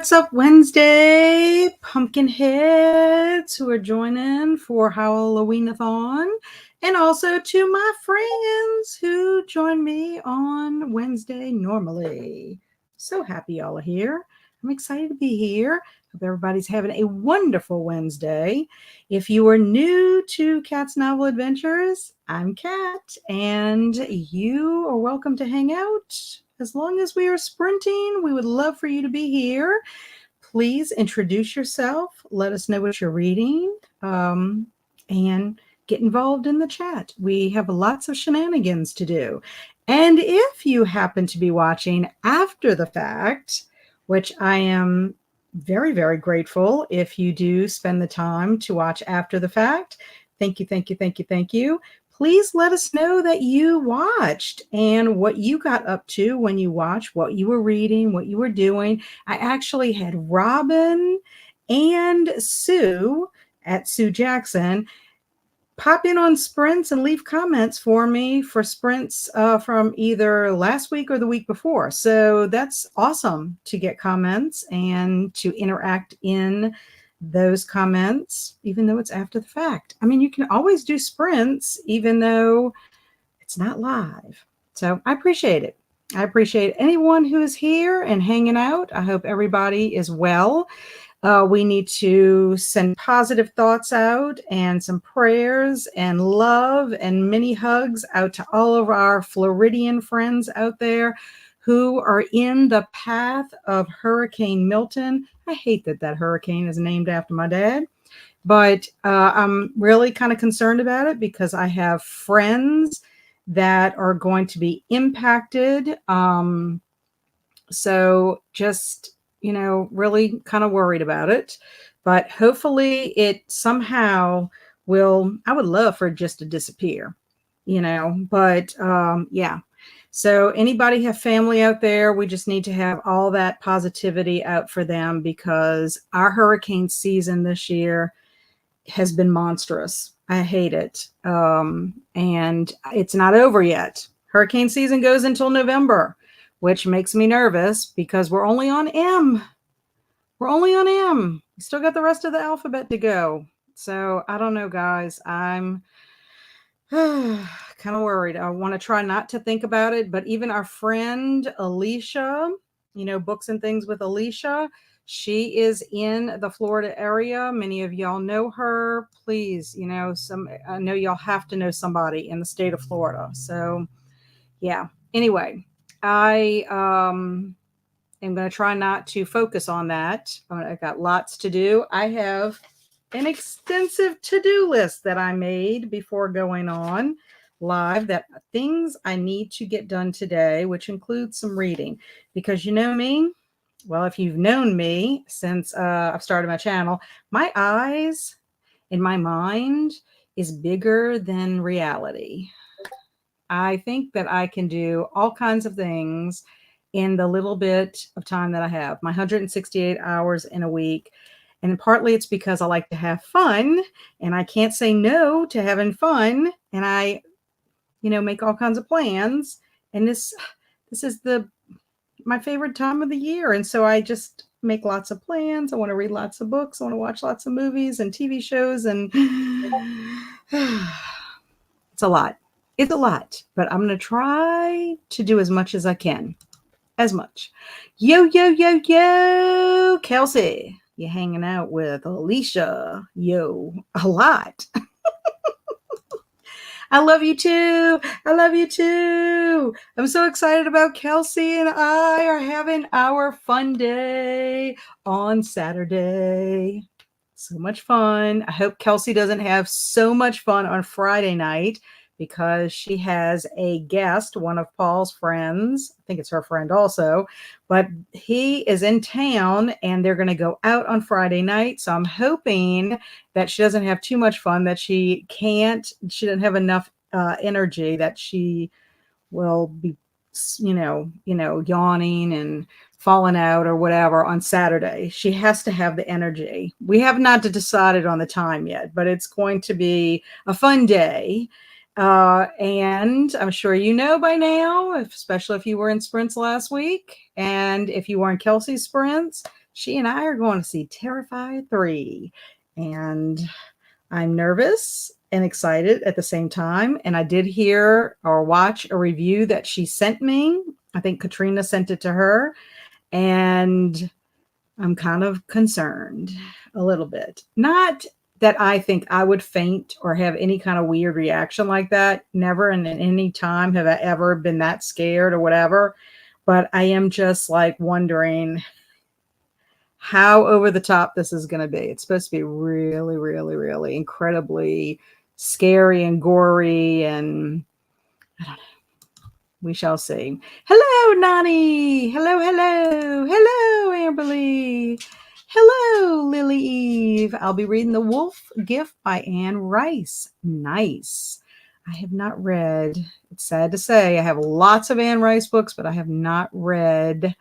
What's up, Wednesday pumpkin heads who are joining for Halloween-A-Thon, and also to my friends who join me on Wednesday normally. So happy y'all are here. I'm excited to be here. Hope everybody's having a wonderful Wednesday. If you are new to Kat's Novel Adventures, I'm Kat, and you are welcome to hang out. As long as we are sprinting, we would love for you to be here. Please introduce yourself. Let us know what you're reading, and get involved in the chat. We have lots of shenanigans to do. And if you happen to be watching after the fact, which I am very, very grateful if you do spend the time to watch after the fact. Thank you, thank you, thank you, thank you. Please let us know that you watched and what you got up to when you watched, what you were reading, what you were doing. I actually had Robin and Sue at Sue Jackson pop in on sprints and leave comments for me for sprints from either last week or the week before. So that's awesome to get comments and to interact in those comments, even though it's after the fact. I mean, you can always do sprints, even though it's not live. So I appreciate it. I appreciate anyone who is here and hanging out. I hope everybody is well. We need to send positive thoughts out and some prayers and love and many hugs out to all of our Floridian friends out there who are in the path of Hurricane Milton. I hate that that hurricane is named after my dad, but I'm really kind of concerned about it because I have friends that are going to be impacted. So just, really kind of worried about it, but hopefully it somehow will. I would love for it just to disappear, but yeah. So anybody have family out there, we just need to have all that positivity out for them because our hurricane season this year has been monstrous. I hate it. And it's not over yet. Hurricane season goes until November, which makes me nervous because we're only on M. We're only on M. We still got the rest of the alphabet to go. So I don't know, guys. I'm kind of worried. I want to try not to think about it, but even our friend Alicia, Books and Things with Alicia, she is in the Florida area. Many of y'all know her. Please, I know y'all have to know somebody in the state of Florida. So yeah. Anyway, I am going to try not to focus on that. I've got lots to do. I have an extensive to-do list that I made before going on live, that things I need to get done today, which includes some reading, because you know me. Well, if you've known me since I've started my channel, my eyes and my mind is bigger than reality. I think that I can do all kinds of things in the little bit of time that I have, my 168 hours in a week. And partly it's because I like to have fun and I can't say no to having fun. And I, make all kinds of plans. And this is my favorite time of the year. And so I just make lots of plans. I want to read lots of books. I want to watch lots of movies and TV shows. And it's a lot. It's a lot, but I'm going to try to do as much as I can. As much. Yo, yo, yo, yo, Kelsi. You're hanging out with Alicia. Yo, a lot. I love you too. I love you too. I'm so excited about Kelsi and I are having our fun day on Saturday. So much fun. I hope Kelsi doesn't have so much fun on Friday night because she has a guest, one of Paul's friends. I think it's her friend also, but he is in town and they're going to go out on Friday night. So I'm hoping that she doesn't have too much fun, that she doesn't have enough energy, that she will be, yawning and falling out or whatever on Saturday. She has to have the energy. We have not decided on the time yet, but it's going to be a fun day. And I'm sure you know by now, especially if you were in sprints last week, and if you were in Kelsi's sprints, She and I are going to see Terrifier 3. And I'm nervous and excited at the same time. And I did hear or watch a review that she sent me. I think Katrina sent it to her. And I'm kind of concerned a little bit. Not that I think I would faint or have any kind of weird reaction like that. Never in any time have I ever been that scared or whatever. But I am just like wondering how over the top this is going to be. It's supposed to be really, really, really incredibly scary and gory. And I don't know. We shall see. Hello, Nani. Hello, hello. Hello, Amberly. Hello, Lily Eve. I'll be reading The Wolf Gift by Anne Rice. Nice. I have not read, it's sad to say, I have lots of Anne Rice books, but I have not read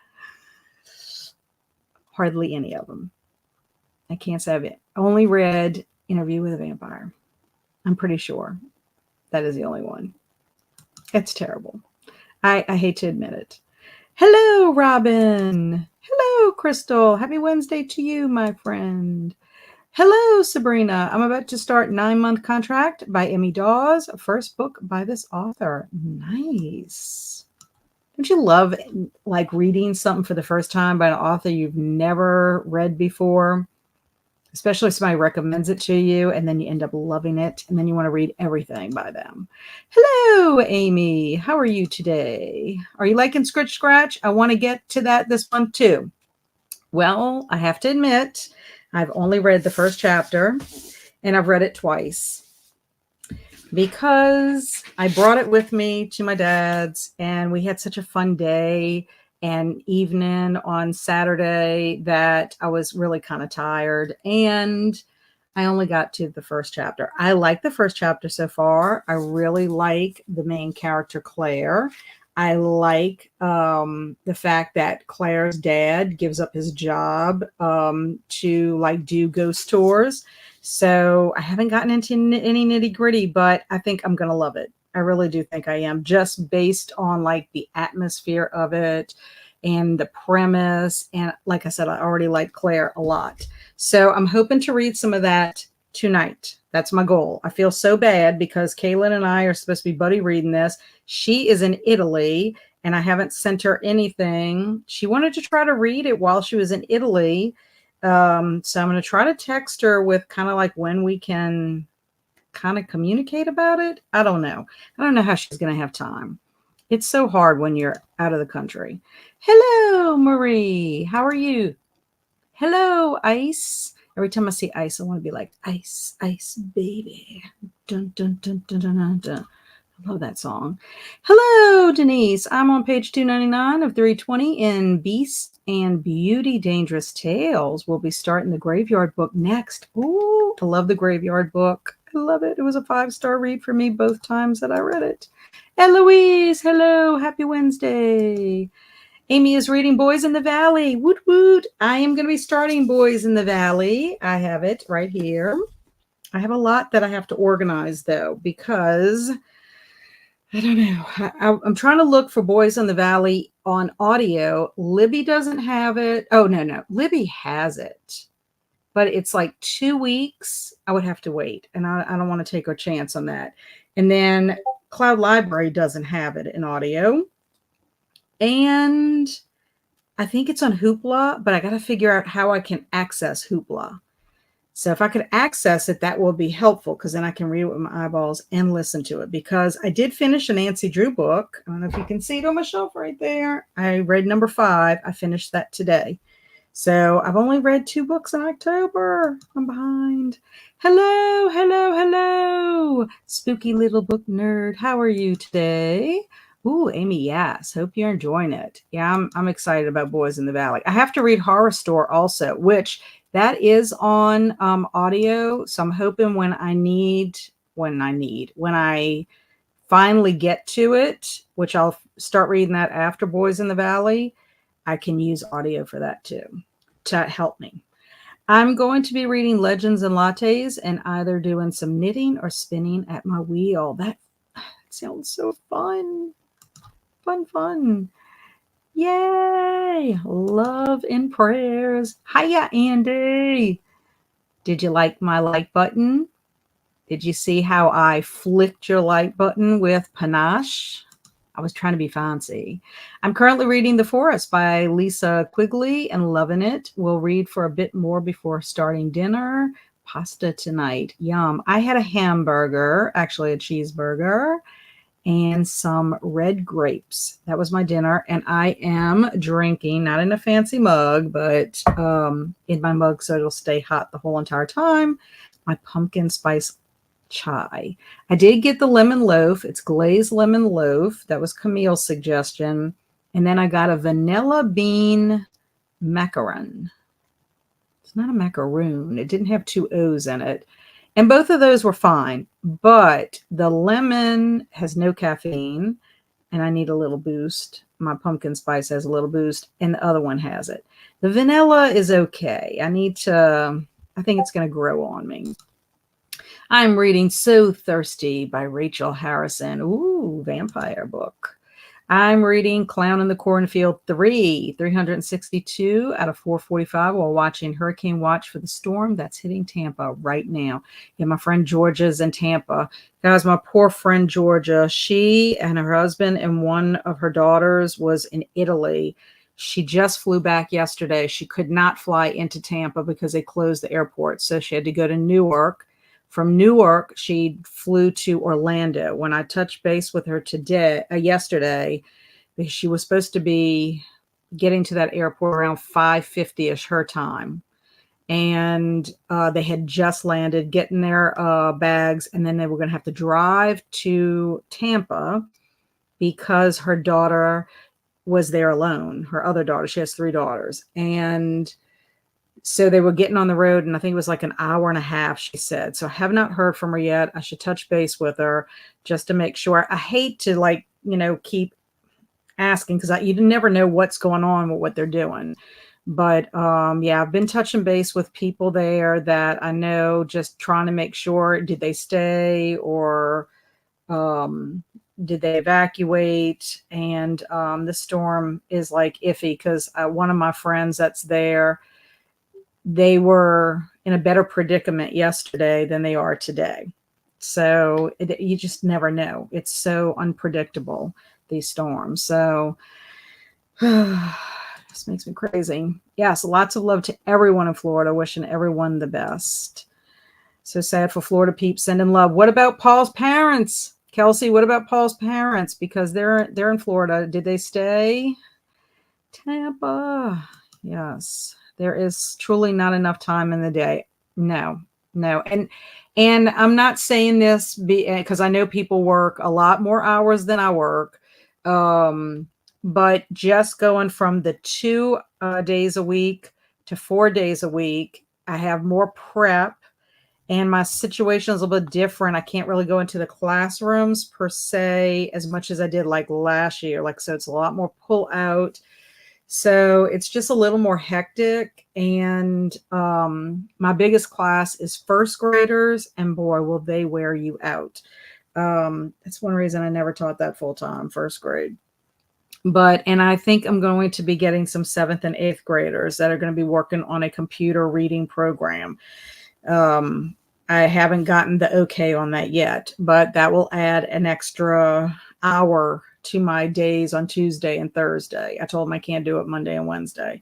hardly any of them. I can't say I've only read Interview with a Vampire. I'm pretty sure that is the only one. It's terrible. I hate to admit it. Hello, Robin. Hello, Crystal. Happy Wednesday to you, my friend. Hello, Sabrina. I'm about to start 9-month Contract by Emmy Dawes, first book by this author. Nice. Don't you love like reading something for the first time by an author you've never read before? Especially if somebody recommends it to you and then you end up loving it and then you want to read everything by them. Hello, Amy. How are you today? Are you liking Scritch Scratch? I want to get to that this month too. Well, I have to admit, I've only read the first chapter and I've read it twice because I brought it with me to my dad's and we had such a fun day and evening on Saturday that I was really kind of tired and I only got to the first chapter. I like the first chapter so far. I really like the main character, Claire. I like the fact that Claire's dad gives up his job to like do ghost tours. So I haven't gotten into any nitty gritty, but I think I'm going to love it. I really do think I am, just based on like the atmosphere of it and the premise. And like I said, I already like Claire a lot. So I'm hoping to read some of that tonight. That's my goal. I feel so bad because Kaylin and I are supposed to be buddy reading this. She is in Italy and I haven't sent her anything. She wanted to try to read it while she was in Italy. So I'm going to try to text her with kind of like when we can kind of communicate about it. I don't know. I don't know how she's going to have time. It's so hard when you're out of the country. Hello, Marie. How are you? Hello, Ice. Every time I see Ice, I want to be like, Ice, Ice, baby. Dun, dun, dun, dun, dun, dun, dun. I love that song. Hello, Denise. I'm on page 299 of 320 in Beast and Beauty Dangerous Tales. We'll be starting the Graveyard book next. Ooh, I love the Graveyard book. I love it. It was a 5-star read for me both times that I read it. Eloise, hello. Happy Wednesday. Amy is reading Boys in the Valley. Woot woot. I am going to be starting Boys in the Valley. I have it right here. I have a lot that I have to organize though, because I don't know. I'm trying to look for Boys in the Valley on audio. Libby doesn't have it. Oh, no. Libby has it. But it's like 2 weeks. I would have to wait. And I don't want to take a chance on that. And then Cloud Library doesn't have it in audio. And I think it's on Hoopla, but I got to figure out how I can access Hoopla. So if I could access it, that will be helpful because then I can read it with my eyeballs and listen to it. Because I did finish a Nancy Drew book. I don't know if you can see it on my shelf right there. I read number 5. I finished that today. So I've only read 2 books in October. I'm behind. Hello, hello, hello. Spooky little book nerd. How are you today? Ooh, Amy, yes. Hope you're enjoying it. Yeah, I'm excited about Boys in the Valley. I have to read Horror Store also, which that is on audio. So I'm hoping when I finally get to it, which I'll start reading that after Boys in the Valley, I can use audio for that too to help me. I'm going to be reading Legends and Lattes and either doing some knitting or spinning at my wheel. That sounds so fun. Fun. Yay! Love and prayers. Hiya, Andy. Did you like my like button? Did you see how I flicked your like button with panache? I was trying to be fancy. I'm currently reading The Forest by Lisa Quigley and loving it. We'll read for a bit more before starting dinner. Pasta tonight. Yum. I had a hamburger, actually a cheeseburger, and some red grapes. That was my dinner. And I am drinking, not in a fancy mug, but in my mug so it'll stay hot the whole entire time, my pumpkin spice chai. I did get the lemon loaf. It's glazed lemon loaf. That was Camille's suggestion. And then I got a vanilla bean macaron. It's not a macaroon. It didn't have two O's in it. And both of those were fine. But the lemon has no caffeine, and I need a little boost. My pumpkin spice has a little boost, and the other one has it. The vanilla is okay. I think it's going to grow on me. I'm reading So Thirsty by Rachel Harrison. Ooh, vampire book. I'm reading Clown in the Cornfield 362 out of 445 while watching Hurricane Watch for the storm that's hitting Tampa right now. Yeah, my friend Georgia's in Tampa. Guys, my poor friend Georgia, she and her husband and one of her daughters was in Italy. She just flew back yesterday. She could not fly into Tampa because they closed the airport, so she had to go to Newark. From Newark, she flew to Orlando. When I touched base with her yesterday, she was supposed to be getting to that airport around 5:50ish her time. And they had just landed, getting their bags, and then they were going to have to drive to Tampa because her daughter was there alone. Her other daughter, she has 3 daughters. And so they were getting on the road, and I think it was like an hour and a half, she said. So I have not heard from her yet. I should touch base with her just to make sure. I hate to keep asking because you never know what's going on with what they're doing. But yeah, I've been touching base with people there that I know, just trying to make sure, did they stay or did they evacuate? And the storm is like iffy because one of my friends that's there, they were in a better predicament yesterday than they are today. So you just never know. It's so unpredictable, these storms. So this makes me crazy. Yes, lots of love to everyone in Florida, wishing everyone the best. So sad for Florida peeps, sending love. What about Paul's parents? Kelsi, what about Paul's parents? Because they're in Florida. Did they stay? Tampa. Yes. There is truly not enough time in the day. No. And I'm not saying this because I know people work a lot more hours than I work. But just going from the 2 days a week to 4 days a week, I have more prep. And my situation is a little bit different. I can't really go into the classrooms per se as much as I did like last year. So it's a lot more pull out. So it's just a little more hectic. And my biggest class is first graders, and boy, will they wear you out. That's one reason I never taught that full time, first grade. And I think I'm going to be getting some 7th and 8th graders that are going to be working on a computer reading program. I haven't gotten the okay on that yet, but that will add an extra hour to my days on Tuesday and Thursday. I told them I can't do it Monday and Wednesday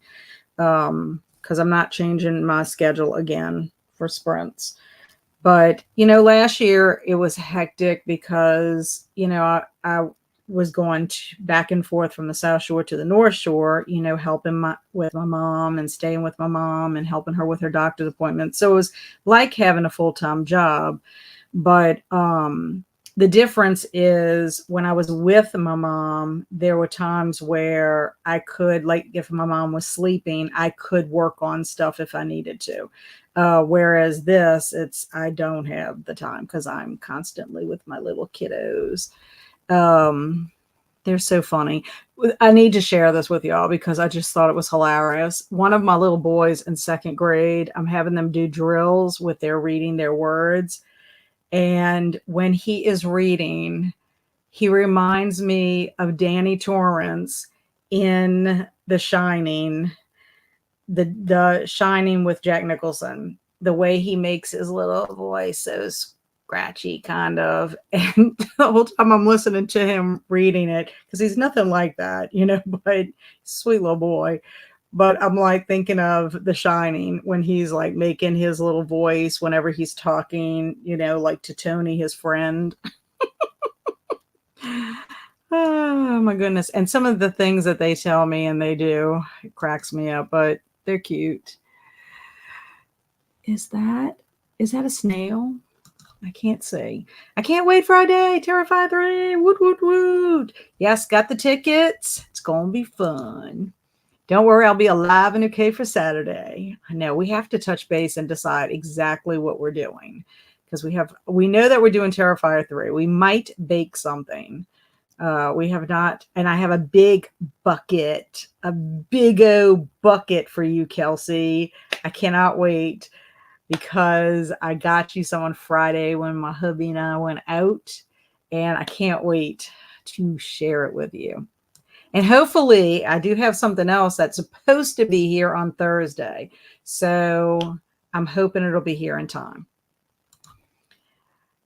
because I'm not changing my schedule again for sprints. But, last year it was hectic because, I was going back and forth from the South Shore to the North Shore, helping with my mom and staying with my mom and helping her with her doctor's appointment. So it was like having a full-time job. But the difference is when I was with my mom, there were times where I could, like if my mom was sleeping, I could work on stuff if I needed to. Whereas I don't have the time because I'm constantly with my little kiddos. They're so funny. I need to share this with y'all because I just thought it was hilarious. One of my little boys in 2nd grade, I'm having them do drills with their reading their words. And when he is reading, he reminds me of Danny Torrance in The Shining, the Shining with Jack Nicholson, the way he makes his little voice so scratchy kind of, and the whole time I'm listening to him reading it, because he's nothing like that, but sweet little boy. But I'm like thinking of The Shining when he's like making his little voice whenever he's talking, like to Tony, his friend. Oh my goodness. And some of the things that they tell me and they do, it cracks me up, but they're cute. Is that a snail? I can't see. I can't wait Friday. Terrified 3. Woot, woot, woot. Yes, got the tickets. It's going to be fun. Don't worry, I'll be alive and okay for Saturday. I know we have to touch base and decide exactly what we're doing, because we know that we're doing Terrifier 3. We might bake something. We have not, and I have a big bucket, a big-o bucket for you, Kelsi. I cannot wait, because I got you some on Friday when my hubby and I went out, and I can't wait to share it with you. And hopefully I do have something else that's supposed to be here on Thursday. So I'm hoping it'll be here in time.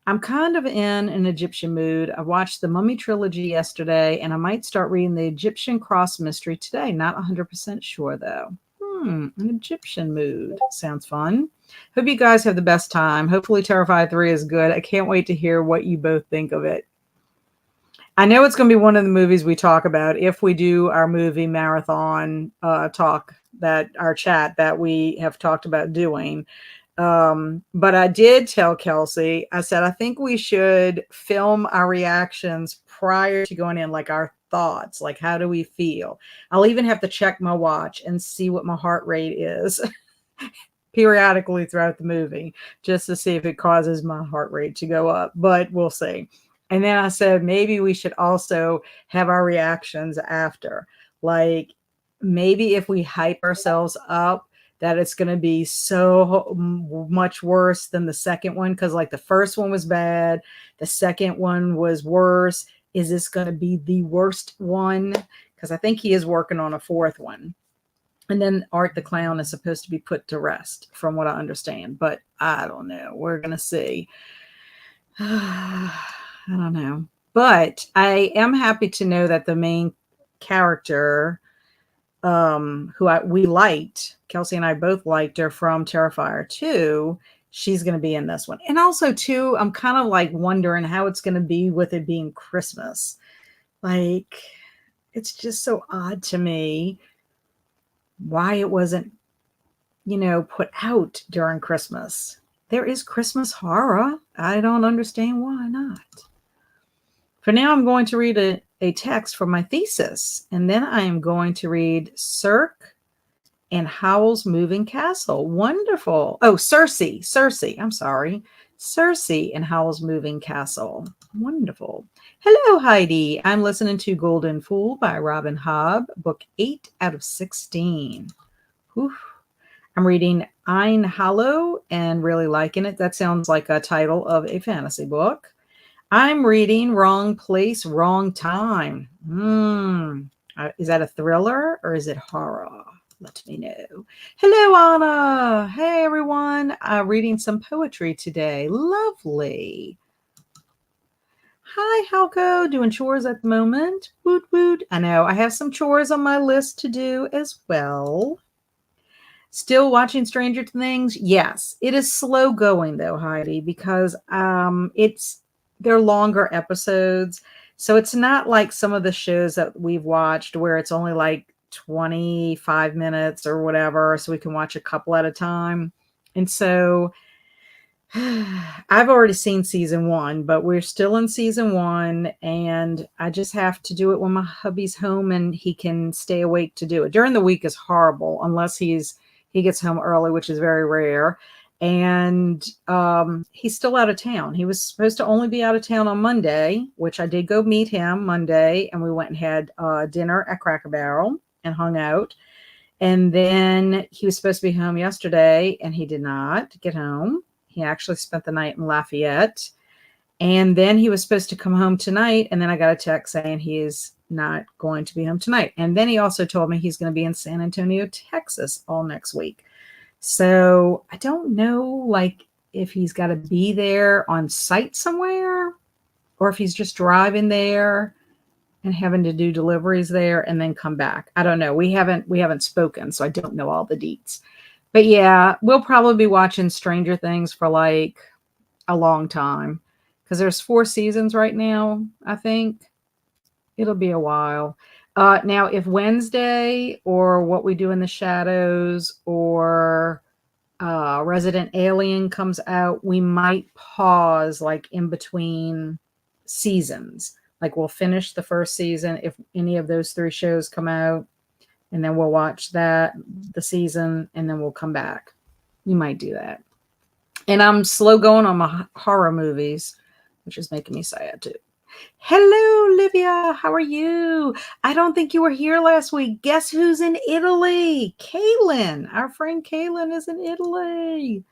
I'm kind of in an Egyptian mood. I watched the Mummy trilogy yesterday, and I might start reading the Egyptian Cross mystery today. Not 100% sure, though. An Egyptian mood. Sounds fun. Hope you guys have the best time. Hopefully Terrified 3 is good. I can't wait to hear what you both think of it. I know it's going to be one of the movies we talk about if we do our movie marathon talk, that our chat that we have talked about doing. But I did tell Kelsi, I said, I think we should film our reactions prior to going in, like our thoughts, like how do we feel? I'll even have to check my watch and see what my heart rate is periodically throughout the movie, just to see if it causes my heart rate to go up, but we'll see. And then I said, maybe we should also have our reactions after. Like, maybe if we hype ourselves up, that it's going to be so much worse than the second one. Because, like, the first one was bad. The second one was worse. Is this going to be the worst one? Because I think he is working on a fourth one. And then Art the Clown is supposed to be put to rest, from what I understand. But I don't know. We're going to see. I don't know. But I am happy to know that the main character, we liked, Kelsi and I both liked her from Terrifier 2, she's going to be in this one. And also, too, I'm kind of like wondering how it's going to be with it being Christmas. Like, it's just so odd to me why it wasn't, put out during Christmas. There is Christmas horror. I don't understand why not. For now, I'm going to read a text from my thesis, and then I am going to read Cirque and Howl's Moving Castle. Wonderful. Oh, Circe. I'm sorry. Circe and Howl's Moving Castle. Wonderful. Hello, Heidi. I'm listening to Golden Fool by Robin Hobb, book 8 out of 16. Whew. I'm reading Ein Hallow and really liking it. That sounds like a title of a fantasy book. I'm reading Wrong Place, Wrong Time. Is that a thriller or is it horror? Let me know. Hello, Anna. Hey, everyone. Reading some poetry today. Lovely. Hi, Halko. Doing chores at the moment. Woot, woot. I know. I have some chores on my list to do as well. Still watching Stranger Things? Yes. It is slow going, though, Heidi, because they're longer episodes. So it's not like some of the shows that we've watched where it's only like 25 minutes or whatever, so we can watch a couple at a time. And so I've already seen season 1, but we're still in season 1, and I just have to do it when my hubby's home and he can stay awake to do it. During the week is horrible unless he gets home early, which is very rare. And he's still out of town. He was supposed to only be out of town on Monday, which I did go meet him Monday, and we went and had dinner at Cracker Barrel and hung out. And then he was supposed to be home yesterday, and he did not get home. He actually spent the night in Lafayette. And then he was supposed to come home tonight, and then I got a text saying he is not going to be home tonight. And then he also told me he's going to be in San Antonio, Texas all next week. So I don't know, like, if he's got to be there on site somewhere or if he's just driving there and having to do deliveries there and then come back. I don't know. We haven't spoken, so I don't know all the deets. But yeah, we'll probably be watching Stranger Things for like a long time because there's 4 seasons right now, I think. It'll be a while. Now, if Wednesday or What We Do in the Shadows or Resident Alien comes out, we might pause like in between seasons. Like we'll finish the first season if any of those 3 shows come out, and then we'll watch the season, and then we'll come back. We might do that. And I'm slow going on my horror movies, which is making me sad too. Hello, Livia. How are you? I don't think you were here last week. Guess who's in Italy? Kaylin. Our friend Kaylin is in Italy.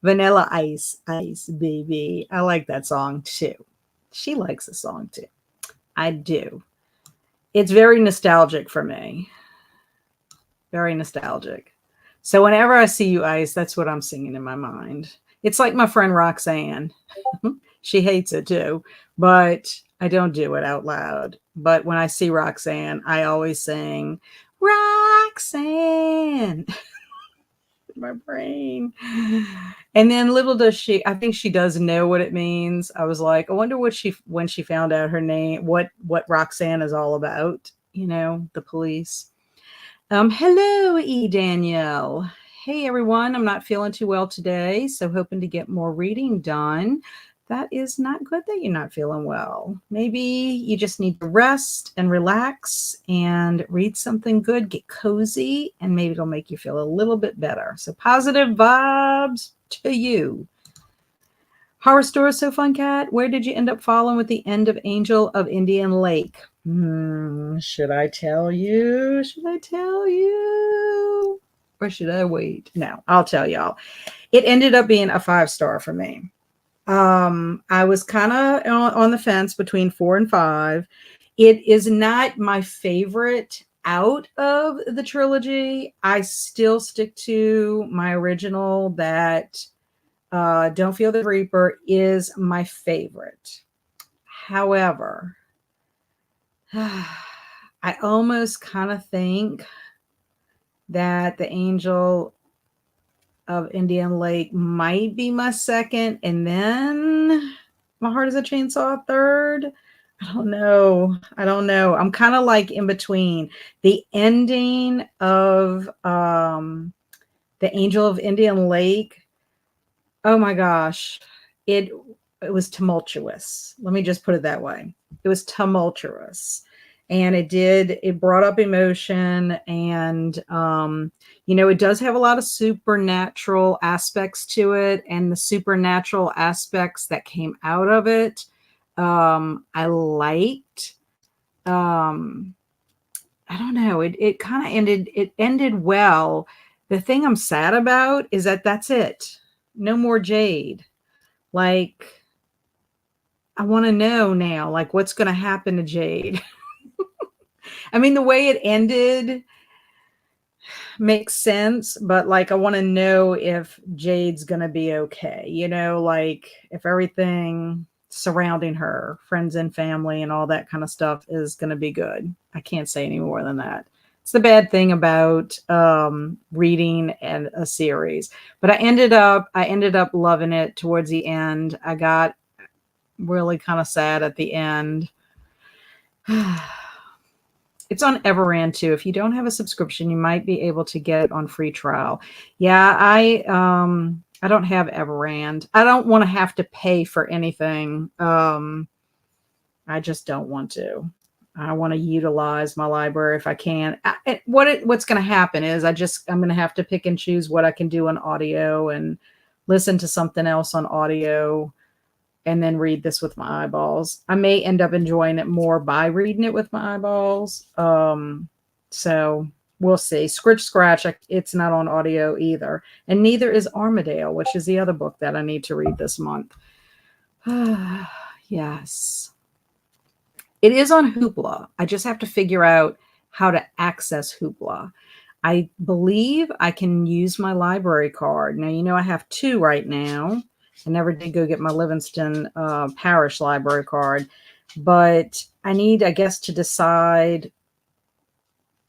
Vanilla Ice, Ice, baby. I like that song too. She likes the song too. I do. It's very nostalgic for me. Very nostalgic. So whenever I see you, Ice, that's what I'm singing in my mind. It's like my friend Roxanne. She hates it too, but I don't do it out loud. But when I see Roxanne, I always sing, Roxanne. My brain. And then little does she, I think she does know what it means. I was like, I wonder what when she found out her name, what Roxanne is all about, you know, the police. Hello, E. Danielle. Hey, everyone. I'm not feeling too well today, so hoping to get more reading done. That is not good that you're not feeling well. Maybe you just need to rest and relax and read something good, get cozy, and maybe it'll make you feel a little bit better. So positive vibes to you. Horror Store is so fun, Kat. Where did you end up following with the end of Angel of Indian Lake? Should I tell you? Should I tell you? Or should I wait? No, I'll tell y'all. It ended up being a 5-star for me. I was kind of on the fence between 4 and 5. It is not my favorite out of the trilogy. I still stick to my original that Don't Feel the Reaper is my favorite. However, I almost kind of think that the Angel of Indian Lake might be my second, and then My Heart is a Chainsaw third. I don't know. I'm kind of like in between. The ending of The Angel of Indian Lake, oh my gosh, it was tumultuous. Let me just put it that way. It was tumultuous. And it brought up emotion, and it does have a lot of supernatural aspects to it, and the supernatural aspects that came out of it, I liked. I don't know. It kind of ended well. The thing I'm sad about is that that's it. No more Jade. Like, I want to know now, like, what's going to happen to Jade? I mean, the way it ended makes sense, but like, I want to know if Jade's going to be okay. Like if everything surrounding her, friends and family and all that kind of stuff is going to be good. I can't say any more than that. It's the bad thing about reading and a series, but I ended up loving it towards the end. I got really kind of sad at the end. It's on Everand too. If you don't have a subscription, you might be able to get it on free trial. Yeah, I don't have Everand. I don't want to have to pay for anything. I just don't want to. I want to utilize my library if I can. What's going to happen is I'm going to have to pick and choose what I can do on audio and listen to something else on audio, and then read this with my eyeballs. I may end up enjoying it more by reading it with my eyeballs. So we'll see. Scratch, it's not on audio either. And neither is Armadale, which is the other book that I need to read this month. Yes. It is on Hoopla. I just have to figure out how to access Hoopla. I believe I can use my library card. Now, you know, I have 2 right now. I never did go get my Livingston Parish library card, but I need, I guess, to decide.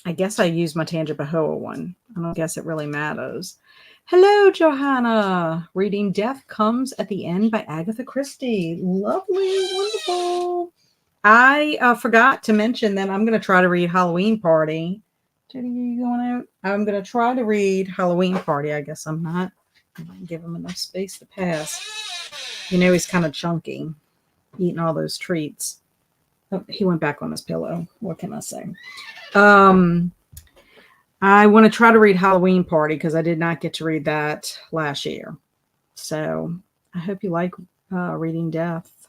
I guess I use my Tangipahoa one. I don't guess it really matters. Hello, Johanna. Reading Death Comes at the End by Agatha Christie. Lovely, wonderful. I forgot to mention that I'm going to try to read Halloween Party. Judy, you going out? I'm going to try to read Halloween Party. I guess I'm not. I might give him enough space to pass. You know, he's kind of chunky, eating all those treats. Oh, he went back on his pillow. What can I say? I want to try to read Halloween Party because I did not get to read that last year. So I hope you like reading Death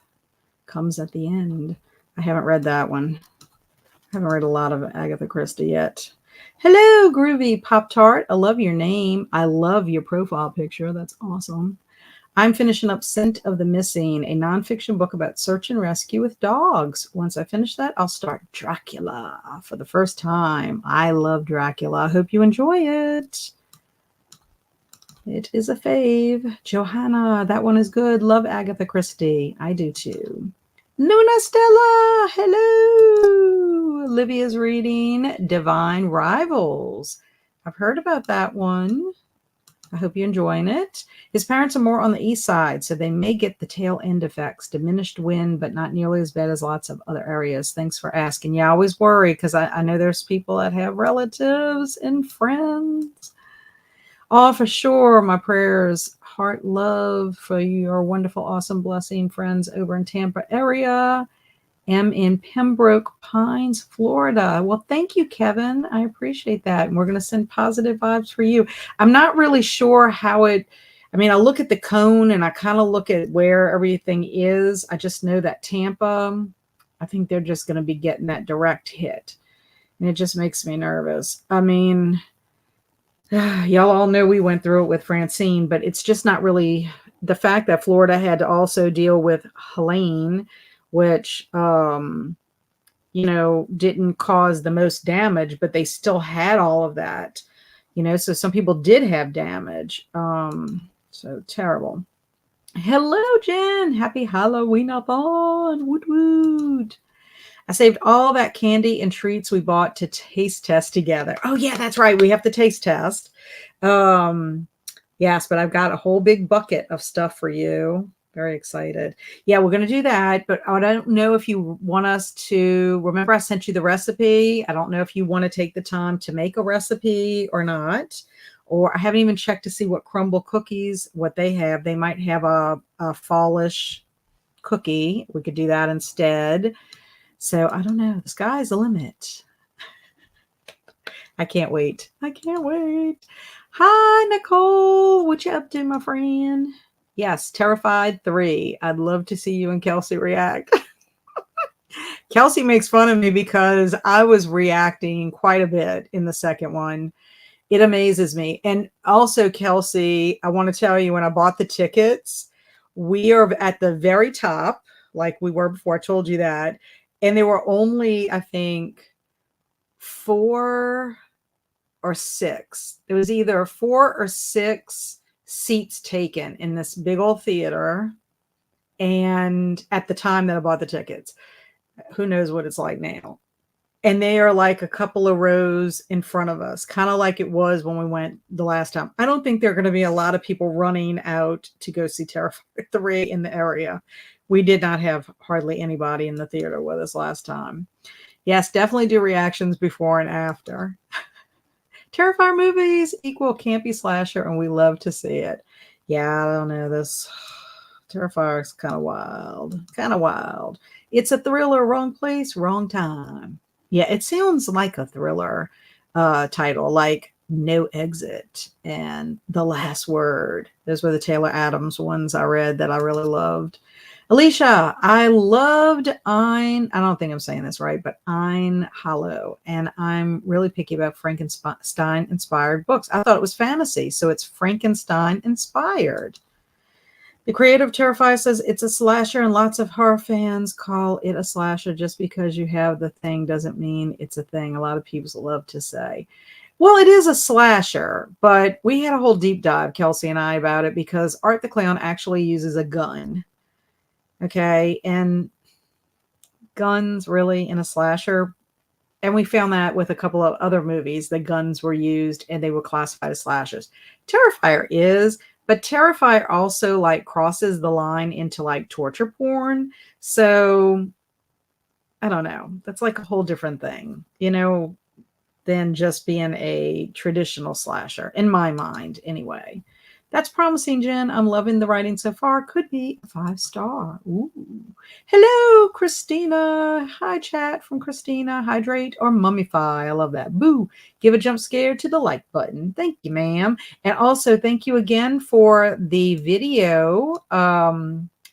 Comes at the End. I haven't read that one. I haven't read a lot of Agatha Christie yet. Hello, Groovy Pop-Tart. I love your name. I love your profile picture. That's awesome. I'm finishing up Scent of the Missing, a nonfiction book about search and rescue with dogs. Once I finish that, I'll start Dracula for the first time. I love Dracula. I hope you enjoy it. It is a fave. Johanna, that one is good. Love Agatha Christie. I do too. Luna Stella, hello. Olivia's reading Divine Rivals. I've heard about that one. I hope you're enjoying it. His parents are more on the east side, so they may get the tail end effects, diminished wind, but not nearly as bad as lots of other areas. Thanks for asking. Yeah, I always worry because I know there's people that have relatives and friends. Oh, for sure. My prayers, heart love for your wonderful, awesome, blessing friends over in Tampa area. Am in Pembroke Pines, Florida. Well, thank you, Kevin. I appreciate that. And we're going to send positive vibes for you. I'm not really sure how I look at the cone and I kind of look at where everything is. I just know that Tampa, I think they're just going to be getting that direct hit. And it just makes me nervous. I mean, y'all all know we went through it with Francine, but it's just not really the fact that Florida had to also deal with Helene, which, didn't cause the most damage, but they still had all of that, so some people did have damage. So terrible. Hello, Jen. Happy Halloween-A-Thon. Woot woot. I saved all that candy and treats we bought to taste test together. Oh, yeah, that's right. We have to taste test. Yes, but I've got a whole big bucket of stuff for you. Very excited. Yeah, we're going to do that, but I don't know if you want us to, remember I sent you the recipe. I don't know if you want to take the time to make a recipe or not, or I haven't even checked to see what crumble cookies, what they have. They might have a fallish cookie. We could do that instead. So I don't know. The sky's the limit. I can't wait. I can't wait. Hi, Nicole. What you up to, my friend? Yes, Terrified 3. I'd love to see you and Kelsi react. Kelsi makes fun of me because I was reacting quite a bit in the second one. It amazes me. And also, Kelsi, I want to tell you, when I bought the tickets, we are at the very top, like we were before. I told you that. And there were only, I think, 4 or 6. It was either 4 or 6 seats taken in this big old theater. And at the time that I bought the tickets, who knows what it's like now. And they are like a couple of rows in front of us, kind of like it was when we went the last time. I don't think there are going to be a lot of people running out to go see Terrified 3 in the area. We did not have hardly anybody in the theater with us last time. Yes, definitely do reactions before and after. Terrifier movies equal campy slasher, and we love to see it. Yeah, I don't know. This Terrifier is kind of wild. Kind of wild. It's a thriller, wrong place, wrong time. Yeah, it sounds like a thriller title, like No Exit and The Last Word. Those were the Taylor Adams ones I read that I really loved. Alicia, I loved I don't think I'm saying this right, but Ein Hollow. And I'm really picky about Frankenstein-inspired books. I thought it was fantasy, so it's Frankenstein-inspired. The creator of Terrifier says it's a slasher, and lots of horror fans call it a slasher. Just because you have the thing doesn't mean it's a thing. A lot of people love to say. Well, it is a slasher, but we had a whole deep dive, Kelsi and I, about it because Art the Clown actually uses a gun. Okay. And guns really in a slasher. And we found that with a couple of other movies, the guns were used and they were classified as slashers. Terrifier is, but Terrifier also like crosses the line into like torture porn. So I don't know. That's like a whole different thing, than just being a traditional slasher, in my mind, anyway. That's promising, Jen. I'm loving the writing so far. Could be a 5-star. Ooh. Hello, Christina. Hi, chat from Christina. Hydrate or mummify. I love that. Boo. Give a jump scare to the like button. Thank you, ma'am. And also, thank you again for the video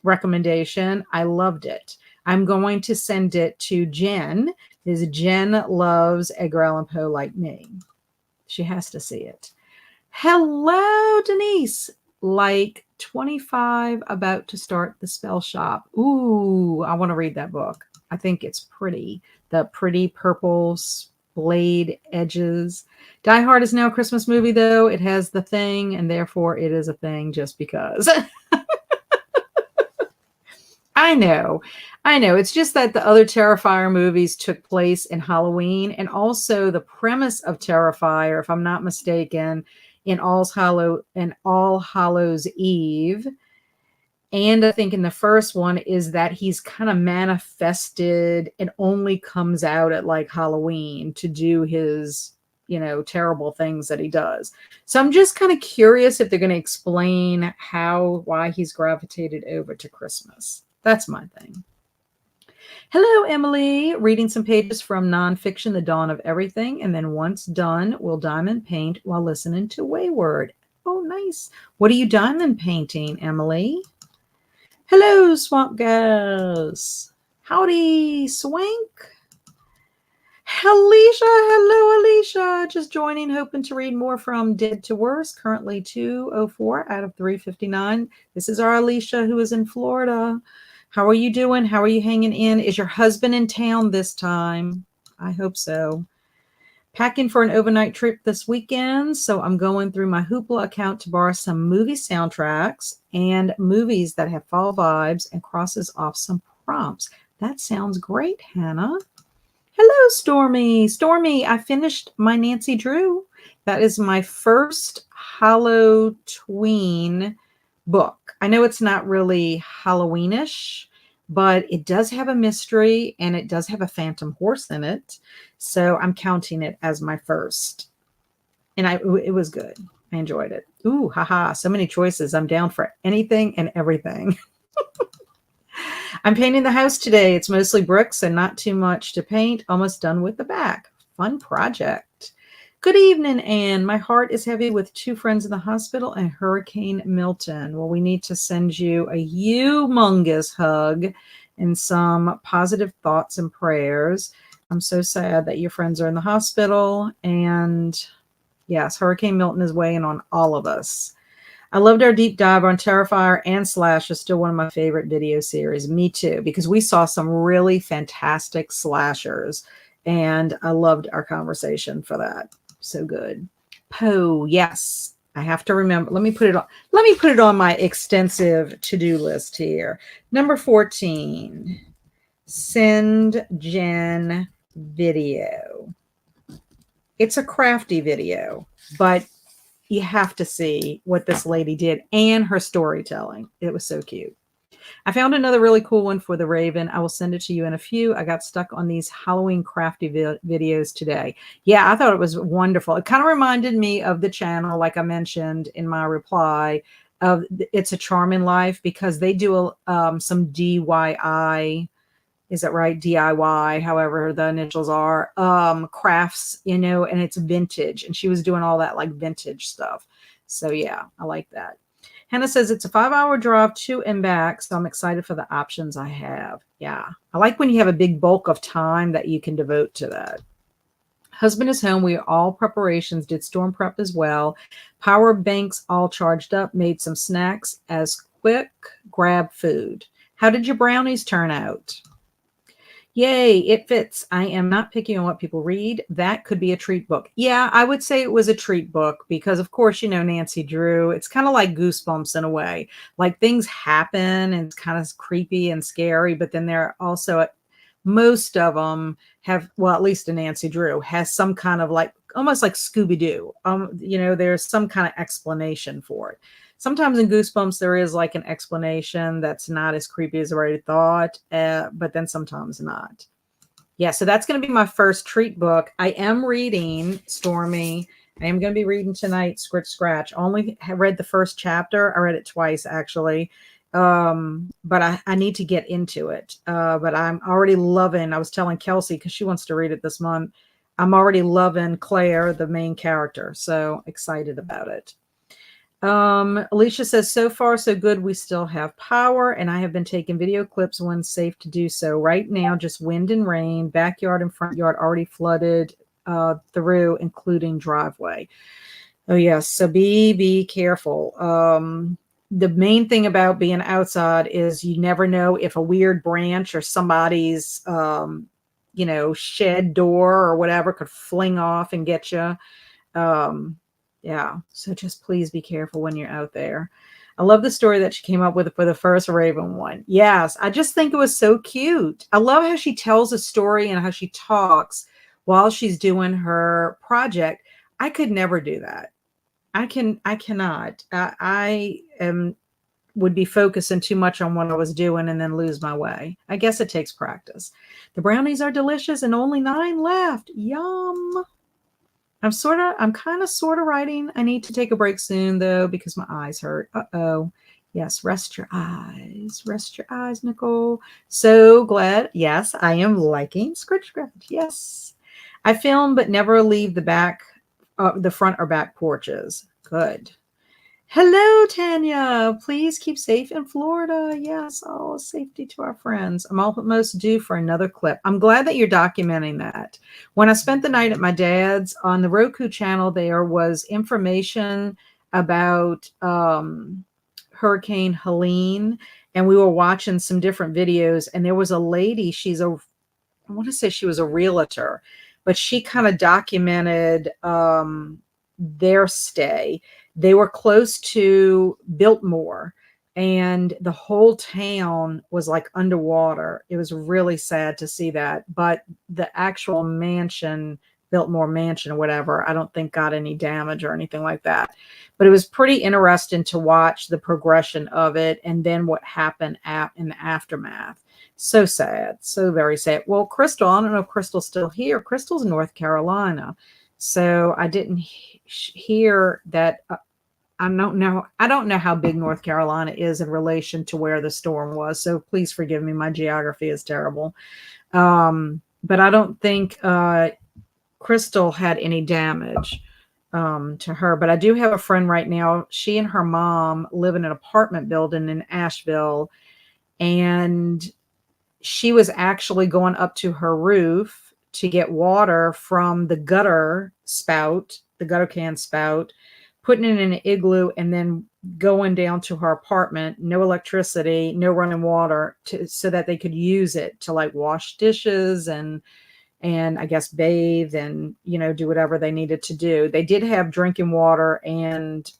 recommendation. I loved it. I'm going to send it to Jen, because Jen loves Edgar Allan Poe like me. She has to see it. Hello, Denise. Like 25, about to start the spell shop. Ooh, I want to read that book. I think it's pretty. The pretty purple splayed edges. Die Hard is now a Christmas movie, though. It has the thing, and therefore it is a thing just because. I know. It's just that the other Terrifier movies took place in Halloween, and also the premise of Terrifier, if I'm not mistaken, in All Hallows Eve, and I think in the first one is that he's kind of manifested and only comes out at like Halloween to do his, terrible things that he does. So I'm just kind of curious if they're going to explain why he's gravitated over to Christmas. That's my thing. Hello, Emily. Reading some pages from nonfiction, The Dawn of Everything. And then once done, we'll diamond paint while listening to Wayward. Oh, nice. What are you diamond painting, Emily? Hello, Swamp Gals. Howdy, Swank. Alicia. Hello, Alicia. Just joining, hoping to read more from Dead to Worse. Currently 204 out of 359. This is our Alicia, who is in Florida. How are you doing? How are you hanging in? Is your husband in town this time? I hope so. Packing for an overnight trip this weekend, so I'm going through my Hoopla account to borrow some movie soundtracks and movies that have fall vibes and crosses off some prompts. That sounds great, Hannah. Hello, Stormy. Stormy, I finished my Nancy Drew. That is my first Halloween book. I know it's not really Halloweenish, but it does have a mystery and it does have a phantom horse in it. So I'm counting it as my first. And it was good. I enjoyed it. Ooh, haha. So many choices. I'm down for anything and everything. I'm painting the house today. It's mostly bricks and not too much to paint. Almost done with the back. Fun project. Good evening, Anne. My heart is heavy with 2 friends in the hospital and Hurricane Milton. Well, we need to send you a humongous hug and some positive thoughts and prayers. I'm so sad that your friends are in the hospital. And yes, Hurricane Milton is weighing on all of us. I loved our deep dive on Terrifier and Slash is still one of my favorite video series. Me too, because we saw some really fantastic slashers. And I loved our conversation for that. So good. Poe, yes. I have to remember. Let me put it on my extensive to-do list here. Number 14. Send Jen video. It's a crafty video, but you have to see what this lady did and her storytelling. It was so cute. I found another really cool one for the Raven. I will send it to you in a few. I got stuck on these Halloween crafty videos today. Yeah, I thought it was wonderful. It kind of reminded me of the channel, like I mentioned in my reply, of It's a Charm in Life, because they do some DIY. Is that right? DIY, however the initials are, crafts, and it's vintage. And she was doing all that like vintage stuff. So yeah, I like that. Hannah says it's a 5-hour drive to and back, so I'm excited for the options I have. Yeah, I like when you have a big bulk of time that you can devote to that. Husband is home. We are all preparations, did storm prep as well. Power banks all charged up, made some snacks as quick grab food. How did your brownies turn out? Yay, it fits. I am not picky on what people read. That could be a treat book. Yeah, I would say it was a treat book because, of course, you know, Nancy Drew. It's kind of like Goosebumps in a way. Like things happen and it's kind of creepy and scary, but then there are also most of them have, well, at least in Nancy Drew, has some kind of like almost like Scooby-Doo. You know, there's some kind of explanation for it. Sometimes in Goosebumps, there is like an explanation that's not as creepy as I already thought, but then sometimes not. Yeah, so that's going to be my first treat book. I am reading Stormy. I am going to be reading tonight, Scratch. Only read the first chapter. I read it twice, actually. But I need to get into it. But I'm already loving, I was telling Kelsi, because she wants to read it this month. I'm already loving Claire, the main character. So excited about it. Alicia says, so far so good. We still have power, and I have been taking video clips when safe to do so. Right now, just wind and rain, backyard and front yard already flooded through, including driveway. Oh yes, so be careful. The main thing about being outside is you never know if a weird branch or somebody's you know, shed door or whatever could fling off and get you. Yeah, so just please be careful when you're out there. I love the story that she came up with for the first Raven one. Yes, I just think it was so cute. I love how she tells a story and how she talks while she's doing her project. I could never do that. I cannot. I would be focusing too much on what I was doing and then lose my way. I guess it takes practice. The brownies are delicious and only 9 left. Yum. I'm kind of sort of writing. I need to take a break soon though, because my eyes hurt. Uh-oh. Yes. Rest your eyes. Rest your eyes, Nicole. So glad. Yes. I am liking Scratch. Yes. I film, but never leave the front or back porches. Good. Hello, Tanya. Please keep safe in Florida. Yes. Oh, safety to our friends. I'm almost due for another clip. I'm glad that you're documenting that. When I spent the night at my dad's, on the Roku channel, there was information about Hurricane Helene, and we were watching some different videos, and there was a lady, I want to say she was a realtor, but she kind of documented their stay. They were close to Biltmore, and the whole town was like underwater. It was really sad to see that. But the actual mansion, Biltmore Mansion or whatever, I don't think got any damage or anything like that. But it was pretty interesting to watch the progression of it and then what happened in the aftermath. So sad. So very sad. Well, Crystal, I don't know if Crystal's still here. Crystal's in North Carolina. So I didn't hear that. I don't know how big North Carolina is in relation to where the storm was. So please forgive me. My geography is terrible. But I don't think Crystal had any damage to her. But I do have a friend right now. She and her mom live in an apartment building in Asheville. And she was actually going up to her roof to get water from the gutter can spout, putting it in an igloo, and then going down to her apartment, no electricity, no running water, so that they could use it to like wash dishes and I guess bathe and, you know, do whatever they needed to do. They did have drinking water and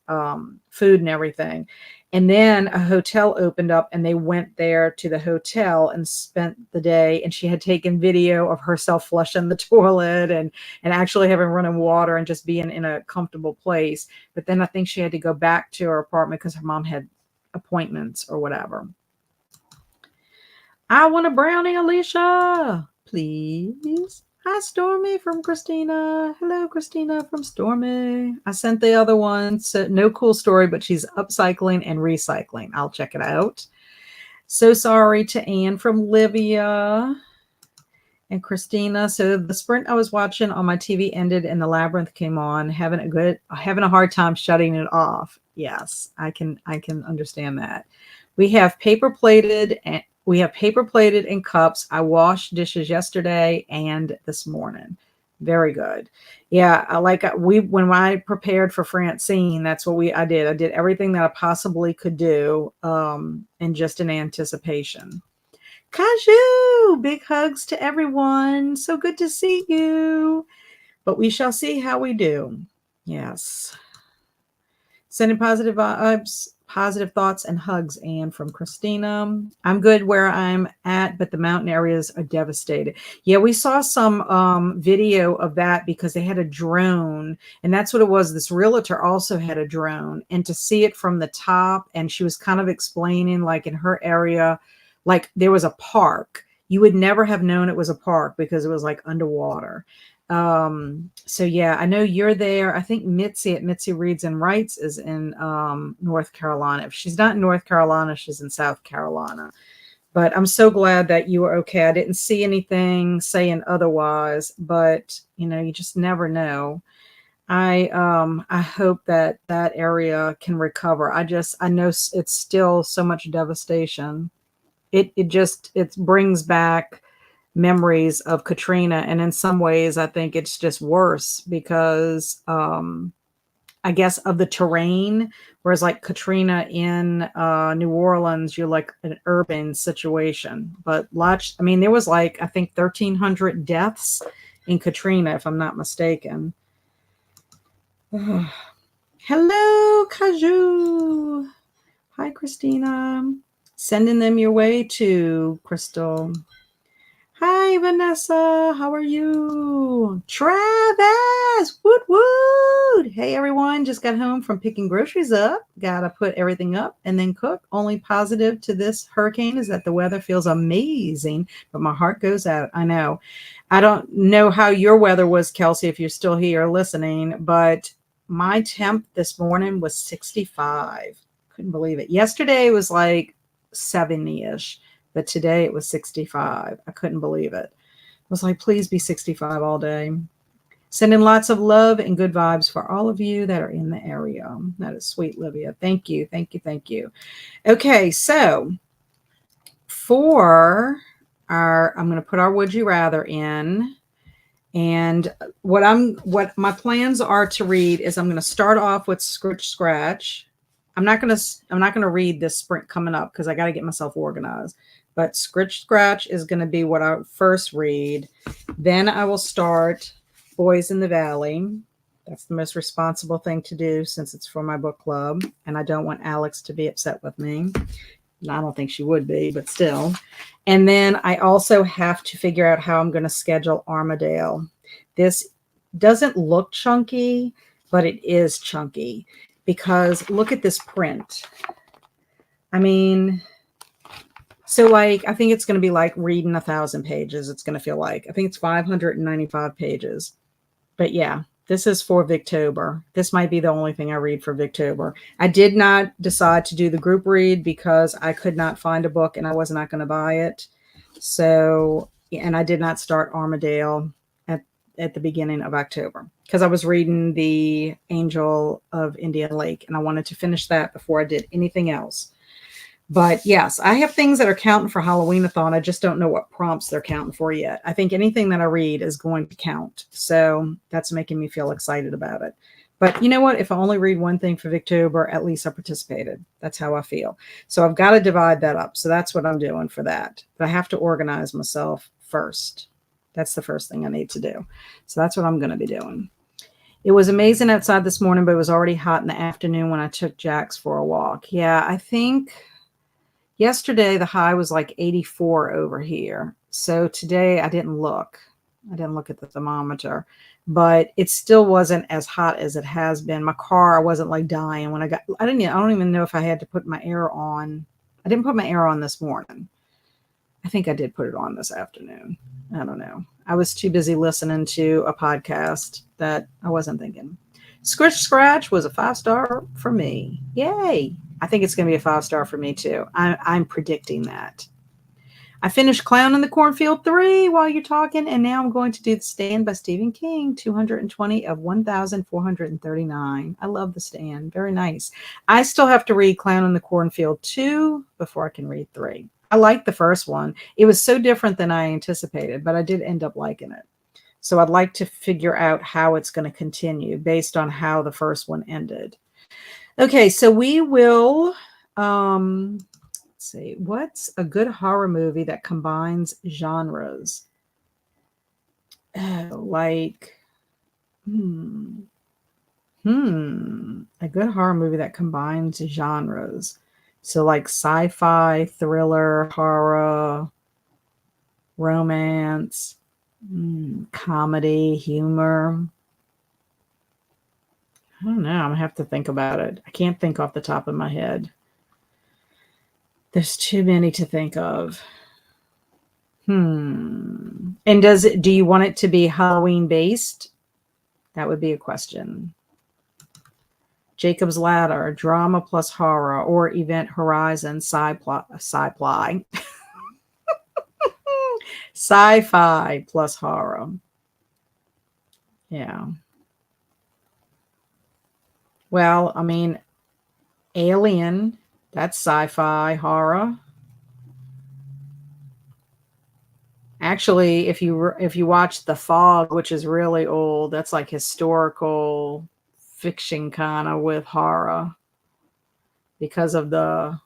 food and everything. And then a hotel opened up and they went there to the hotel and spent the day. And she had taken video of herself flushing the toilet and actually having running water and just being in a comfortable place. But then I think she had to go back to her apartment because her mom had appointments or whatever. I want a brownie, Alicia. Please. Hi, Stormy from Christina. Hello, Christina from Stormy. I sent the other one. So no cool story, but she's upcycling and recycling. I'll check it out. So sorry to Anne from Livia and Christina. So the sprint I was watching on my TV ended and the labyrinth came on. Having a hard time shutting it off. Yes, I can understand that. We have paper plated in cups. I washed dishes yesterday and this morning. Very good. Yeah, when I prepared for Francine, that's what I did. I did everything that I possibly could do, and just in anticipation. Kaju, big hugs to everyone. So good to see you. But we shall see how we do. Yes. Sending positive vibes, positive thoughts, and hugs, Anne, from Christina. I'm good where I'm at, but the mountain areas are devastated. Yeah, we saw some video of that because they had a drone, and that's what it was. This realtor also had a drone, and to see it from the top, and she was kind of explaining, like in her area, like there was a park. You would never have known it was a park because it was like underwater. So yeah, I know you're there. I think Mitzi at Mitzi Reads and Writes is in North Carolina. If she's not in North Carolina, she's in South Carolina. But I'm so glad that you were okay. I didn't see anything saying otherwise, but you just never know. I hope that that area can recover. I know it's still so much devastation. It brings back memories of Katrina. And in some ways, I think it's just worse because I guess of the terrain. Whereas like Katrina in New Orleans, you're like an urban situation. But there was like, I think 1,300 deaths in Katrina, if I'm not mistaken. Hello, Kaju. Hi, Christina. Sending them your way too, Crystal. Hi, Vanessa. How are you? Travis. Woot woot. Hey, everyone. Just got home from picking groceries up. Gotta put everything up and then cook. Only positive to this hurricane is that the weather feels amazing, but my heart goes out. I know. I don't know how your weather was, Kelsi, if you're still here listening, but my temp this morning was 65. Couldn't believe it. Yesterday was like 70-ish. But today it was 65. I couldn't believe it. I was like, please be 65 all day. Sending lots of love and good vibes for all of you that are in the area. That is sweet, Livia. Thank you. Thank you. Thank you. Okay, so for I'm going to put our Would You Rather in. And what my plans are to read is I'm going to start off with Scritch Scratch. I'm not going to read this sprint coming up because I got to get myself organized. But Scritch Scratch is going to be what I first read. Then I will start Boys in the Valley. That's the most responsible thing to do since it's for my book club. And I don't want Alex to be upset with me. I don't think she would be, but still. And then I also have to figure out how I'm going to schedule Armadale. This doesn't look chunky, but it is chunky because look at this print. So like, I think it's going to be like reading 1,000 pages. It's going to feel like, I think it's 595 pages, but yeah, this is for Victober. This might be the only thing I read for Victober. I did not decide to do the group read because I could not find a book and I was not going to buy it. So, and I did not start Armadale at the beginning of October because I was reading The Angel of Indian Lake and I wanted to finish that before I did anything else. But yes, I have things that are counting for Halloween-A-Thon. I just don't know what prompts they're counting for yet. I think anything that I read is going to count. So that's making me feel excited about it. But you know what? If I only read one thing for Victober, at least I participated. That's how I feel. So I've got to divide that up. So that's what I'm doing for that. But I have to organize myself first. That's the first thing I need to do. So that's what I'm going to be doing. It was amazing outside this morning, but it was already hot in the afternoon when I took Jax for a walk. Yeah, I think yesterday the high was like 84 over here. So today I didn't look. I didn't look at the thermometer, but it still wasn't as hot as it has been. My car, I wasn't like dying when I don't even know if I had to put my air on. I didn't put my air on this morning. I think I did put it on this afternoon. I don't know. I was too busy listening to a podcast that I wasn't thinking. Scritch Scratch was a 5-star for me. Yay. I think it's going to be a 5-star for me too. I'm predicting that. I finished Clown in the Cornfield 3 while you're talking, and now I'm going to do The Stand by Stephen King, 220 of 1,439. I love The Stand. Very nice. I still have to read Clown in the Cornfield 2 before I can read 3. I liked the first one. It was so different than I anticipated, but I did end up liking it. So I'd like to figure out how it's going to continue based on how the first one ended. Okay, so we will let's see. What's a good horror movie that combines genres? Like a good horror movie that combines genres. So like sci-fi, thriller, horror, romance, comedy, humor. I don't know. I'm gonna have to think about it. I can't think off the top of my head. There's too many to think of. And do you want it to be Halloween based? That would be a question. Jacob's Ladder, drama plus horror, or Event Horizon, sci-fi, sci-fi plus horror. Yeah. Well, I mean, Alien, that's sci-fi horror. Actually, if you watch The Fog, which is really old, that's like historical fiction kind of with horror because of the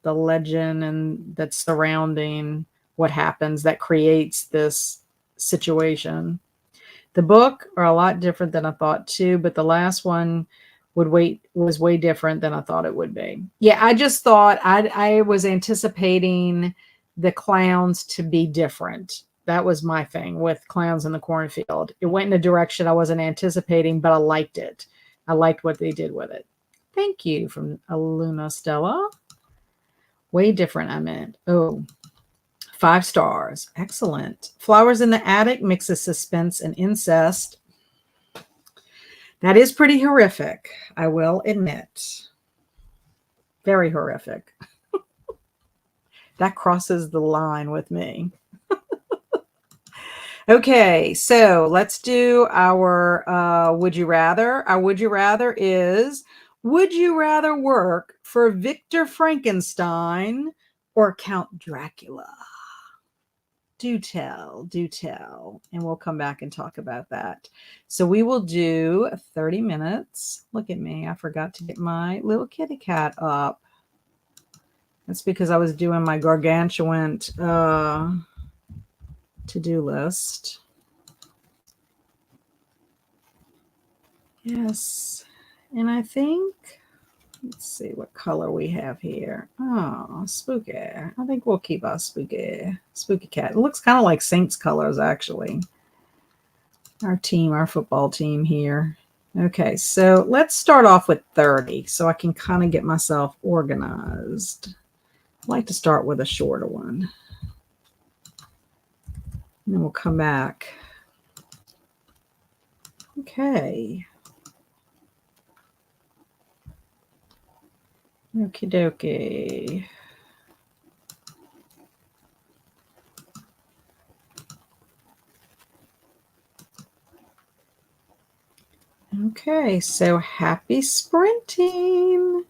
legend and that's surrounding what happens that creates this situation. The book are a lot different than I thought too, but the last one was way different than I thought it would be. Yeah, I just thought I was anticipating the clowns to be different. That was my thing with Clowns in the Cornfield. It went in a direction I wasn't anticipating, but I liked it. I liked what they did with it. Thank you from Aluna Stella. Way different, I meant. Oh, 5 stars. Excellent. Flowers in the Attic mixes suspense and incest. That is pretty horrific, I will admit. Very horrific. That crosses the line with me. Okay, so let's do our would you rather. Our would you rather is, would you rather work for Victor Frankenstein or Count Dracula? Do tell, do tell. And we'll come back and talk about that. So we will do 30 minutes. Look at me. I forgot to get my little kitty cat up. That's because I was doing my gargantuan to-do list. Yes. And I think, let's see what color we have here. Oh, spooky. I think we'll keep our spooky cat. It looks kind of like Saints colors, actually. Our football team here. Okay, so let's start off with 30 so I can kind of get myself organized. I like to start with a shorter one. And then we'll come back. Okay. Okie dokie. Okay, so happy sprinting.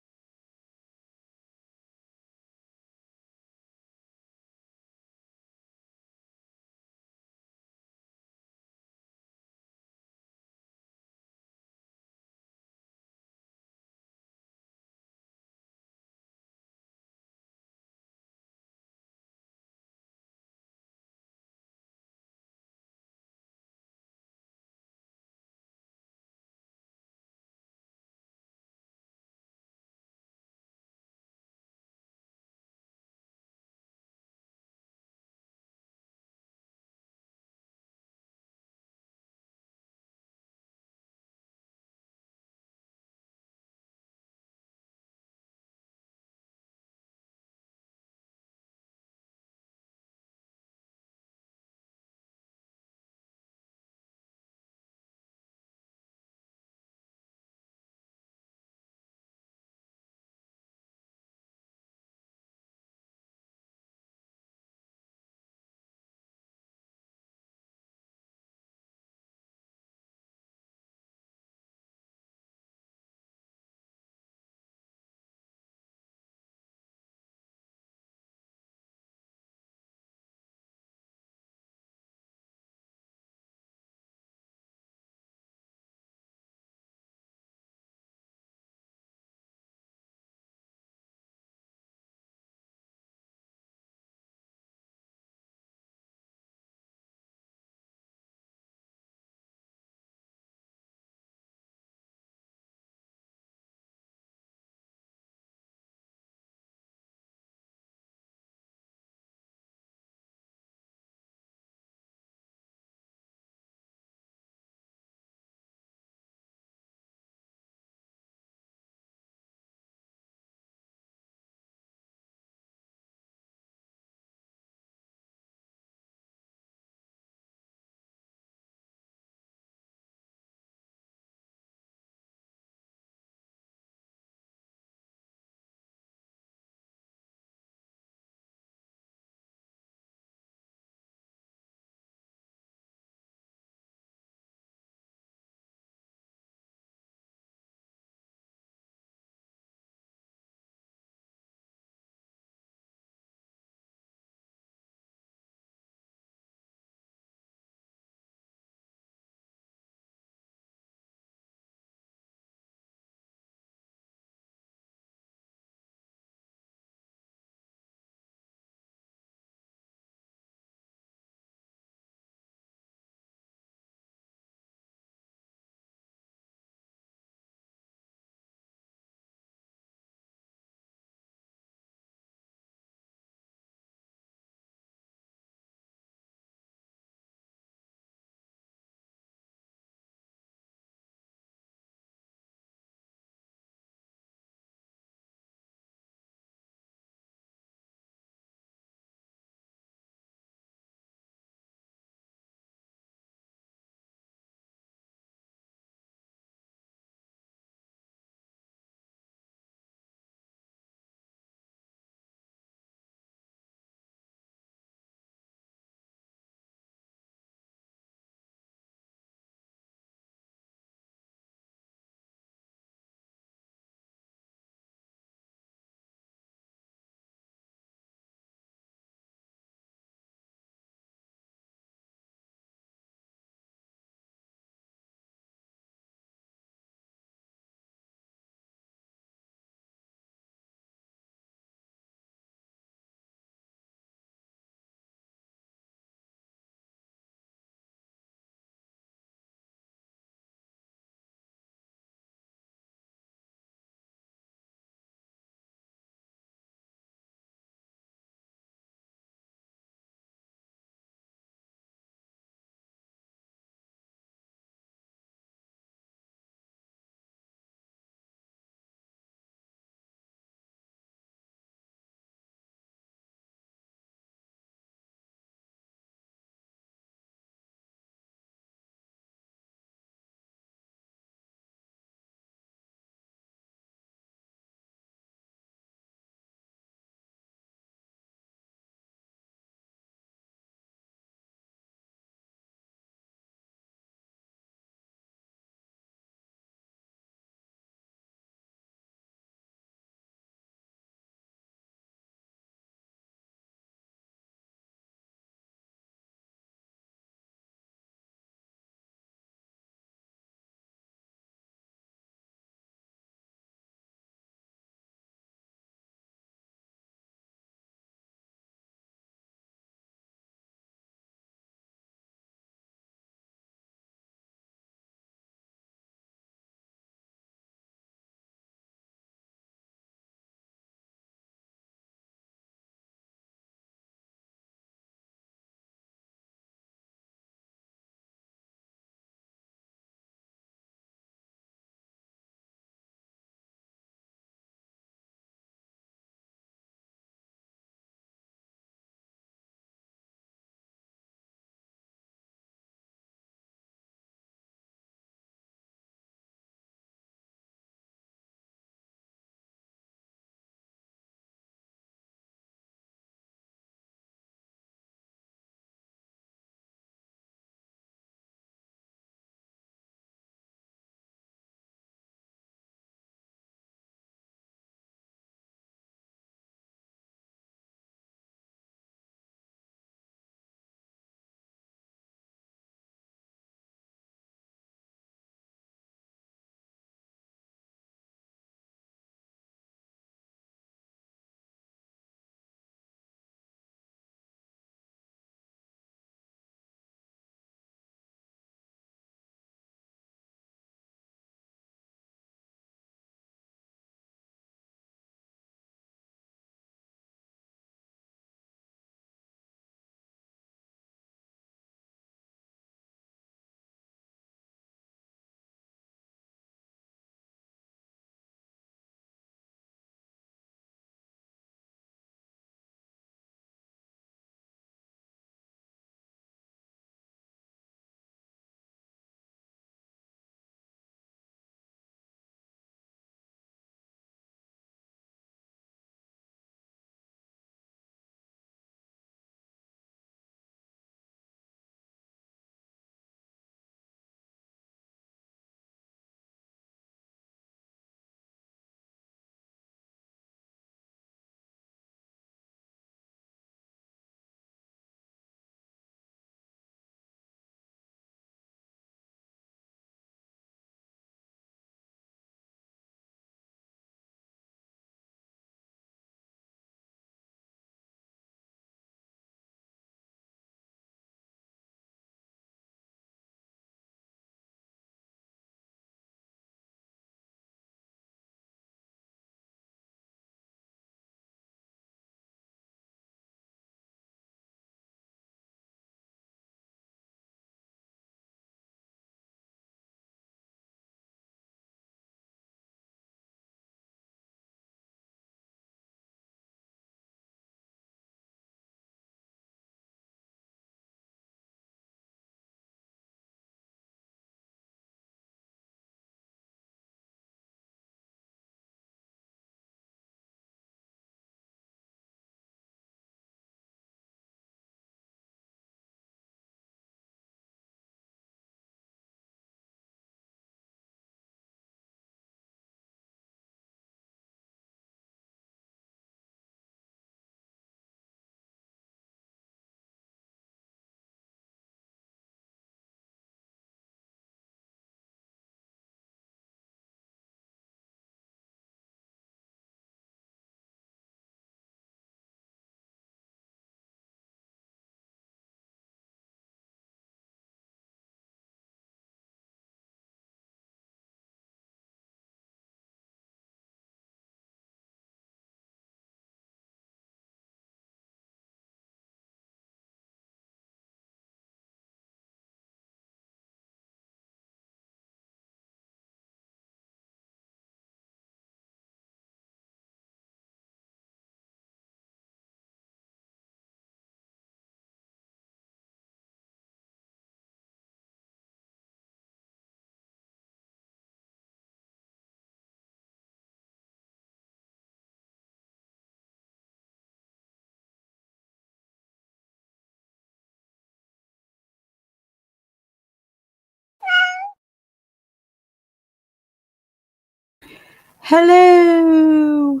Hello.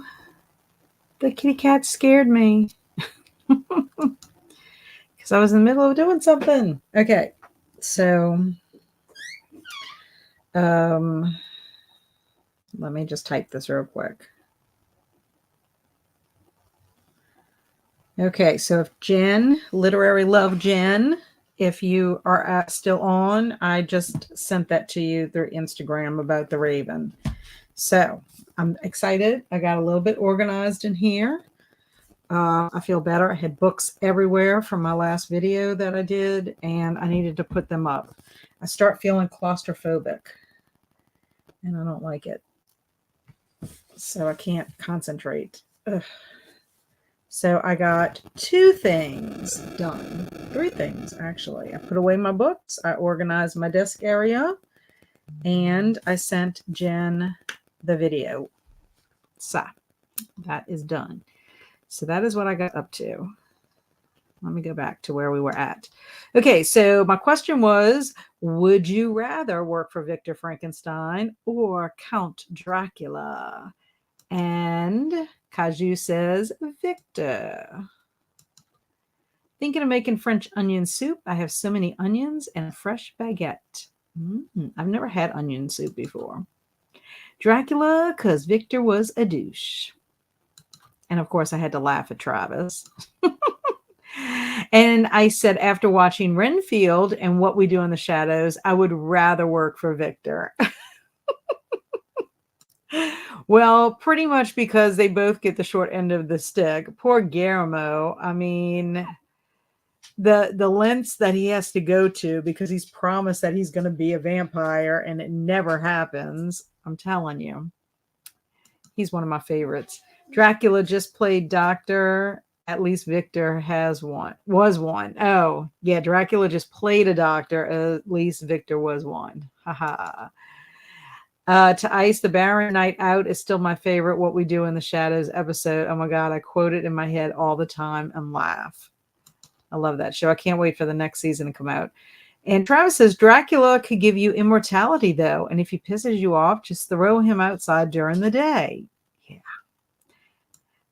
The kitty cat scared me because I was in the middle of doing something. Okay, so let me just type this real quick. Okay, so if Jen, Literary Love Jen, if you are still on, I just sent that to you through Instagram about the Raven. So I'm excited. I got a little bit organized in here. I feel better. I had books everywhere from my last video that I did, and I needed to put them up. I start feeling claustrophobic, and I don't like it. So I can't concentrate. Ugh. So I got 2 things done. 3 things, actually. I put away my books. I organized my desk area. And I sent Jen the video. So that is done. So that is what I got up to. Let me go back to where we were at. Okay, so my question was, would you rather work for Victor Frankenstein or Count Dracula? And Kaju says, Victor. Thinking of making French onion soup. I have so many onions and a fresh baguette. I've never had onion soup before. Dracula, because Victor was a douche. And of course, I had to laugh at Travis. And I said, after watching Renfield and What We Do in the Shadows, I would rather work for Victor. Well, pretty much because they both get the short end of the stick. Poor Guillermo. I mean, the lengths that he has to go to because he's promised that he's going to be a vampire and it never happens. I'm telling you. He's one of my favorites. Dracula just played doctor. At least Victor was one. Oh, yeah. Dracula just played a doctor. At least Victor was one. Haha. To Ice, the Baron Night Out is still my favorite What We Do in the Shadows episode. Oh my God. I quote it in my head all the time and laugh. I love that show. I can't wait for the next season to come out. And Travis says, Dracula could give you immortality, though. And if he pisses you off, just throw him outside during the day. Yeah.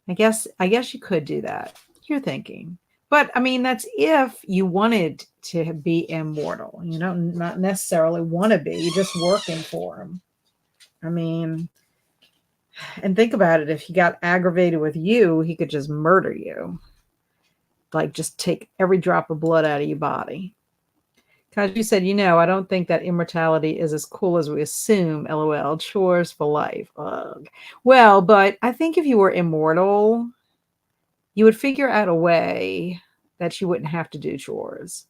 I guess you could do that. You're thinking. But, I mean, that's if you wanted to be immortal. You don't not necessarily want to be. You're just working for him. I mean, and think about it. If he got aggravated with you, he could just murder you. Like, just take every drop of blood out of your body. Because you said, I don't think that immortality is as cool as we assume. LOL. Chores for life. Ugh. Well, but I think if you were immortal, you would figure out a way that you wouldn't have to do chores.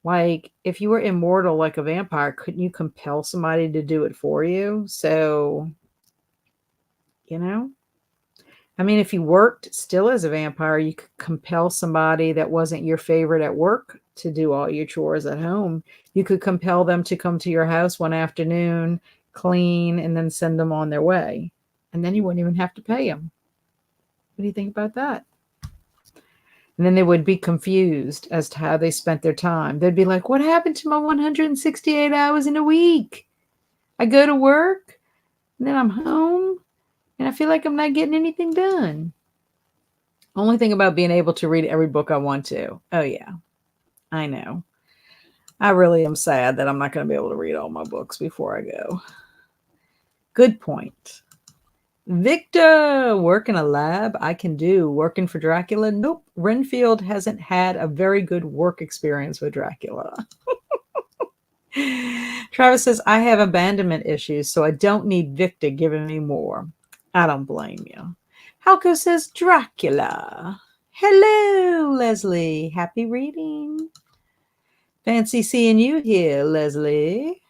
Like, if you were immortal like a vampire, couldn't you compel somebody to do it for you? So, I mean, if you worked still as a vampire, you could compel somebody that wasn't your favorite at work to do all your chores at home. You could compel them to come to your house one afternoon, clean, and then send them on their way. And then you wouldn't even have to pay them. What do you think about that? And then they would be confused as to how they spent their time. They'd be like, what happened to my 168 hours in a week? I go to work, and then I'm home, and I feel like I'm not getting anything done. Only thing about being able to read every book I want to. Oh, yeah. I know. I really am sad that I'm not going to be able to read all my books before I go. Good point. Victor, work in a lab? I can do. Working for Dracula? Nope. Renfield hasn't had a very good work experience with Dracula. Travis says, I have abandonment issues, so I don't need Victor giving me more. I don't blame you. Halko says, Dracula. Hello, Leslie. Happy reading. Fancy seeing you here, Leslie.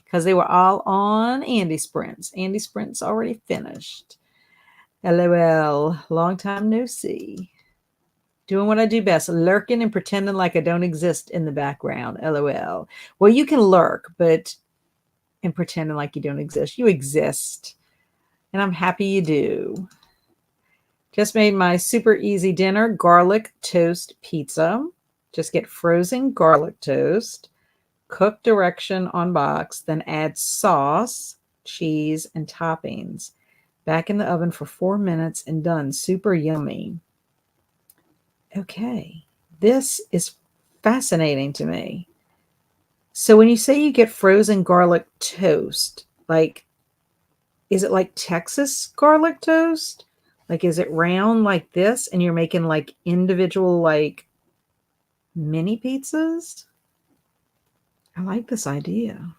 Because they were all on Andy Sprints. Andy Sprints already finished. LOL. Long time no see. Doing what I do best. Lurking and pretending like I don't exist in the background. LOL. Well, you can lurk, but and pretending like you don't exist. You exist. And I'm happy you do. Just made my super easy dinner. Garlic toast pizza. Just get frozen garlic toast. Cook direction on box, then add sauce, cheese, and toppings. Back in the oven for 4 minutes and done. Super yummy. Okay, this is fascinating to me. So when you say you get frozen garlic toast, like, is it like Texas garlic toast? Like, is it round like this and you're making like individual, like mini pizzas? I like this idea.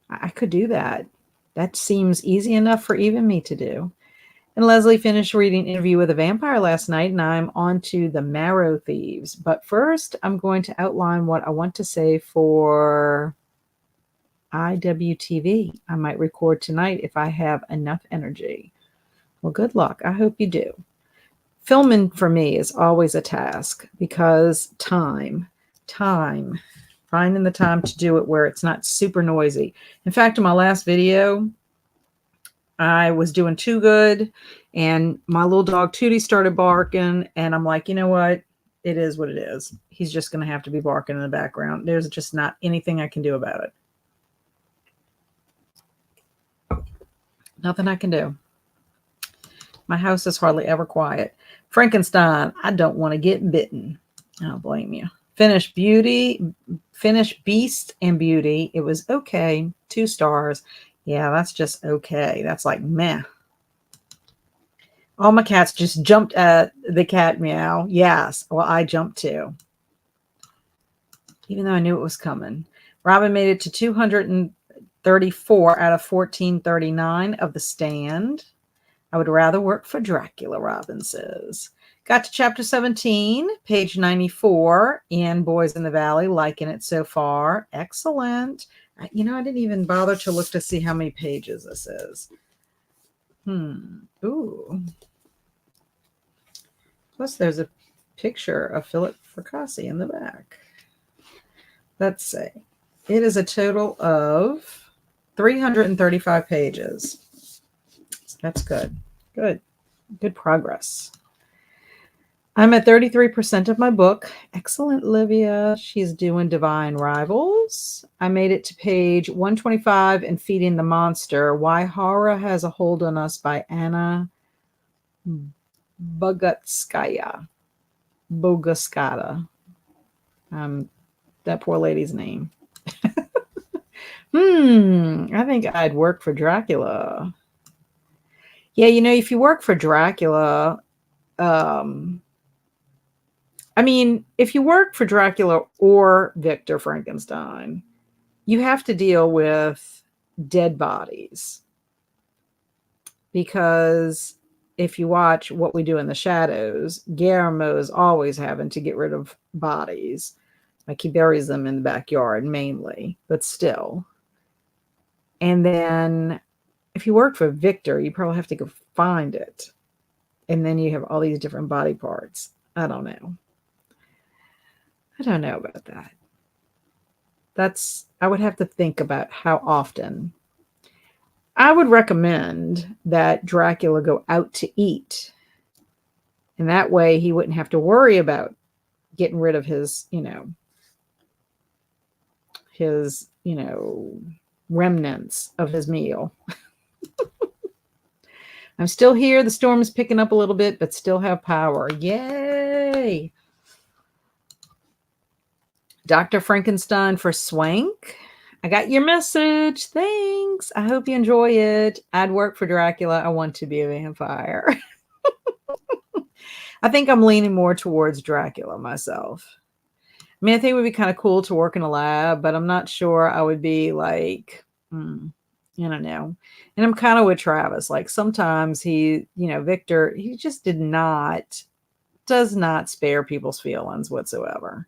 I could do that. That seems easy enough for even me to do. And Leslie finished reading Interview with a Vampire last night, and I'm on to The Marrow Thieves. But first, I'm going to outline what I want to say for IWTV. I might record tonight if I have enough energy. Well, good luck. I hope you do. Filming for me is always a task because time, finding the time to do it where it's not super noisy. In fact, in my last video, I was doing too good and my little dog Tootie started barking, and I'm like, you know what? It is what it is. He's just going to have to be barking in the background. There's just not anything I can do about it. Nothing I can do. My house is hardly ever quiet. Frankenstein, I don't want to get bitten. I don't blame you. Finish Beast and Beauty. It was okay. 2 stars. Yeah, that's just okay. That's like meh. All my cats just jumped at the cat meow. Yes. Well, I jumped too. Even though I knew it was coming. Robin made it to 234 out of 1439 of The Stand. I would rather work for Dracula, Robin says. Got to chapter 17, page 94 in Boys in the Valley. Liking it so far. Excellent. I didn't even bother to look to see how many pages this is. Ooh. Plus, there's a picture of Philip Fracassi in the back. Let's see. It is a total of 335 pages. That's good. Good progress. I'm at 33% of my book. Excellent, Livia. She's doing Divine Rivals. I made it to page 125 in Feeding the Monster. Why Horror Has a Hold on Us by Anna Boguskaya. That poor lady's name. I think I'd work for Dracula. Yeah, if you work for Dracula, if you work for Dracula or Victor Frankenstein, you have to deal with dead bodies. Because if you watch What We Do in the Shadows, Guillermo is always having to get rid of bodies. Like, he buries them in the backyard mainly, but still. And then if you work for Victor, you probably have to go find it. And then you have all these different body parts. I don't know about that. I would have to think about how often. I would recommend that Dracula go out to eat. And that way he wouldn't have to worry about getting rid of his remnants of his meal. I'm still here. The storm is picking up a little bit, but still have power. Yay! Dr. Frankenstein for Swank. I got your message. Thanks. I hope you enjoy it. I'd work for Dracula. I want to be a vampire. I think I'm leaning more towards Dracula myself. I think it would be kind of cool to work in a lab, but I'm not sure I would be like, I don't know. And I'm kind of with Travis. Like, sometimes Victor, he just does not spare people's feelings whatsoever.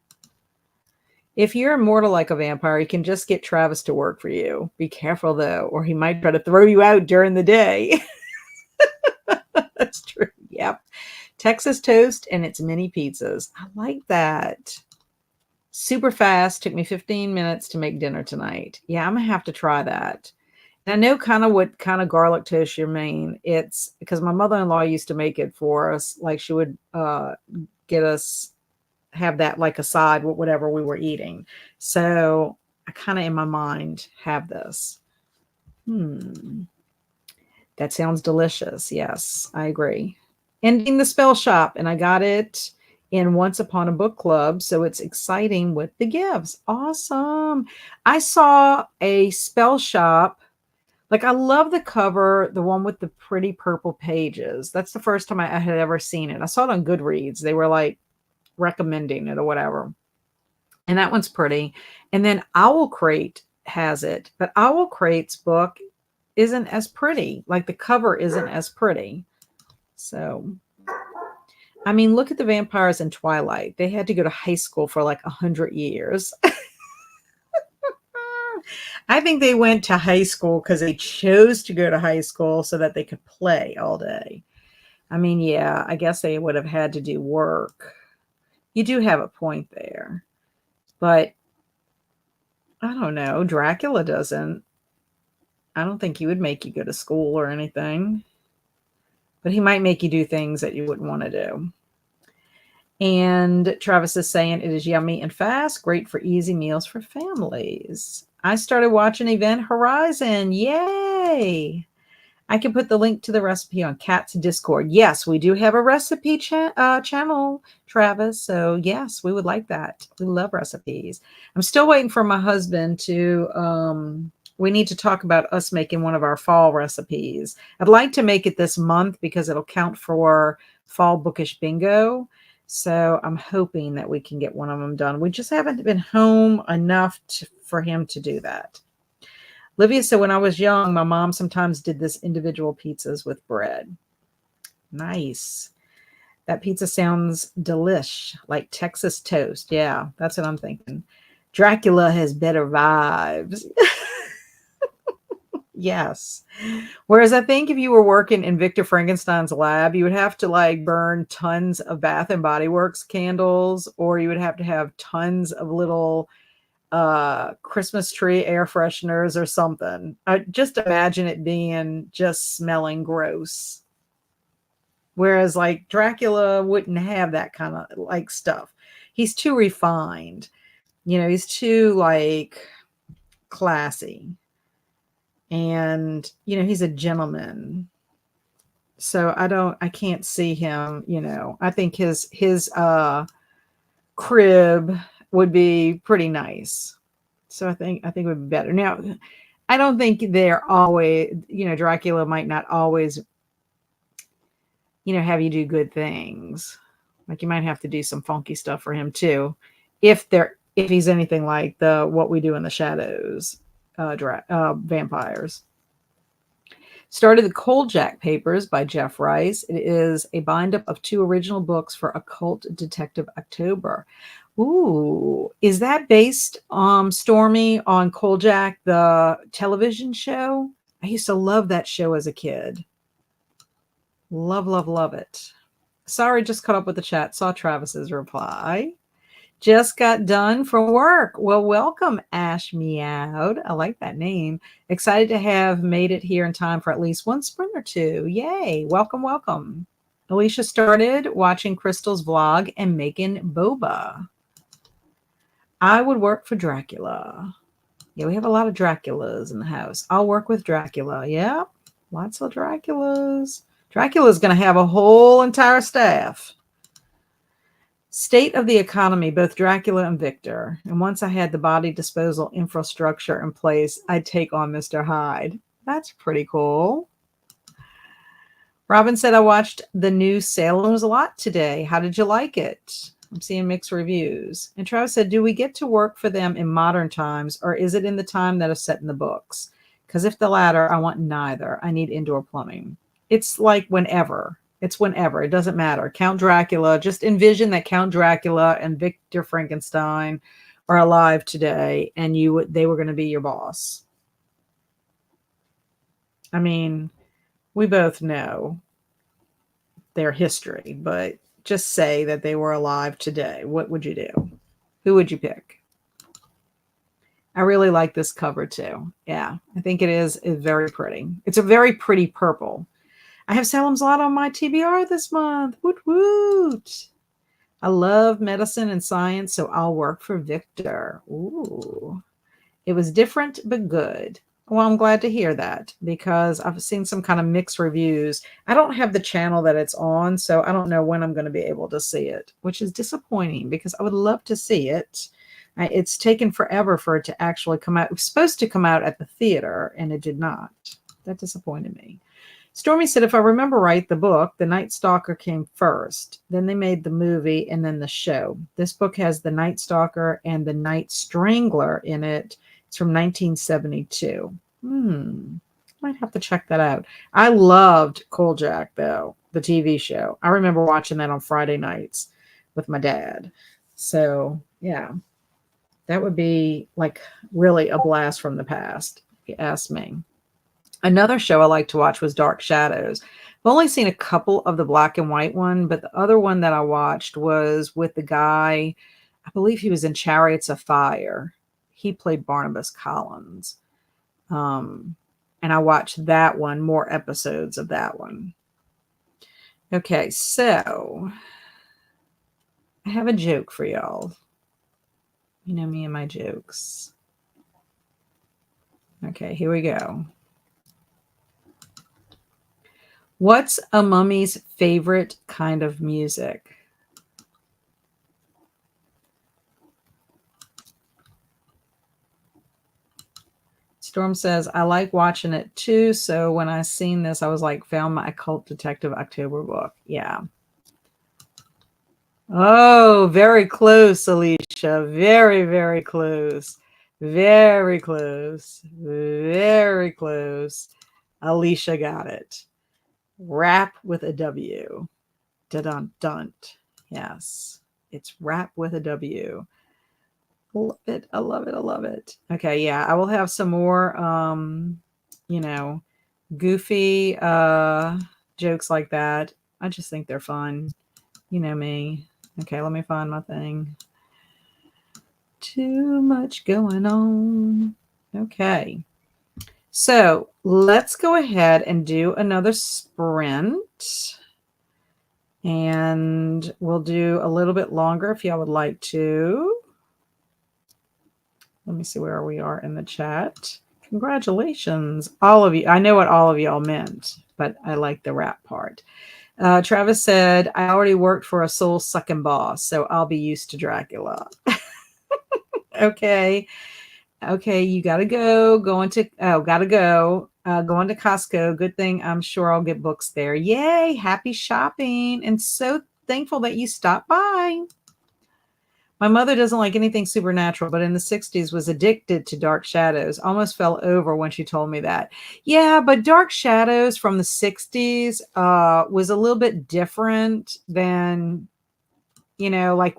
If you're immortal like a vampire, you can just get Travis to work for you. Be careful, though, or he might try to throw you out during the day. That's true. Yep. Texas toast and its mini pizzas. I like that. Super fast. Took me 15 minutes to make dinner tonight. Yeah, I'm going to have to try that. And I know kind of what kind of garlic toast you mean. It's because my mother-in-law used to make it for us. Like, she would get us have that like a side with whatever we were eating. So I kind of in my mind have this. That sounds delicious. Yes, I agree. Ending the spell shop, and I got it in Once Upon a Book Club, so it's exciting with the gifts. Awesome. I saw a spell shop. Like, I love the cover, the one with the pretty purple pages. That's the first time I had ever seen it. I saw it on Goodreads. They were like recommending it or whatever. And that one's pretty. And then Owl Crate has it, but Owl Crate's book isn't as pretty. Like, the cover isn't as pretty. So, I mean, look at the vampires in Twilight. They had to go to high school for like 100 years. I think they went to high school because they chose to go to high school so that they could play all day. I mean, yeah, I guess they would have had to do work. You do have a point there. But I don't know. Dracula doesn't. I don't think he would make you go to school or anything. But he might make you do things that you wouldn't want to do. And Travis is saying it is yummy and fast, great for easy meals for families. I started watching Event Horizon. Yay! I can put the link to the recipe on Cat's Discord. Yes, we do have a recipe channel, Travis. So yes, we would like that. We love recipes. I'm still waiting for my husband to, we need to talk about us making one of our fall recipes. I'd like to make it this month because it'll count for fall bookish bingo. So I'm hoping that we can get one of them done. We just haven't been home enough for him to do that. Livia said, when I was young, my mom sometimes did this individual pizzas with bread. Nice. That pizza sounds delish, like Texas toast. Yeah, that's what I'm thinking. Dracula has better vibes. Yes. Whereas I think if you were working in Victor Frankenstein's lab, you would have to like burn tons of Bath and Body Works candles, or you would have to have tons of little Christmas tree air fresheners or something. I just imagine it being just smelling gross. Whereas like Dracula wouldn't have that kind of like stuff. He's too refined. You know, he's too like classy. And you know, he's a gentleman. So I can't see him, you know. I think his crib would be pretty nice. So I think it would be better. Now, I don't think they're always, you know, Dracula might not always, you know, have you do good things. Like you might have to do some funky stuff for him too, if he's anything like the What We Do in the Shadows vampires. Started the Cold Jack Papers by Jeff Rice. It is a bind-up of 2 original books for Occult Detective October. Ooh, is that based, Stormy, on Kolchak, the television show? I used to love that show as a kid. Love, love, love it. Sorry, just caught up with the chat. Saw Travis's reply. Just got done from work. Well, welcome, Ash Meowed. I like that name. Excited to have made it here in time for at least one sprint or two. Yay. Welcome, welcome. Alicia started watching Crystal's vlog and making boba. I would work for Dracula. Yeah, we have a lot of Draculas in the house. I'll work with Dracula. Yeah, lots of Draculas. Dracula's going to have a whole entire staff. State of the economy, both Dracula and Victor. And once I had the body disposal infrastructure in place, I'd take on Mr. Hyde. That's pretty cool. Robin said, I watched the new Salem's Lot today. How did you like it? I'm seeing mixed reviews. And Travis said, do we get to work for them in modern times, or is it in the time that is set in the books? Because if the latter, I want neither. I need indoor plumbing. It's like whenever. It's whenever. It doesn't matter. Count Dracula. Just envision that Count Dracula and Victor Frankenstein are alive today, and they were going to be your boss. I mean, we both know their history, but just say that they were alive today. What would you do? Who would you pick? I really like this cover too. Yeah, I think it is very pretty. It's a very pretty purple. I have Salem's Lot on my TBR this month. Woot woot. I love medicine and science, so I'll work for Victor. Ooh. It was different but good. Well, I'm glad to hear that because I've seen some kind of mixed reviews. I don't have the channel that it's on, so I don't know when I'm going to be able to see it, which is disappointing because I would love to see it. It's taken forever for it to actually come out. It was supposed to come out at the theater, and it did not. That disappointed me. Stormy said, if I remember right, the book, The Night Stalker, came first. Then they made the movie and then the show. This book has The Night Stalker and The Night Strangler in it. It's from 1972. Might have to check that out. I loved Kolchak, though, the TV show. I remember watching that on Friday nights with my dad. So, yeah, that would be like really a blast from the past, if you ask me. Another show I like to watch was Dark Shadows. I've only seen a couple of the black and white one, but the other one that I watched was with the guy, I believe he was in Chariots of Fire. He played Barnabas Collins. And I watched that one, more episodes of that one. Okay, so I have a joke for y'all. You know me and my jokes. Okay, here we go. What's a mummy's favorite kind of music? Storm says, I like watching it too. So when I seen this, I was like, found my Occult Detective October book. Yeah. Oh, very close, Alicia. Very, very close. Very close. Very close. Alicia got it. Rap with a W. Dun-dun-dunt. Yes. It's rap with a W. Love it. I love it. I love it. Okay, yeah. I will have some more goofy jokes like that. I just think they're fun. You know me. Okay, let me find my thing. Too much going on. Okay. So let's go ahead and do another sprint. And we'll do a little bit longer if y'all would like to. Let me see where we are in the chat. Congratulations, all of you. I know what all of y'all meant, but I like the rap part. Travis said, I already worked for a soul-sucking boss, so I'll be used to Dracula. Okay. Okay, you gotta go. Going to Costco. Good thing I'm sure I'll get books there. Yay, happy shopping. And so thankful that you stopped by. My mother doesn't like anything supernatural, but in the 60s was addicted to Dark Shadows. Almost fell over when she told me that. Yeah, but Dark Shadows from the 60s was a little bit different than, like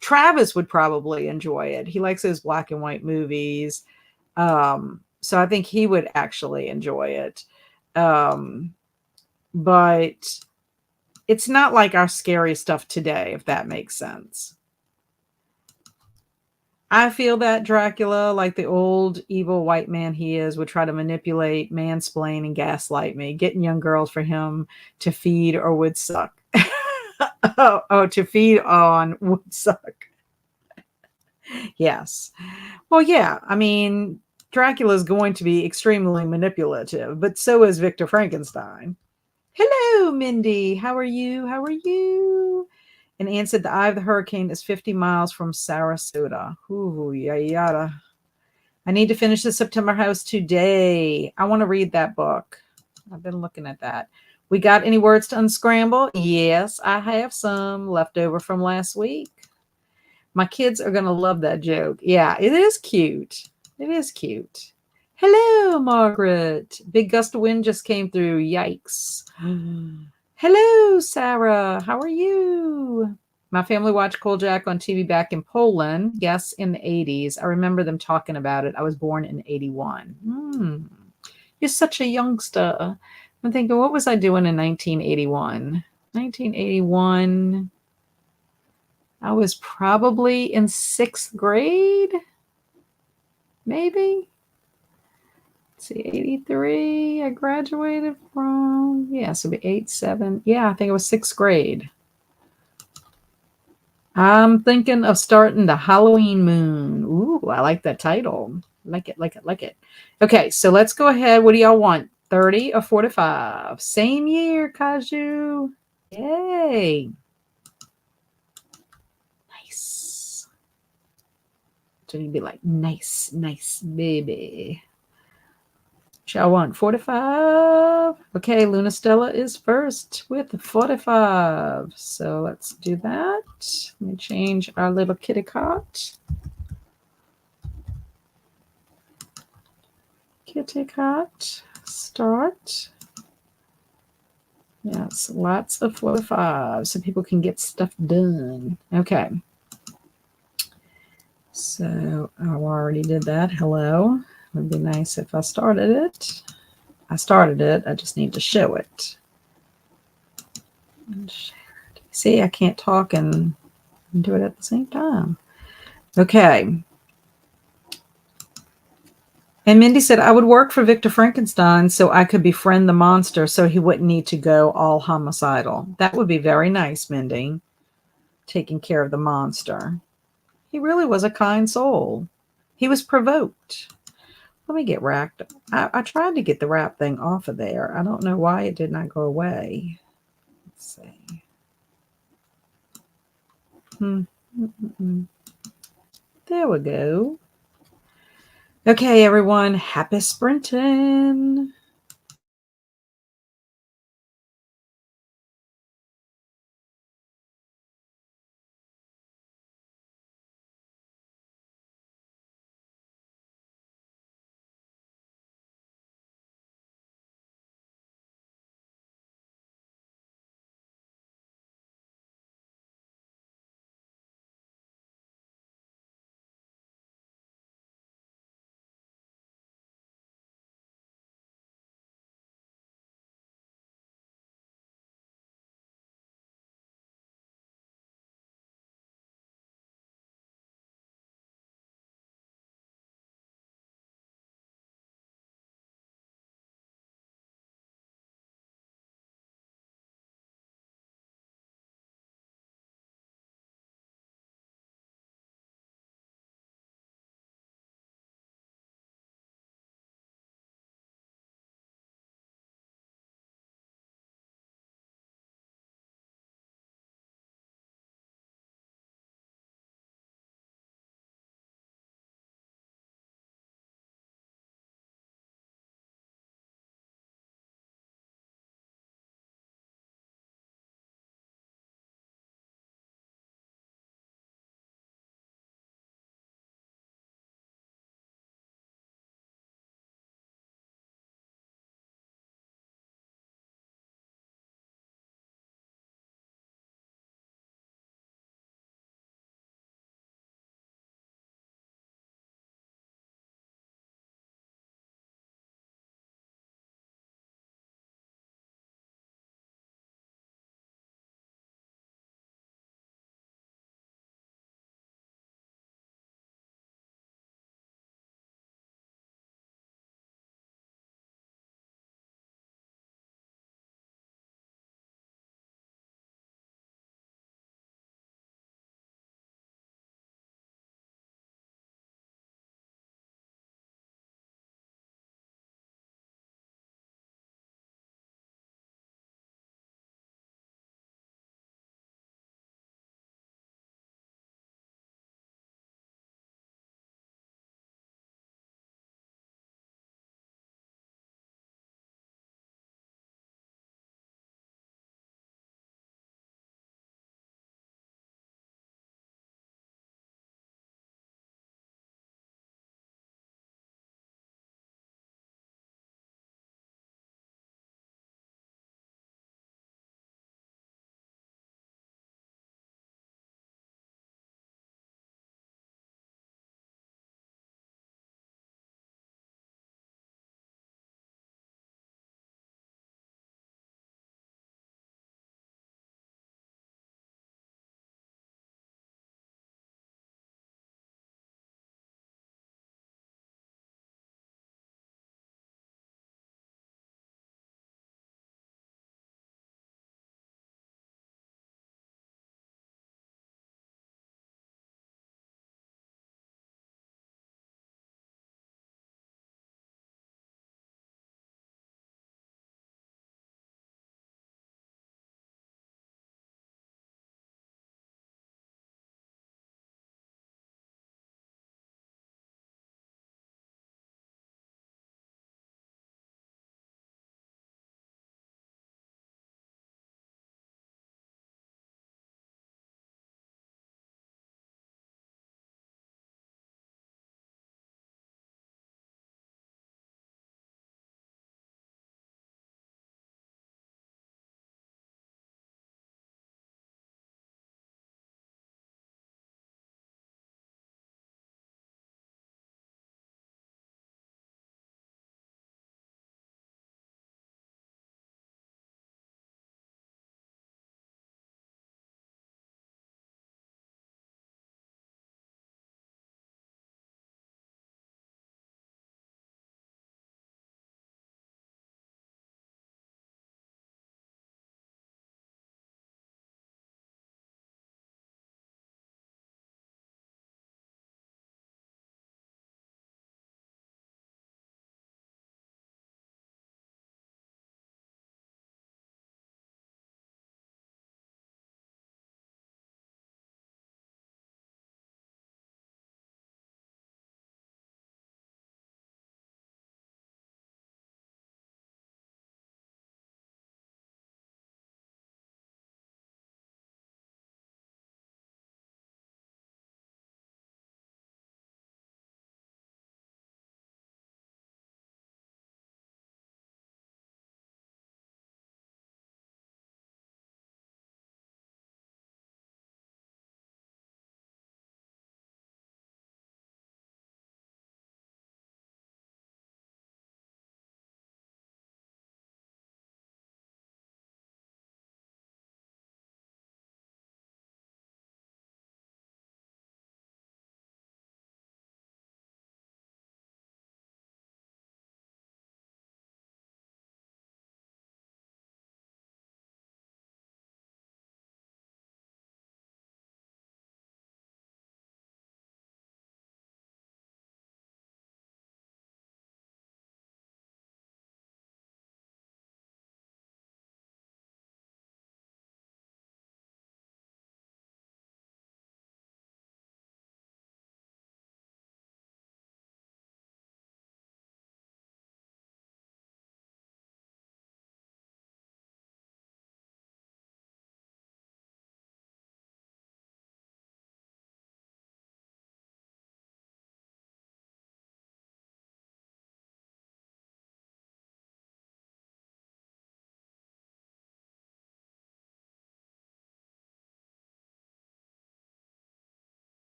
Travis would probably enjoy it. He likes those black and white movies. So I think he would actually enjoy it. But it's not like our scary stuff today, if that makes sense. I feel that Dracula, like the old evil white man he is, would try to manipulate, mansplain, and gaslight me, getting young girls for him to feed or would suck. To feed on would suck. Yes. Well, yeah. I mean, Dracula is going to be extremely manipulative, but so is Victor Frankenstein. Hello, Mindy. How are you? How are you? And Ann said the eye of the hurricane is 50 miles from Sarasota. Ooh, yada. I need to finish the September House today. I want to read that book. I've been looking at that. We got any words to unscramble? Yes, I have some left over from last week. My kids are going to love that joke. Yeah, it is cute. It is cute. Hello, Margaret. Big gust of wind just came through. Yikes. Hello, Sarah. How are you? My family watched Kolchak on TV back in Poland. Yes, in the 80s. I remember them talking about it. I was born in 81. You're such a youngster. I'm thinking, what was I doing in 1981? 1981, I was probably in 6th grade, maybe. Let's see, 83, I graduated from, so it'd be 87. Yeah, I think it was 6th grade. I'm thinking of starting the Halloween Moon. Ooh, I like that title. Like it, like it, like it. Okay, so let's go ahead. What do y'all want? 30 or 45? Same year, Kaju. Yay. Nice. So you'd be like, nice, nice, baby. Shall want 45? Okay, Luna Stella is first with 45. So let's do that. Let me change our little kitty cat. Kitty cat, start. Yes, lots of 45 so people can get stuff done. Okay. So I already did that. Hello. It would be nice if I started it. I started it. I just need to show it. See, I can't talk and do it at the same time. Okay. And Mindy said, I would work for Victor Frankenstein so I could befriend the monster so he wouldn't need to go all homicidal. That would be very nice, Mindy, taking care of the monster. He really was a kind soul. He was provoked. Let me get racked. I tried to get the wrap thing off of there. I don't know why it did not go away. Let's see. There we go. Okay, everyone. Happy sprinting.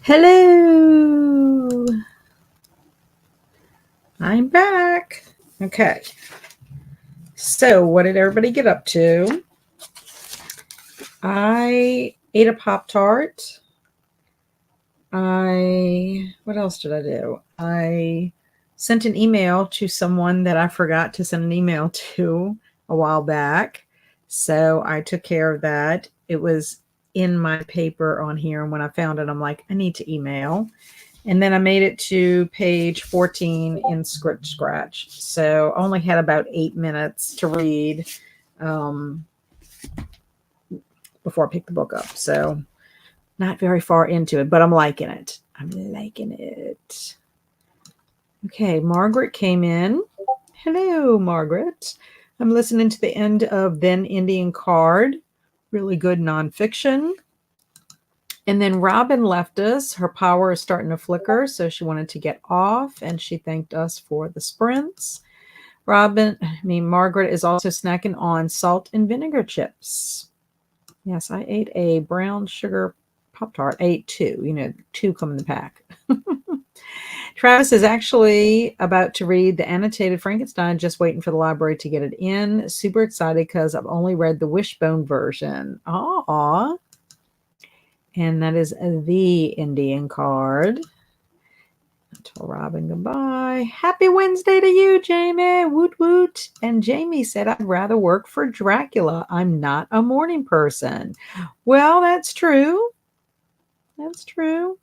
Hello. I'm back. Okay. So, what did everybody get up to? I ate a Pop-Tart. What else did I do? I sent an email to someone that I forgot to send an email to a while back. So, I took care of that. It was in my paper on here. And when I found it, I'm like, I need to email. And then I made it to page 14 in Scratch. So I only had about 8 minutes to read before I picked the book up. So not very far into it, but I'm liking it. I'm liking it. Okay, Margaret came in. Hello, Margaret. I'm listening to the end of Then Indian Card. Really good nonfiction. And then Robin left us. Her power is starting to flicker, so she wanted to get off, and she thanked us for the sprints. Margaret is also snacking on salt and vinegar chips. Yes, I ate a brown sugar Pop-Tart. I ate two. Two come in the pack. Travis is actually about to read the annotated Frankenstein, just waiting for the library to get it in. Super excited because I've only read the Wishbone version. Aww. And that is the Indian Card. Tell Robin goodbye. Happy Wednesday to you, Jamie. Woot woot. And Jamie said, I'd rather work for Dracula. I'm not a morning person. Well, that's true. That's true.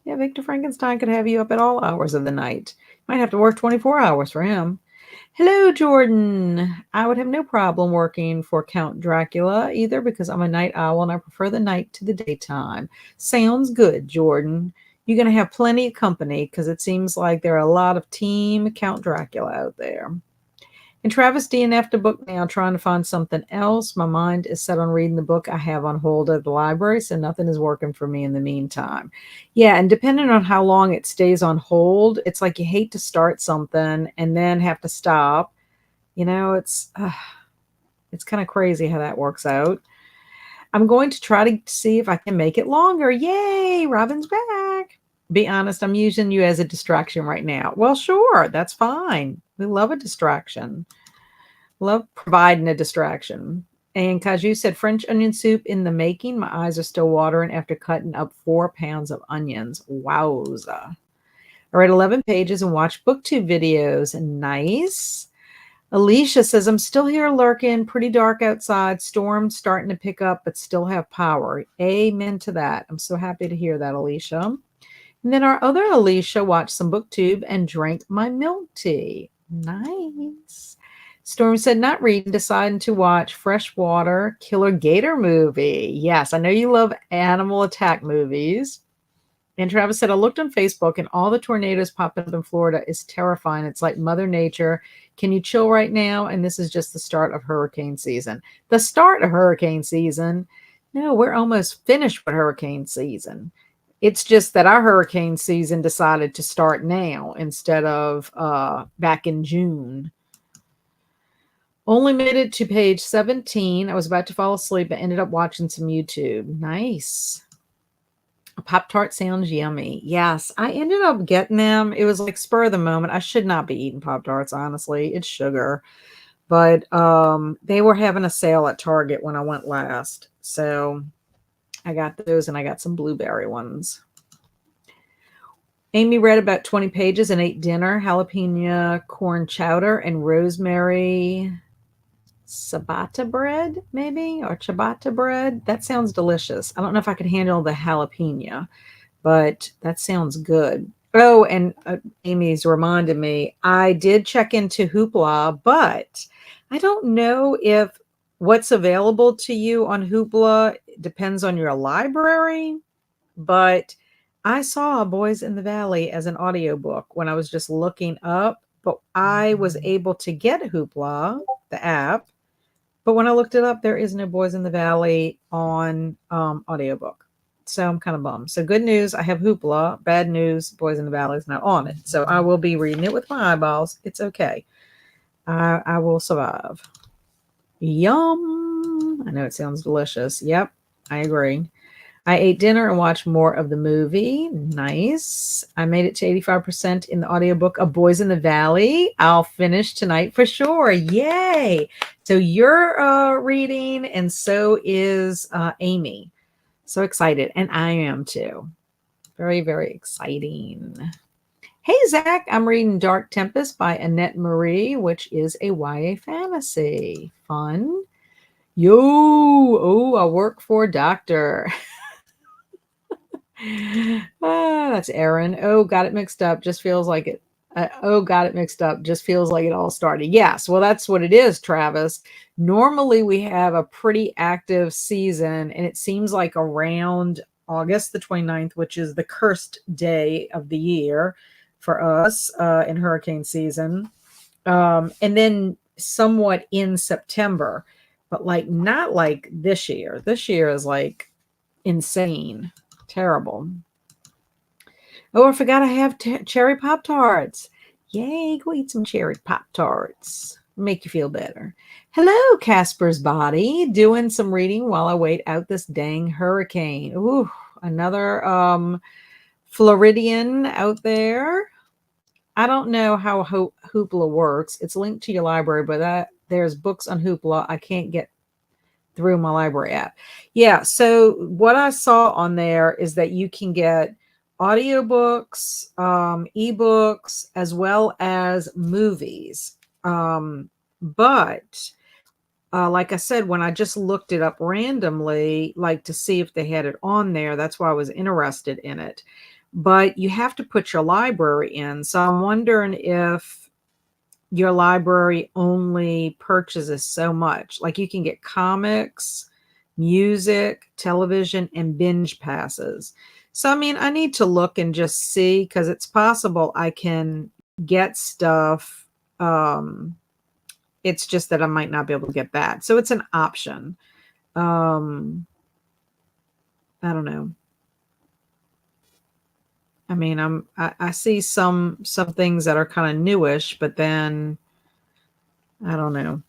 Yeah, Victor Frankenstein could have you up at all hours of the night. Might have to work 24 hours for him. Hello, Jordan. I would have no problem working for Count Dracula either because I'm a night owl and I prefer the night to the daytime. Sounds good, Jordan. You're going to have plenty of company because it seems like there are a lot of Team Count Dracula out there. And Travis DNF'd a book now, trying to find something else. My mind is set on reading the book I have on hold at the library, so nothing is working for me in the meantime. Yeah, and depending on how long it stays on hold, it's like you hate to start something and then have to stop. It's kind of crazy how that works out. I'm going to try to see if I can make it longer. Yay, Robin's back. Be honest, I'm using you as a distraction right now. Well, sure, that's fine. We love a distraction. Love providing a distraction. And Kaju said, French onion soup in the making. My eyes are still watering after cutting up 4 pounds of onions. Wowza. I read 11 pages and watched booktube videos. Nice. Alicia says, I'm still here lurking. Pretty dark outside. Storm starting to pick up, but still have power. Amen to that. I'm so happy to hear that, Alicia. And then our other Alicia watched some booktube and drank my milk tea. Nice. Storm said, not reading, deciding to watch Freshwater Killer Gator movie. Yes, I know you love animal attack movies. And Travis said, I looked on Facebook and all the tornadoes popping up in Florida is terrifying. It's like Mother Nature. Can you chill right now? And this is just the start of hurricane season. The start of hurricane season? No, we're almost finished with hurricane season. It's just that our hurricane season decided to start now instead of back in June. Only made it to page 17. I was about to fall asleep, but ended up watching some YouTube. Nice. A Pop-Tart sounds yummy. Yes, I ended up getting them. It was like spur of the moment. I should not be eating Pop-Tarts, honestly. It's sugar. But they were having a sale at Target when I went last. So I got those and I got some blueberry ones. Amy read about 20 pages and ate dinner, jalapeno corn chowder and rosemary ciabatta bread, maybe, or ciabatta bread. That sounds delicious. I don't know if I could handle the jalapeno, but that sounds good. Oh, and Amy's reminded me, I did check into Hoopla, but I don't know if what's available to you on Hoopla depends on your library, but I saw Boys in the Valley as an audiobook when I was just looking up, but I was able to get Hoopla, the app, but when I looked it up, there is no Boys in the Valley on audiobook. So I'm kind of bummed. So good news, I have Hoopla. Bad news, Boys in the Valley is not on it. So I will be reading it with my eyeballs. It's okay. I will survive. Yum. I know it sounds delicious. Yep, I agree. I ate dinner and watched more of the movie. Nice. I made it to 85% in the audiobook of Boys in the Valley. I'll finish tonight for sure. Yay. So you're reading, and so is Amy. So excited. And I am too. Very, very exciting. Hey, Zach, I'm reading Dark Tempest by Annette Marie, which is a YA fantasy. Fun. Yo, oh, I work for a doctor. That's Aaron. Oh, got it mixed up. Just feels like it. Got it mixed up. Just feels like it all started. Yes, well, that's what it is, Travis. Normally, we have a pretty active season, and it seems like around August the 29th, which is the cursed day of the year for us in hurricane season. And then somewhat in September, but like not like this year. This year is like insane, terrible. Oh, I forgot I have cherry Pop Tarts. Yay, go eat some cherry Pop Tarts. Make you feel better. Hello, Casper's Body. Doing some reading while I wait out this dang hurricane. Ooh, another Floridian out there. I don't know how Hoopla works. It's linked to your library, but there's books on Hoopla I can't get through my library app. Yeah, so what I saw on there is that you can get audiobooks, ebooks, as well as movies. But like I said, when I just looked it up randomly, like to see if they had it on there, that's why I was interested in it. But you have to put your library in. So I'm wondering if your library only purchases so much. Like you can get comics, music, television, and binge passes. So, I mean, I need to look and just see because it's possible I can get stuff. It's just that I might not be able to get that. So it's an option. I don't know. I mean, I see some things that are kind of newish, but then I don't know.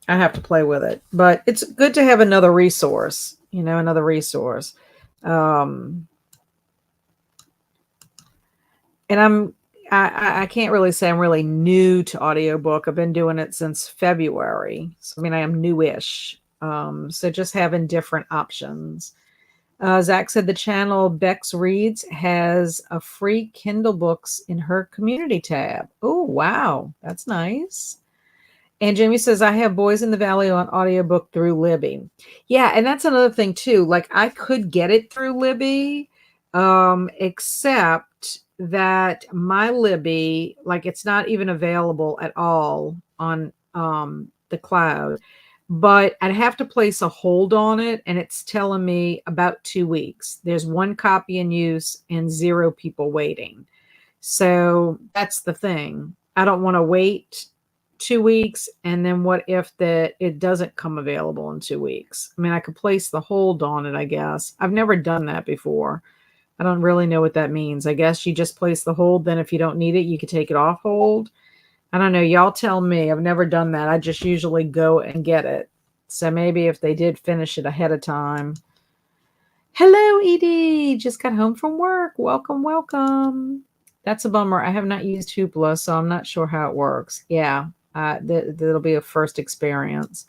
I have to play with it, but it's good to have another resource, another resource. And I can't really say I'm really new to audiobook. I've been doing it since February. So, I mean, I am newish. So just having different options. Zach said the channel Bex Reads has a free Kindle books in her community tab. Oh, wow. That's nice. And Jamie says, I have Boys in the Valley on audiobook through Libby. Yeah, and that's another thing too. Like I could get it through Libby, except that my Libby, like it's not even available at all on the cloud. But I'd have to place a hold on it, and it's telling me about 2 weeks. There's one copy in use and 0 people waiting. So that's the thing. I don't want to wait 2 weeks, and then what if it doesn't come available in 2 weeks? I mean, I could place the hold on it, I guess. I've never done that before. I don't really know what that means. I guess you just place the hold, then if you don't need it, you could take it off hold. I don't know. Y'all tell me. I've never done that. I just usually go and get it. So maybe if they did finish it ahead of time. Hello, Edie. Just got home from work. Welcome, welcome. That's a bummer. I have not used Hoopla, so I'm not sure how it works. Yeah, that'll be a first experience.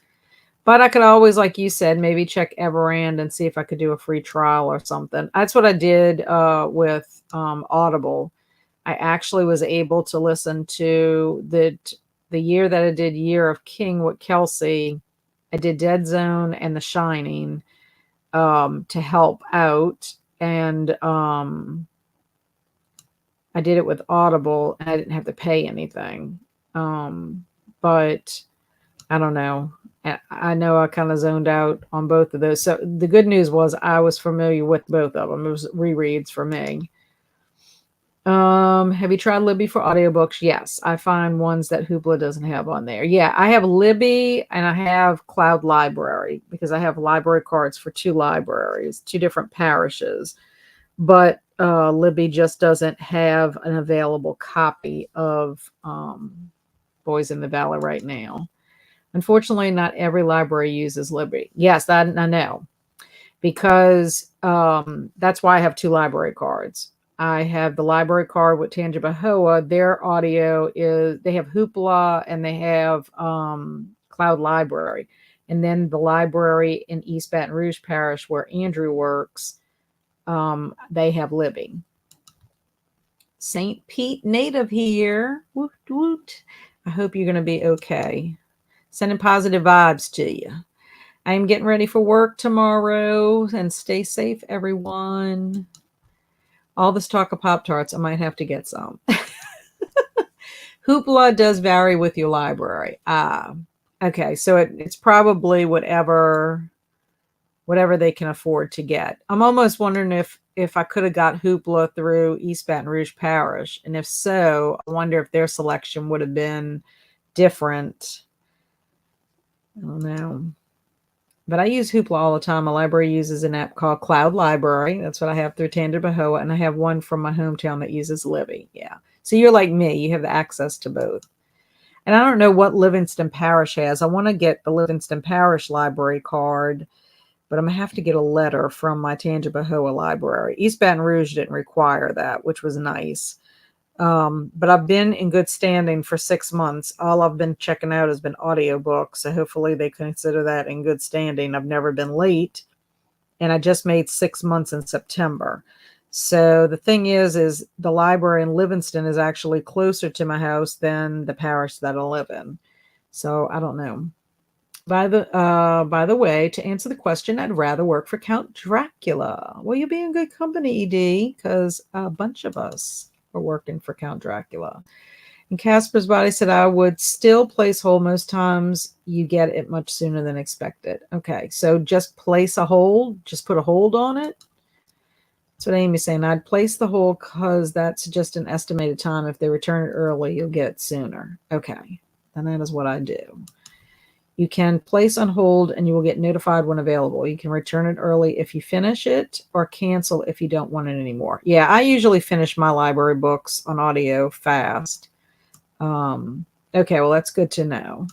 But I could always, like you said, maybe check Everand and see if I could do a free trial or something. That's what I did with Audible. I actually was able to listen to the year that I did Year of King with Kelsi. I did Dead Zone and The Shining to help out. And I did it with Audible, and I didn't have to pay anything. But I don't know. I know I kind of zoned out on both of those. So the good news was I was familiar with both of them. It was rereads for me. Have you tried Libby for audiobooks? Yes, I find ones that Hoopla doesn't have on there. Yeah, I have Libby and I have Cloud Library because I have library cards for 2 libraries, 2 different parishes. But Libby just doesn't have an available copy of Boys in the Valley right now. Unfortunately, not every library uses Libby. Yes, I know. because that's why I have 2 library cards. I have the library card with Tangibahoa. Their audio is, they have Hoopla and they have Cloud Library. And then the library in East Baton Rouge Parish where Andrew works, they have Libby. St. Pete native here. Woot woot. I hope you're going to be okay. Sending positive vibes to you. I am getting ready for work tomorrow, and stay safe, everyone. All this talk of Pop-Tarts, I might have to get some. Hoopla does vary with your library. Okay, so it's probably whatever they can afford to get. I'm almost wondering if I could have got Hoopla through East Baton Rouge Parish, and if so, I wonder if their selection would have been different. I don't know. But I use Hoopla all the time. My library uses an app called Cloud Library. That's what I have through Tangibahoa. And I have one from my hometown that uses Libby. Yeah. So you're like me. You have access to both. And I don't know what Livingston Parish has. I want to get the Livingston Parish library card, but I'm going to have to get a letter from my Tangibahoa library. East Baton Rouge didn't require that, which was nice. But I've been in good standing for 6 months. All I've been checking out has been audiobooks. So hopefully they consider that in good standing. I've never been late, and I just made 6 months in September. So the thing is the library in Livingston is actually closer to my house than the parish that I live in. So I don't know. By the way, to answer the question, I'd rather work for Count Dracula. Well, you'll be in good company, ED, because a bunch of us are working for Count Dracula. And Casper's Body said, I would still place hold. Most times you get it much sooner than expected. Okay, so just place a hold. Just put a hold on it. That's what Amy's saying. I'd place the hold because that's just an estimated time. If they return it early, you'll get it sooner. Okay, and that is what I do. You can place on hold and you will get notified when available. You can return it early if you finish it, or cancel if you don't want it anymore. Yeah, I usually finish my library books on audio fast. Okay, well, that's good to know.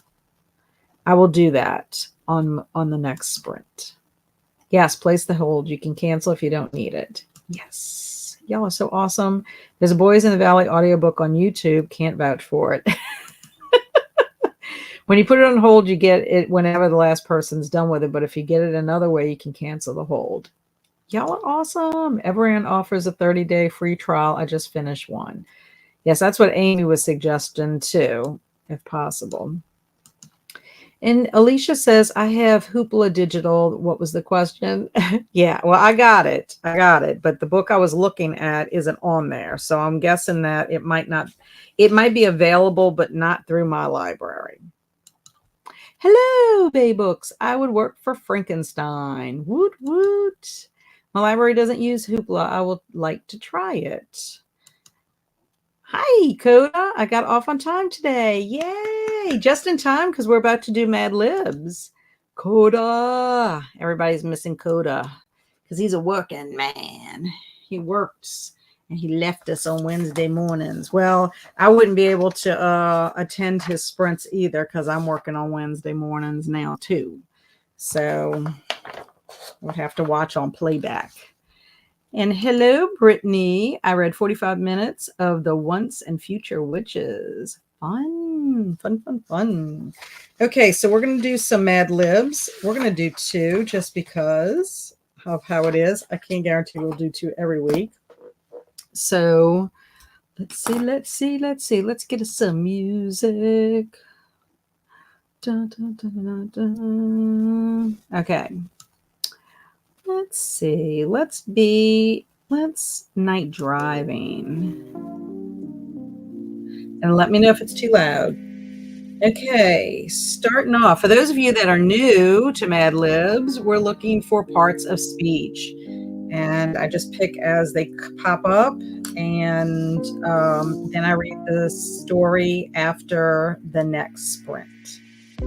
I will do that on the next sprint. Yes, place the hold. You can cancel if you don't need it. Yes. Y'all are so awesome. There's a Boys in the Valley audiobook on YouTube. Can't vouch for it. When you put it on hold, you get it whenever the last person's done with it. But if you get it another way, you can cancel the hold. Y'all are awesome. Everand offers a 30-day free trial. I just finished one. Yes, that's what Amy was suggesting too, if possible. And Alicia says, I have Hoopla Digital. What was the question? Yeah, well, I got it. But the book I was looking at isn't on there. So I'm guessing that it might be available, but not through my library. Hello, Bay Books. I would work for Frankenstein. Woot, woot. My library doesn't use Hoopla. I would like to try it. Hi, Coda. I got off on time today. Yay. Just in time because we're about to do Mad Libs. Coda. Everybody's missing Coda because he's a working man. He works. And he left us on Wednesday mornings. Well, I wouldn't be able to attend his sprints either because I'm working on Wednesday mornings now too. So we'll have to watch on playback. And hello, Brittany. I read 45 minutes of The Once and Future Witches. Fun. Okay, so we're going to do some Mad Libs. We're going to do 2 just because of how it is. I can't guarantee we'll do 2 every week. So let's see. Let's get us some music. Dun, dun, dun, dun, dun. Okay. Let's see. Let's night driving. And let me know if it's too loud. Okay, starting off. For those of you that are new to Mad Libs, we're looking for parts of speech. And I just pick as they pop up, and then I read the story after the next sprint.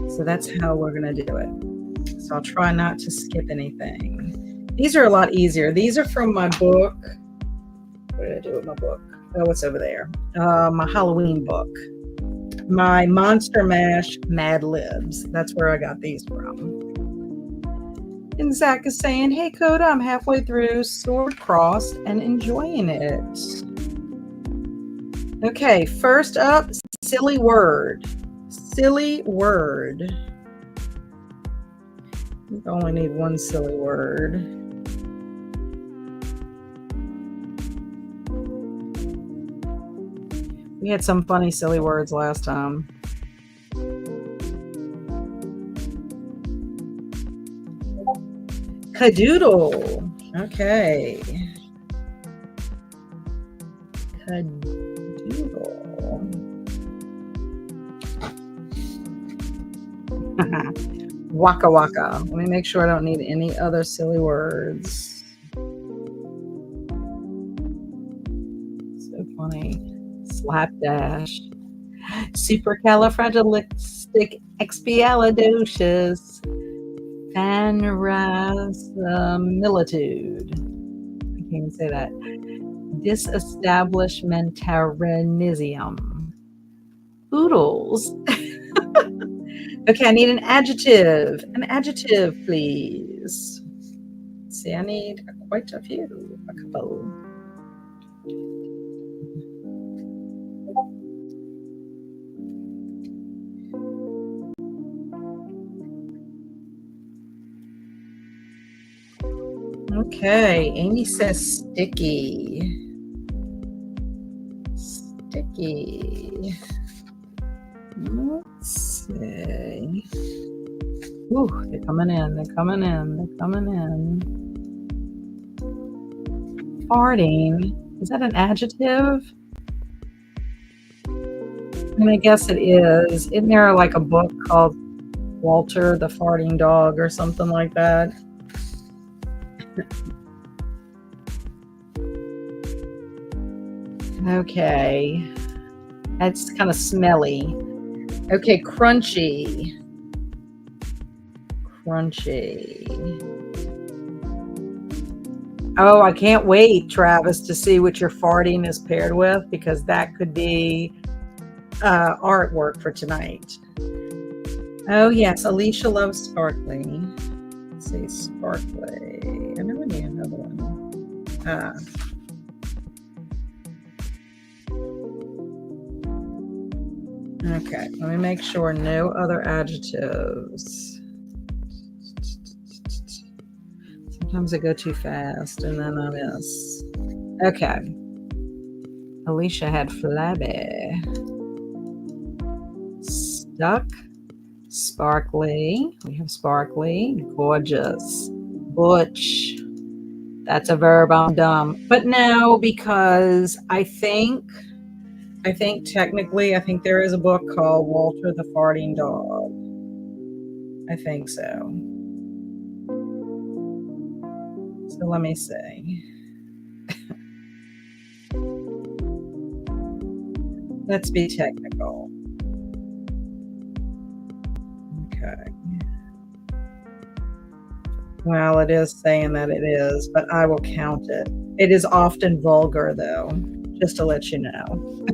So that's how we're going to do it. So I'll try not to skip anything. These are a lot easier. These are from my book. What did I do with my book? Oh, it's over there. My Halloween book. My Monster Mash Mad Libs. That's where I got these from. And Zach is saying, hey, Coda, I'm halfway through Sword Crossed and enjoying it. Okay, first up, silly word. Silly word. You only need one silly word. We had some funny silly words last time. Cadoodle. Okay. Cadoodle. Waka waka. Let me make sure I don't need any other silly words. So funny. Slapdash. Supercalifragilisticexpialidocious. Panrasimilitude. I can't even say that. Disestablishmentarianism. Oodles. Okay, I need an adjective. An adjective, please. Let's see, I need quite a few. A couple. Okay, Amy says sticky. Sticky. Let's see. Ooh, they're coming in. They're coming in. They're coming in. Farting. Is that an adjective? I mean, I guess it is. Isn't there like a book called Walter the Farting Dog or something like that? Okay. That's kind of smelly. Okay, crunchy. Crunchy. Oh, I can't wait, Travis, to see what your farting is paired with, because that could be artwork for tonight. Oh, yes, Alicia loves sparkly. Let's see, sparkly. I know I need another one. Okay, let me make sure no other adjectives. Sometimes I go too fast and then I miss. Okay. Alicia had flabby. Stuck. Sparkly. We have sparkly. Gorgeous. Butch. That's a verb. I'm dumb. But no, because I think technically, I think there is a book called Walter the Farting Dog. I think so. So let me see. Let's be technical. Okay. Well, it is saying that it is, but I will count it. It is often vulgar, though, just to let you know.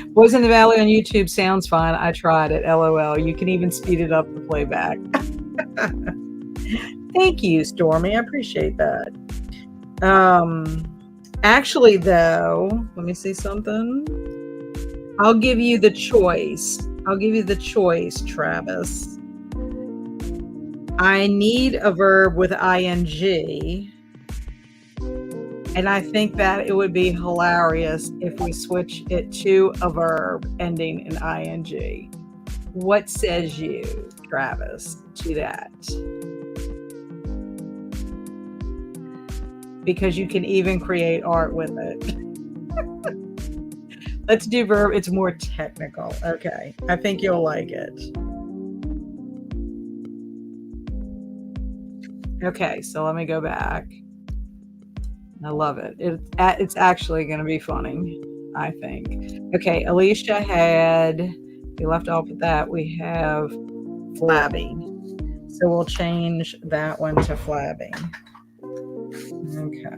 Boys in the Valley on YouTube sounds fine. I tried it. LOL. You can even speed it up the playback. Thank you, Stormy. I appreciate that. Actually, though, let me see something. I'll give you the choice. Travis. I need a verb with ing. And I think that it would be hilarious if we switch it to a verb ending in ing. What says you, Travis, to that? Because you can even create art with it. Let's do verb. It's more technical. Okay. I think you'll like it. Okay, so let me go back. I love it. It's actually going to be funny, I think. Okay, Alicia we left off with that. We have flabby. So we'll change that one to flabby. Okay.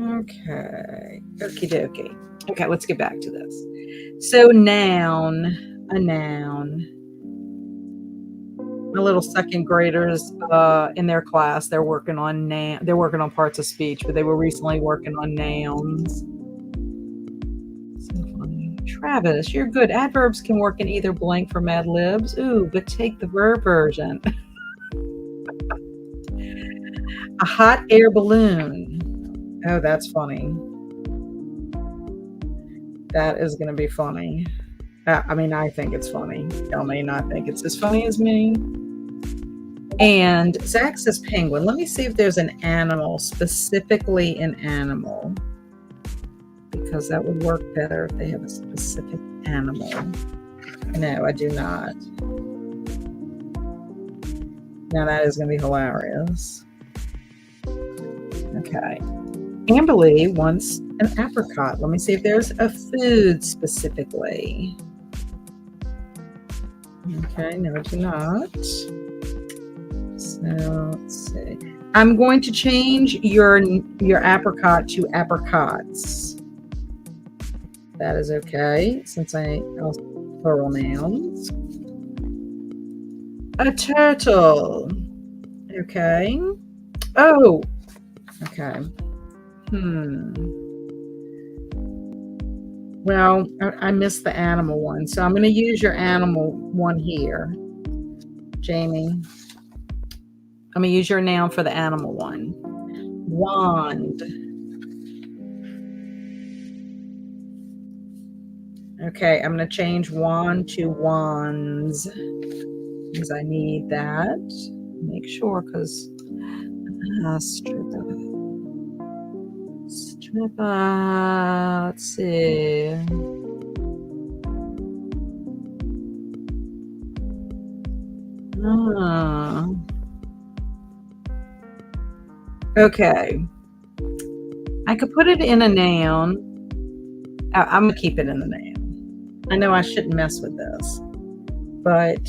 Okay. Okie dokie. Okay, let's get back to this. So noun, a noun. My little second graders in their class, they're working on parts of speech, but they were recently working on nouns. So funny. Travis, you're good. Adverbs can work in either blank for Mad Libs. Ooh, but take the verb version. A hot air balloon. Oh, that's funny. That is going to be funny. I mean, I think it's funny. Y'all may not think it's as funny as me. And Zach says penguin. Let me see if there's an animal, specifically an animal, because that would work better if they have a specific animal. No, I do not. Now that is going to be hilarious. Okay. Amberly wants an apricot. Let me see if there's a food specifically. Okay, no, I do not. So let's see. I'm going to change your apricot to apricots. That is okay, since I also plural nouns. A turtle. Okay. Oh. Okay. Well, I missed the animal one, so I'm going to use your animal one here, Jamie. I'm going to use your noun for the animal one. Wand. Okay, I'm going to change wand to wands because I need that. Make sure, because stripper. Let's see. Okay. I could put it in a noun. I'm going to keep it in the noun. I know I shouldn't mess with this, but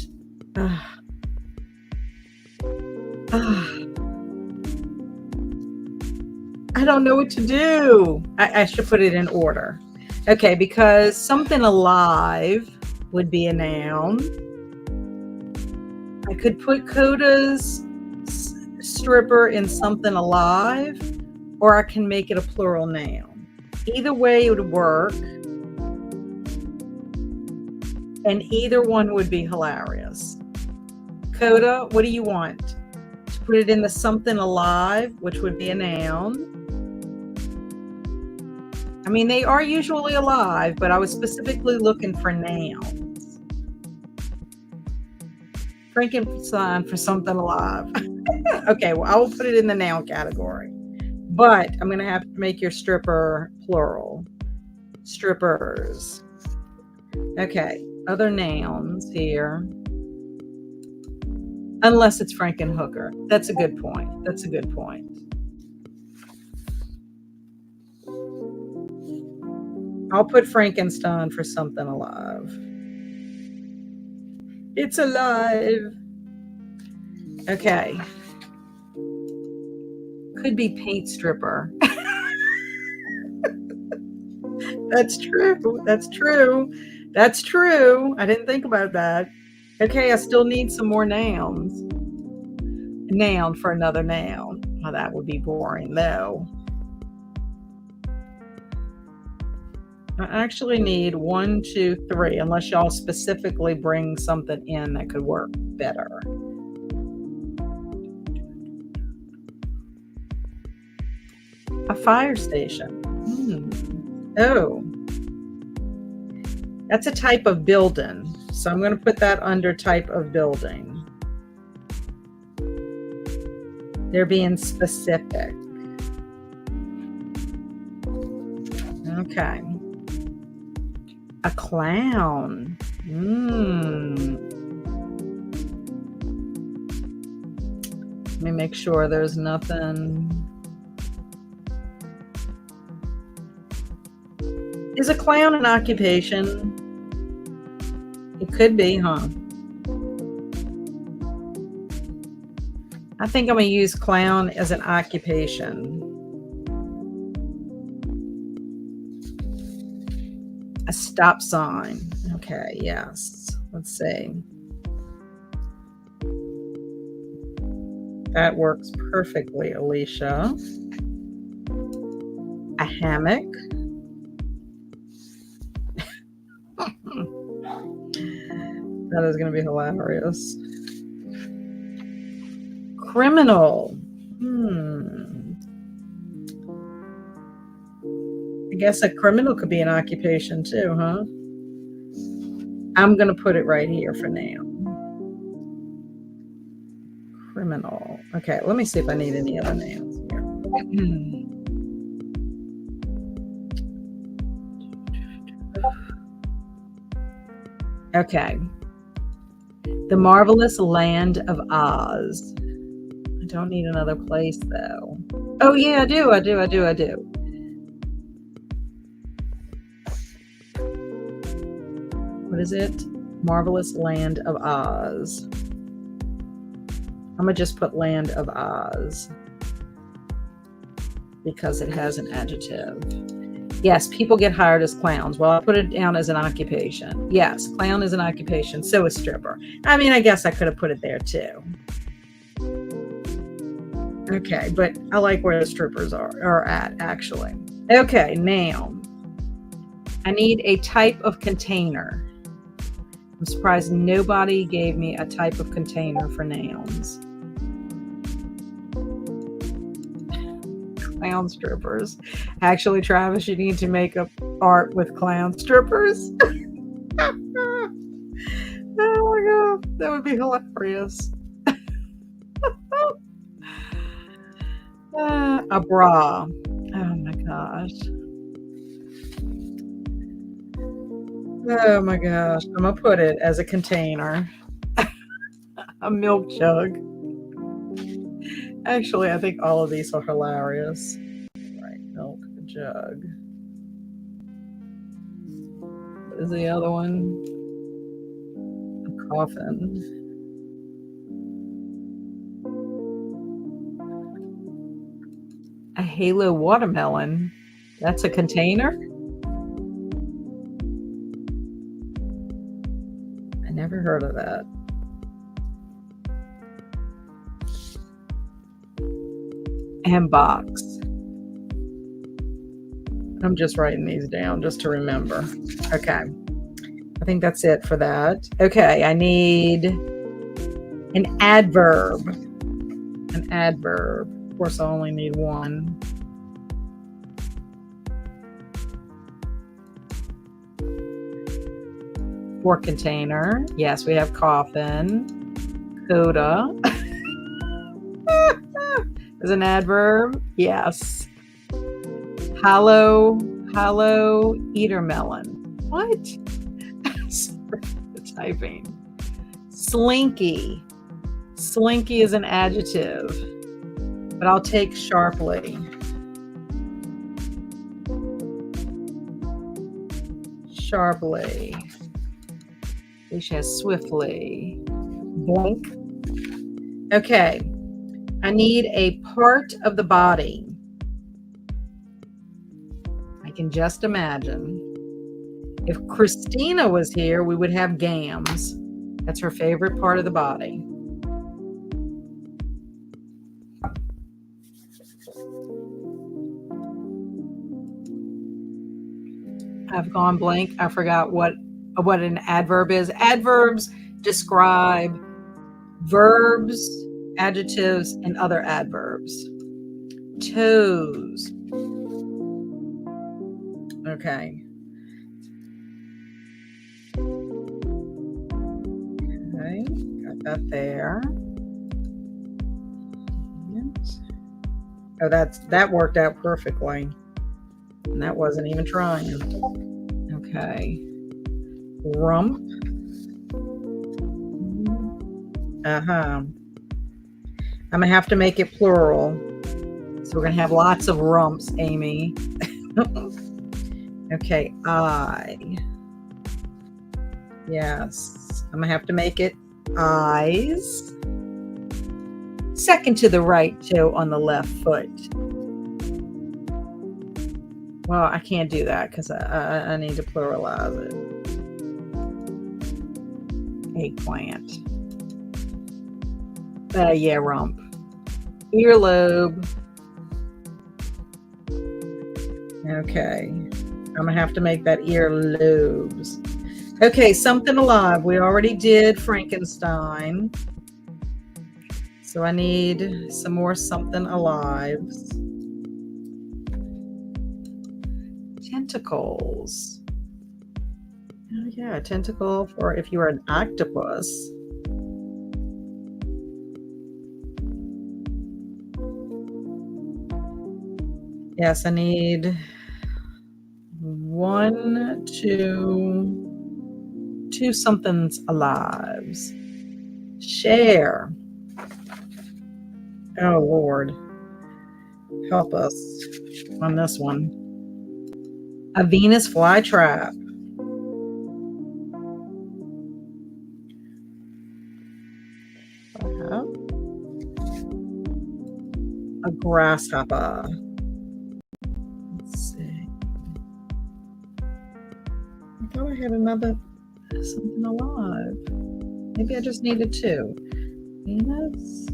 I don't know what to do. I should put it in order. Okay, because something alive would be a noun. I could put Coda's stripper in something alive, or I can make it a plural noun. Either way it would work, and either one would be hilarious. Coda, what do you want? To put it in the something alive, which would be a noun. I mean, they are usually alive, but I was specifically looking for nouns. Frankenstein for something alive. Okay, well, I will put it in the noun category. But I'm going to have to make your stripper plural. Strippers. Okay, other nouns here. Unless it's Frankenhooker. That's a good point. That's a good point. I'll put Frankenstein for something alive. It's alive. Okay. Could be paint stripper. That's true. That's true. That's true. I didn't think about that. Okay, I still need some more nouns. Noun for another noun. Well, that would be boring, though. I actually need 1, 2, 3, unless y'all specifically bring something in that could work better. A fire station. Oh. That's a type of building. So I'm going to put that under type of building. They're being specific. Okay. A clown. Let me make sure there's nothing. Is a clown an occupation? It could be, huh? I think I'm going to use clown as an occupation. A stop sign. Okay, yes. Let's see. That works perfectly, Alicia. A hammock. That is going to be hilarious. Criminal. I guess a criminal could be an occupation too, huh? I'm going to put it right here for now. Criminal. Okay, let me see if I need any other names here. Okay. The Marvelous Land of Oz. I don't need another place though. Oh yeah, I do. What is it? Marvelous Land of Oz. I'm gonna just put Land of Oz because it has an adjective. Yes, people get hired as clowns. Well, I put it down as an occupation. Yes, clown is an occupation. So is stripper. I mean, I guess I could have put it there too. Okay, but I like where the strippers are at, actually. Okay, now I need a type of container. I'm surprised nobody gave me a type of container for nouns. Clown strippers. Actually, Travis, you need to make up art with clown strippers. Oh my God, that would be hilarious. A bra. Oh my gosh. Oh my gosh. I'm going to put it as a container. A milk jug. Actually, I think all of these are hilarious. Right, milk jug. What is the other one? A coffin. A halo watermelon. That's a container? I never heard of that. And box. I'm just writing these down just to remember. Okay. I think that's it for that. Okay, I need an adverb. An adverb. Of course, I only need one. For container. Yes, we have coffin. Coda. Is an adverb? Yes. Hollow eater melon. What? Sorry for typing. Slinky. Slinky is an adjective, but I'll take sharply. Sharply. She has swiftly. Blink. Okay. I need a part of the body. I can just imagine. If Christina was here, we would have gams. That's her favorite part of the body. I've gone blank. I forgot what an adverb is. Adverbs describe verbs, adjectives, and other adverbs. Toes. Okay. Okay, got that there. Yes. Oh, that worked out perfectly. And that wasn't even trying. Okay. Rump. I'm gonna have to make it plural. So we're gonna have lots of rumps, Amy. Okay, eye. Yes. I'm gonna have to make it eyes. Second to the right toe on the left foot. Well, I can't do that because I need to pluralize it. Eggplant. Yeah, rump. Earlobe. Okay. I'm going to have to make that earlobes. Okay, something alive. We already did Frankenstein. So I need some more something alives. Tentacles. Oh yeah, a tentacle for if you are an octopus. Yes, I need 1, 2 somethings alives. Share. Oh Lord, help us on this one. A Venus flytrap. A grasshopper. Let's see. I thought I had another something alive. Maybe I just needed 2. Venus.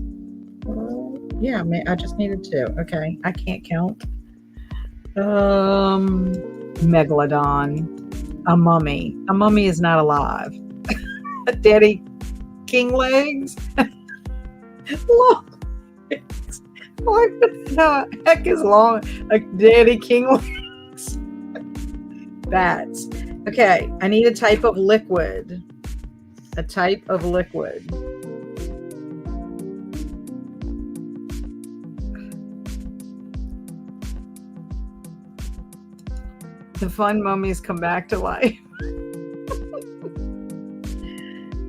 Yeah, I just needed 2. Okay, I can't count. Megalodon. A mummy. A mummy is not alive. Daddy king legs. Long legs. What the heck is long? Like daddy king legs. Bats. Okay, I need a type of liquid. A type of liquid. The fun mummies come back to life.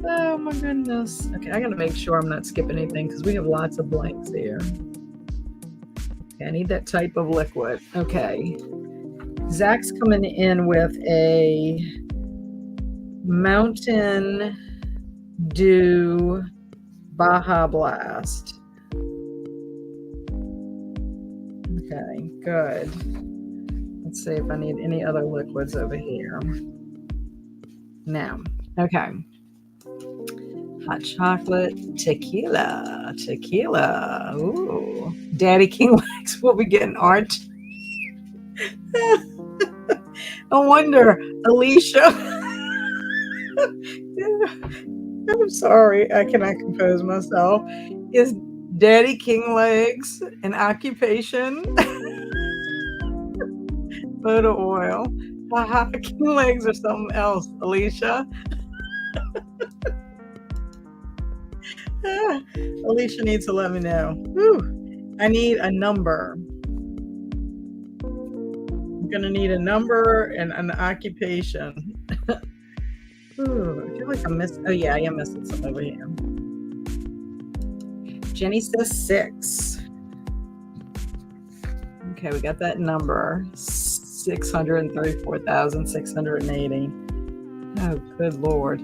Oh my goodness. Okay, I gotta make sure I'm not skipping anything because we have lots of blanks here. Okay, I need that type of liquid. Okay. Zach's coming in with a Mountain Dew Baja Blast. Okay, good. Let's see if I need any other liquids over here. Now, okay. Hot chocolate, tequila. Ooh, Daddy King Legs will be getting art. No wonder, Alicia. I'm sorry, I cannot compose myself. Is Daddy King Legs an occupation? Photo oil. Haha, King Legs or something else, Alicia. Alicia needs to let me know. Whew. I need a number. I'm gonna need a number and an occupation. Ooh, I feel like I'm missing. Oh yeah, I am missing some over here. Jenny says 6. Okay, we got that number. 634,680. Oh, good Lord.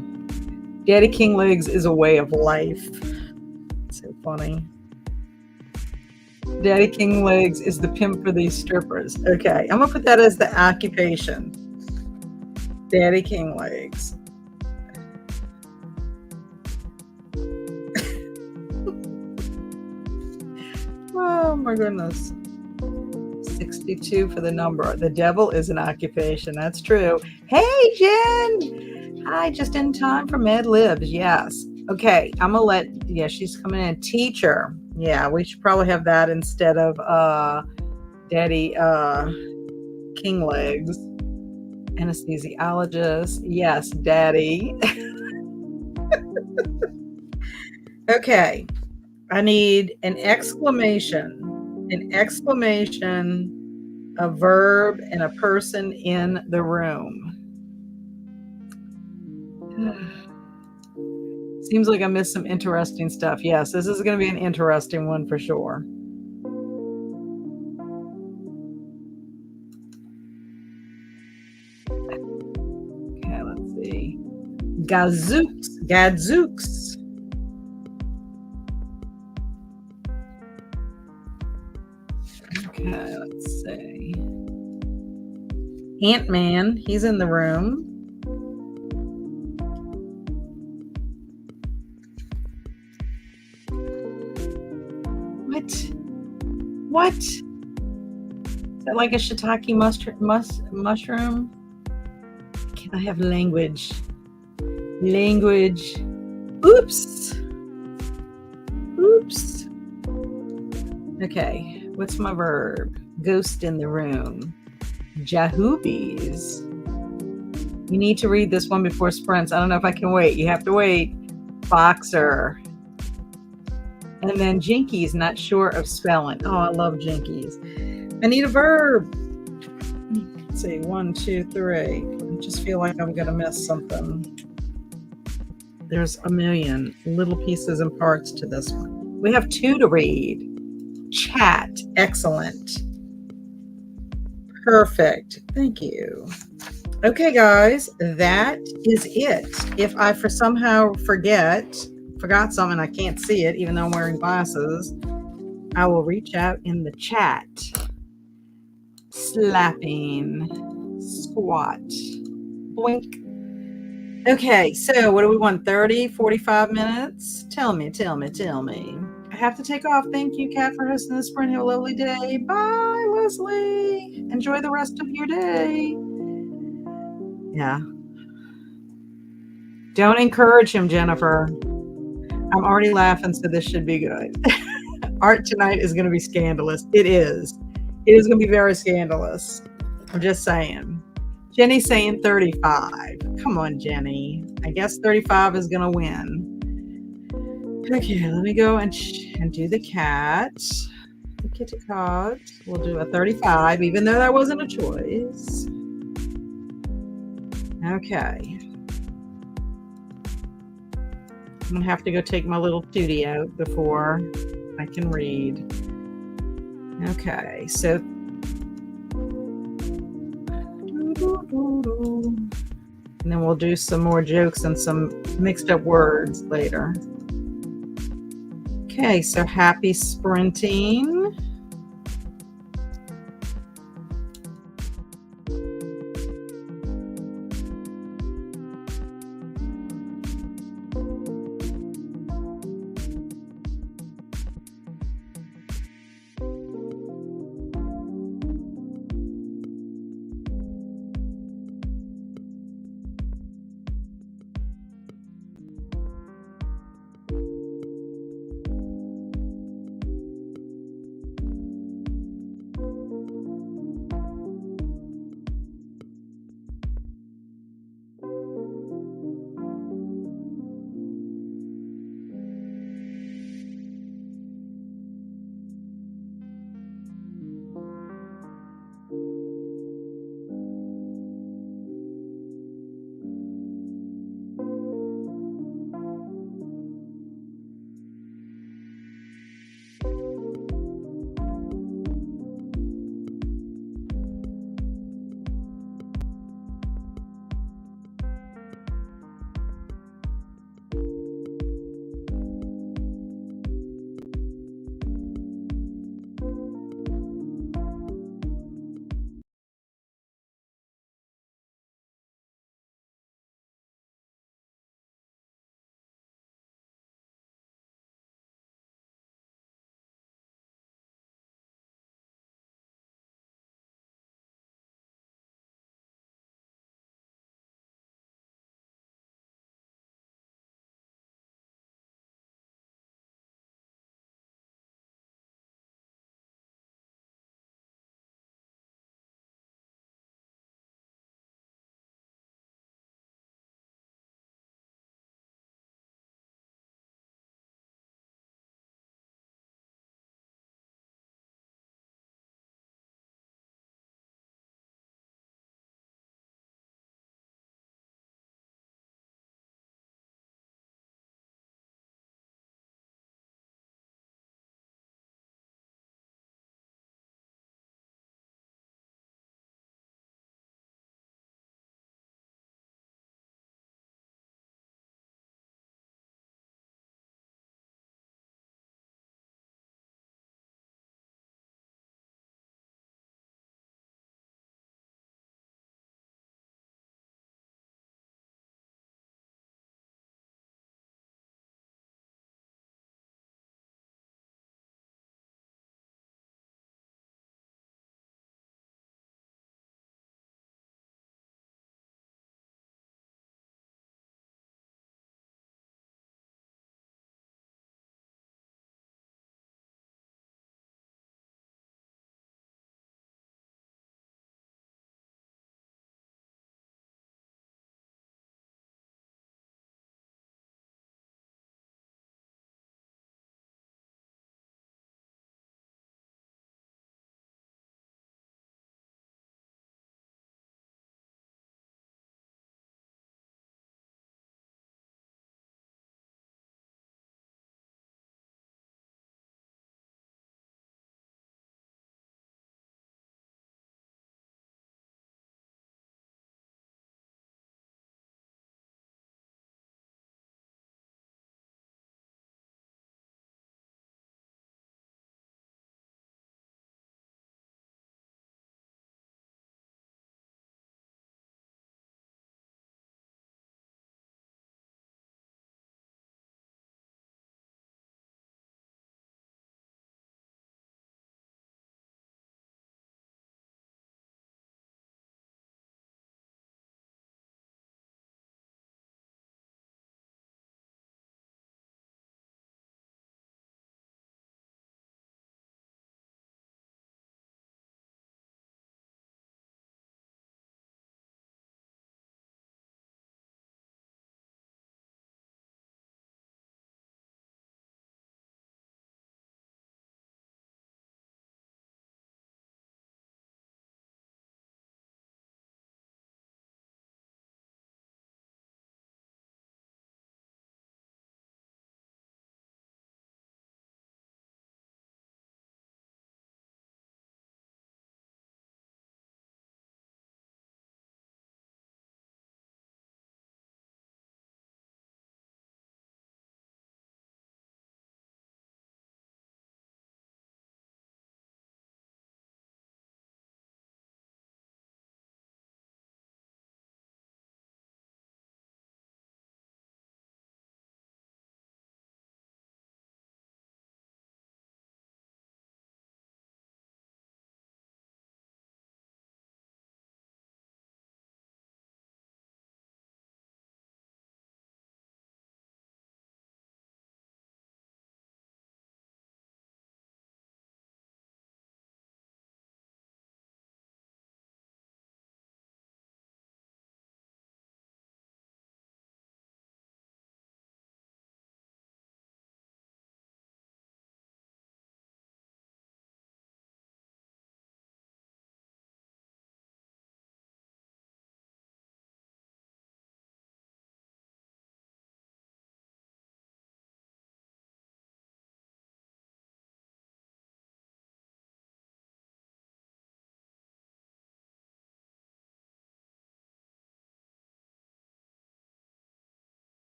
Daddy King Legs is a way of life. So funny. Daddy King Legs is the pimp for these strippers. Okay, I'm gonna put that as the occupation. Daddy King Legs. Oh my goodness. 62 for the number. The devil is an occupation. That's true. Hey, Jen. Hi, just in time for Mad Libs. Yes. Okay, I'm gonna let. Yeah, she's coming in. Teacher. Yeah, we should probably have that instead of Daddy King Legs. Anesthesiologist. Yes, Daddy. Okay, I need an exclamation, a verb, and a person in the room. Seems like I missed some interesting stuff. Yes, this is going to be an interesting one for sure. Okay, let's see. Gadzooks. Okay, let's see. Ant-Man, he's in the room. What? Is that like a shiitake mushroom? Can I have language? Language. Oops. Oops. Okay, what's my verb? Ghost in the room. Jahoobies. You need to read this one before sprints. I don't know if I can wait. You have to wait. Boxer. And then jinkies, not sure of spelling. Oh, I love jinkies. I need a verb. Let's see, 1, 2, 3. I just feel like I'm gonna miss something. There's a million little pieces and parts to this one. We have 2 to read. Chat, excellent. Perfect, thank you. Okay, guys, that is it. If I somehow forgot something, I can't see it, even though I'm wearing glasses, I will reach out in the chat. Slapping, squat, boink. Okay, so what do we want? 30, 45 minutes? Tell me. I have to take off. Thank you, Kat, for hosting the sprint. Have a lovely day. Bye, Leslie. Enjoy the rest of your day. Yeah. Don't encourage him, Jennifer. I'm already laughing, so this should be good. Art tonight is going to be scandalous. It is. It is going to be very scandalous. I'm just saying. Jenny's saying 35. Come on, Jenny. I guess 35 is going to win. Okay, let me go and do the cat. The kitty cat. We'll do a 35, even though that wasn't a choice. Okay. I'm going to have to go take my little tootie out before I can read. Okay, so and then we'll do some more jokes and some mixed up words later. Okay, so happy sprinting.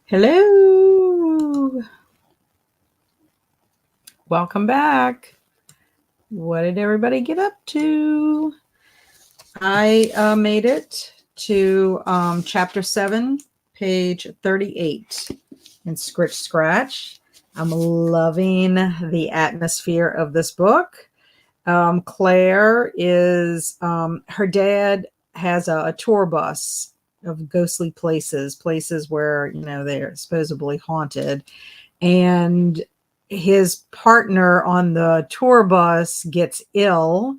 Hello. Welcome back. What did everybody get up to? I made it to chapter 7, page 38 in Scritch Scratch. I'm loving the atmosphere of this book. Claire is, her dad has a tour bus of ghostly places where, they're supposedly haunted. And his partner on the tour bus gets ill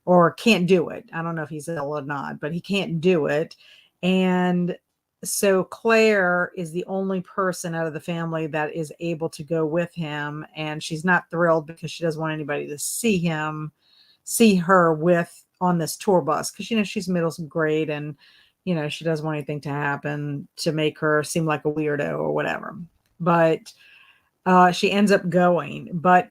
or can't do it. I don't know if he's ill or not, but he can't do it. And so Claire is the only person out of the family that is able to go with him. And she's not thrilled because she doesn't want anybody to see her with on this tour bus. Cause she's middle grade and, she doesn't want anything to happen to make her seem like a weirdo or whatever. But she ends up going, but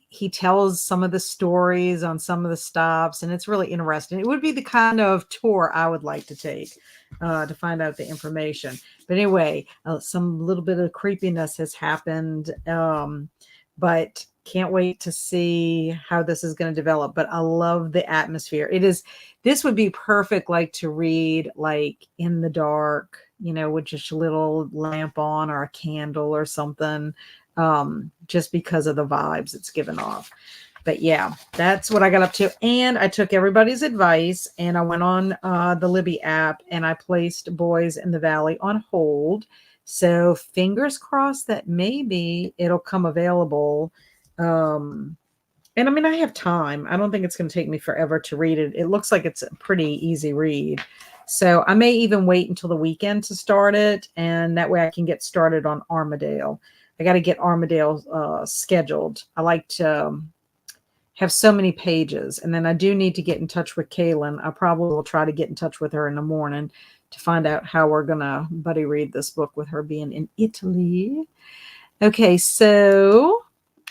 he tells some of the stories on some of the stops, and it's really interesting. It would be the kind of tour I would like to take to find out the information. But anyway, some little bit of creepiness has happened, but can't wait to see how this is going to develop. But I love the atmosphere. This would be perfect, to read in the dark, with just a little lamp on or a candle or something. Just because of the vibes it's given off. But yeah, that's what I got up to. And I took everybody's advice and I went on the Libby app and I placed Boys in the Valley on hold. So fingers crossed that maybe it'll come available. And I mean, I have time. I don't think it's going to take me forever to read it. It looks like it's a pretty easy read. So I may even wait until the weekend to start it. And that way I can get started on Armadale. I got to get Armadale scheduled. I like to have so many pages. And then I do need to get in touch with Kaylin. I probably will try to get in touch with her in the morning to find out how we're going to buddy read this book with her being in Italy. Okay, so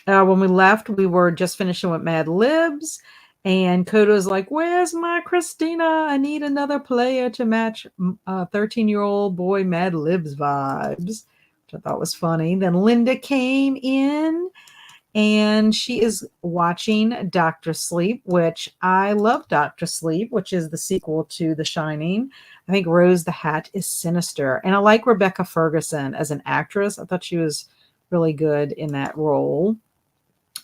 when we left, we were just finishing with Mad Libs. And Koda's like, where's my Christina? I need another player to match 13-year-old boy Mad Libs vibes. Which I thought was funny. Then Linda came in and she is watching Dr. Sleep, which I love Dr. Sleep, which is the sequel to The Shining. I think Rose the Hat is sinister. And I like Rebecca Ferguson as an actress. I thought she was really good in that role.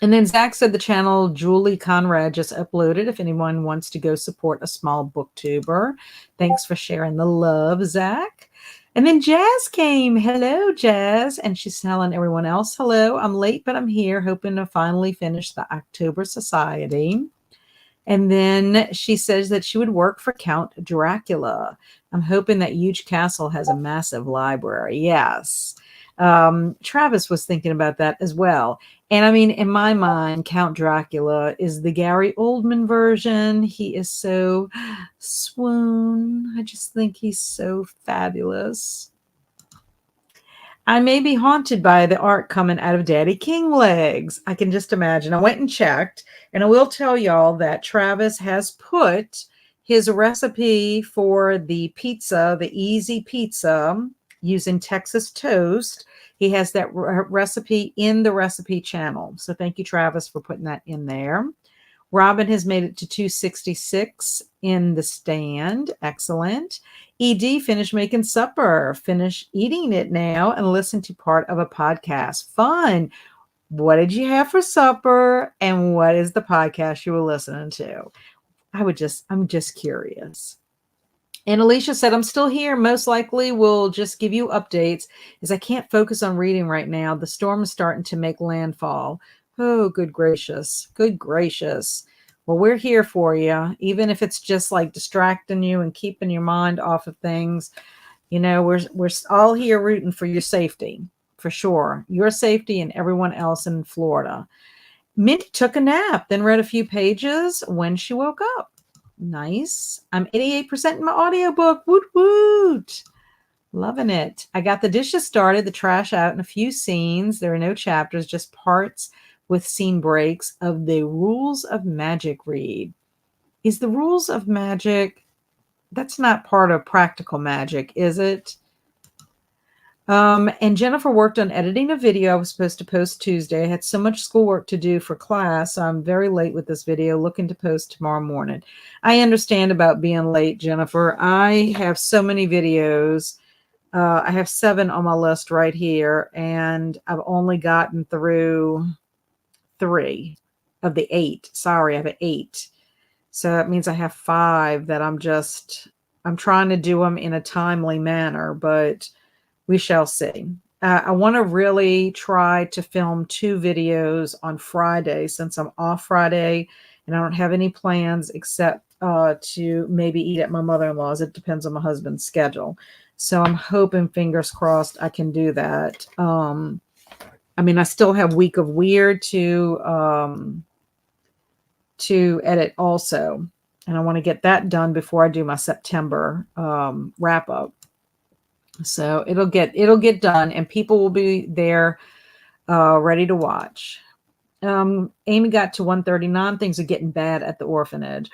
And then Zach said the channel Julie Conrad just uploaded if anyone wants to go support a small booktuber. Thanks for sharing the love, Zach. And then Jazz came. Hello, Jazz. And she's telling everyone else, hello, I'm late, but I'm here, hoping to finally finish the October Society. And then she says that she would work for Count Dracula. I'm hoping that huge castle has a massive library. Yes. Travis was thinking about that as well. And I mean, in my mind, Count Dracula is the Gary Oldman version. He is so swoon. I just think he's so fabulous. I may be haunted by the art coming out of Daddy King legs. I can just imagine. I went and checked, and I will tell y'all that Travis has put his recipe for the pizza, the easy pizza, using Texas toast. He has that recipe in the recipe channel. So thank you, Travis, for putting that in there. Robin has made it to 266 in the stand. Excellent. ED finished making supper. Finish eating it now and listen to part of a podcast. Fun. What did you have for supper? And what is the podcast you were listening to? I'm just curious. And Alicia said, I'm still here. Most likely we'll just give you updates as I can't focus on reading right now. The storm is starting to make landfall. Oh, good gracious. Good gracious. Well, we're here for you, even if it's just distracting you and keeping your mind off of things. We're all here rooting for your safety, for sure. Your safety and everyone else in Florida. Mindy took a nap, then read a few pages when she woke up. Nice. I'm 88% in my audiobook. Woot woot. Loving it. I got the dishes started, the trash out, and a few scenes. There are no chapters, just parts with scene breaks of the Rules of Magic read. Is the Rules of Magic, that's not part of Practical Magic, is it? And Jennifer worked on editing a video I was supposed to post Tuesday. I had so much schoolwork to do for class, so I'm very late with this video, looking to post tomorrow morning. I understand about being late, Jennifer. I have so many videos. I have 7 on my list right here, and I've only gotten through 3 of the 8. Sorry, I have 8. So that means I have 5 that I'm trying to do them in a timely manner, but we shall see. I want to really try to film 2 videos on Friday since I'm off Friday and I don't have any plans except to maybe eat at my mother-in-law's. It depends on my husband's schedule. So I'm hoping, fingers crossed, I can do that. I mean, I still have Week of Weird to edit also. And I want to get that done before I do my September wrap up. So it'll get done, and people will be there ready to watch. Amy got to 139. Things are getting bad at the orphanage.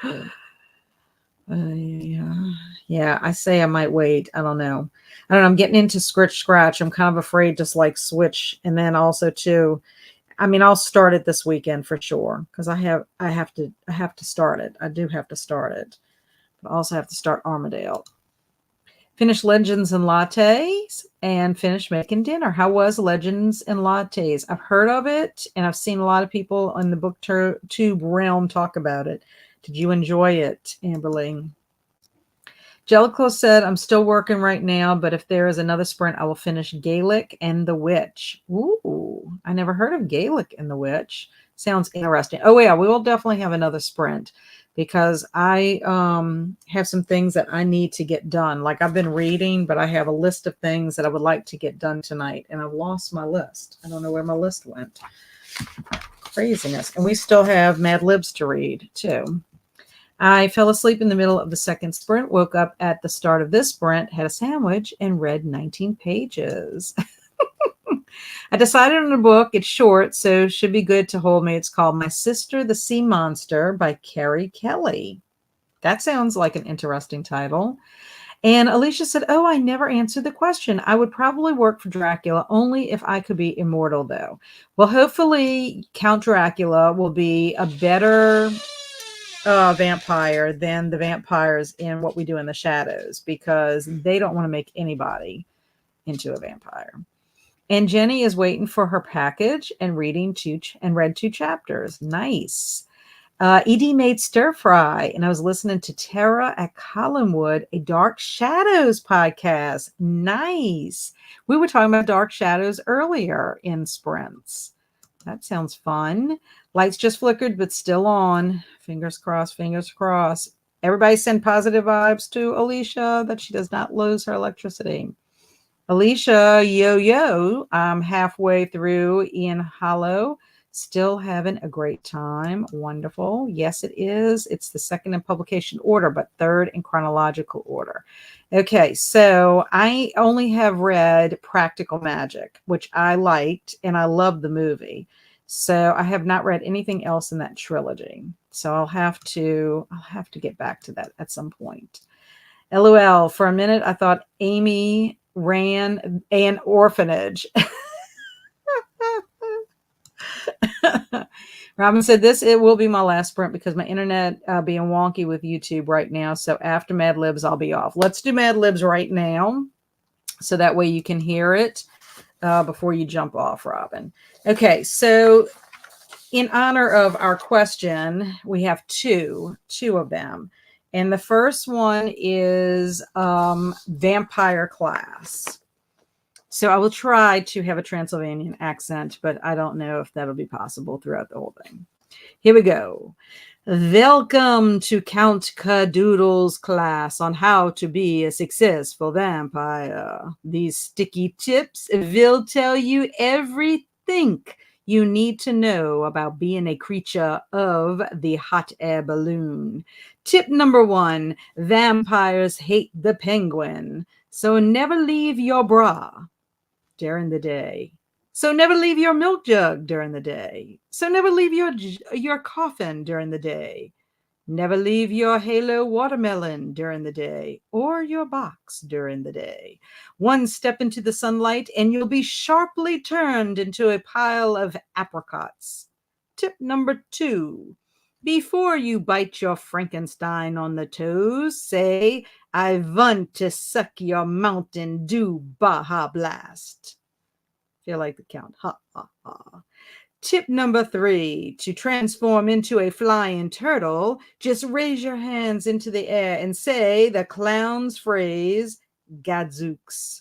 Yeah, I say I might wait. I don't know. I'm getting into scratch. I'm kind of afraid just like switch, and then also too. I mean, I'll start it this weekend for sure because I have to start it. I do have to start it, but I also have to start Armadale. Finish Legends and Lattes and finish making dinner. How was Legends and Lattes? I've heard of it, and I've seen a lot of people in the booktube realm talk about it. Did you enjoy it, Amberly? Jellicle said, I'm still working right now, but if there is another sprint, I will finish Gaelic and the Witch. Ooh, I never heard of Gaelic and the Witch. Sounds interesting. Oh, yeah, we will definitely have another sprint because I have some things that I need to get done. Like I've been reading, but I have a list of things that I would like to get done tonight, and I've lost my list. I don't know where my list went. Craziness. And we still have Mad Libs to read, too. I fell asleep in the middle of the second sprint, woke up at the start of this sprint, had a sandwich, and read 19 pages. I decided on a book. It's short, so should be good to hold me. It's called My Sister, the Sea Monster by Carrie Kelly. That sounds like an interesting title. And Alicia said, oh, I never answered the question. I would probably work for Dracula only if I could be immortal, though. Well, hopefully Count Dracula will be a better vampire than the vampires in What We Do in the Shadows, because they don't want to make anybody into a vampire. And Jenny is waiting for her package and read 2 chapters. Nice. Edie made stir fry, and I was listening to Tara at Collinwood, a Dark Shadows podcast. Nice. We were talking about Dark Shadows earlier in sprints. That sounds fun. Lights just flickered, but still on. Fingers crossed, fingers crossed. Everybody send positive vibes to Alicia that she does not lose her electricity. Alicia, yo, I'm halfway through Ian Hollow. Still having a great time. Wonderful. Yes, it is. It's the second in publication order, but third in chronological order. Okay, so I only have read Practical Magic, which I liked, and I love the movie. So I have not read anything else in that trilogy. So I'll have to get back to that at some point. LOL. For a minute, I thought Amy ran an orphanage. Robin said it will be my last sprint because my internet being wonky with YouTube right now. So after Mad Libs, I'll be off. Let's do Mad Libs right now, so that way you can hear it before you jump off, Robin. Okay, so in honor of our question, we have two of them. And the first one is vampire class. So I will try to have a Transylvanian accent, but I don't know if that'll be possible throughout the whole thing. Here we go. Welcome to Count Cadoodle's class on how to be a successful vampire. These sticky tips will tell you everything you need to know about being a creature of the hot air balloon. Tip number 1, vampires hate the penguin. So never leave your bra during the day. So never leave your milk jug during the day. So never leave your coffin during the day. Never leave your halo watermelon during the day or your box during the day. One step into the sunlight and you'll be sharply turned into a pile of apricots. Tip number 2. Before you bite your Frankenstein on the toes, say, I want to suck your Mountain Dew Baja Blast. Feel like the count. Ha, ha, ha. Tip number 3, to transform into a flying turtle, just raise your hands into the air and say the clown's phrase, Gadzooks.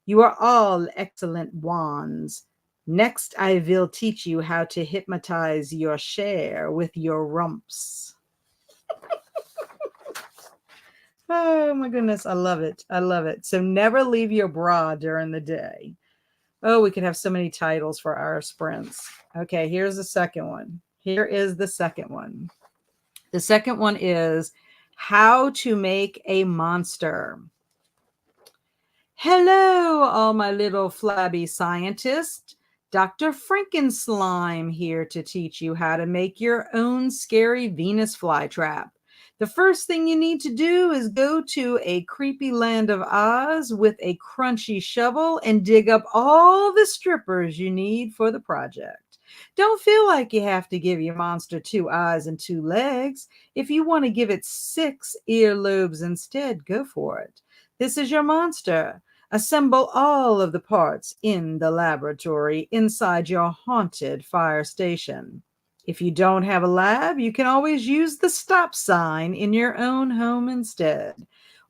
You are all excellent wands. Next, I will teach you how to hypnotize your share with your rumps. Oh my goodness, I love it. I love it. So never leave your bra during the day. Oh, we could have so many titles for our sprints. Okay, here's the second one. Here is the second one. The second one is how to make a monster. Hello, all my little flabby scientists. Dr. Frankenslime here to teach you how to make your own scary Venus flytrap. The first thing you need to do is go to a creepy land of Oz with a crunchy shovel and dig up all the strippers you need for the project. Don't feel like you have to give your monster 2 eyes and 2 legs. If you want to give it 6 earlobes instead, go for it. This is your monster. Assemble all of the parts in the laboratory inside your haunted fire station. If you don't have a lab, you can always use the stop sign in your own home instead.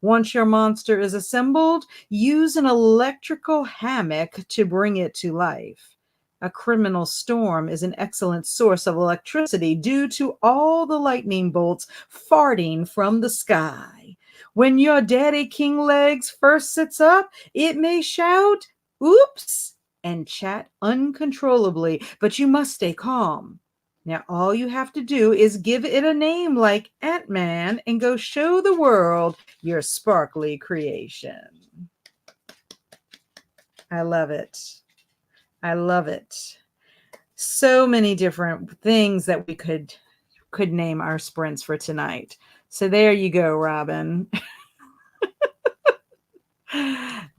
Once your monster is assembled, use an electrical hammock to bring it to life. A criminal storm is an excellent source of electricity due to all the lightning bolts farting from the sky. When your daddy king legs first sits up, it may shout, oops, and chat uncontrollably, but you must stay calm. Now, all you have to do is give it a name like Ant-Man and go show the world your sparkly creation. I love it. I love it. So many different things that we could name our sprints for tonight. So there you go, Robin.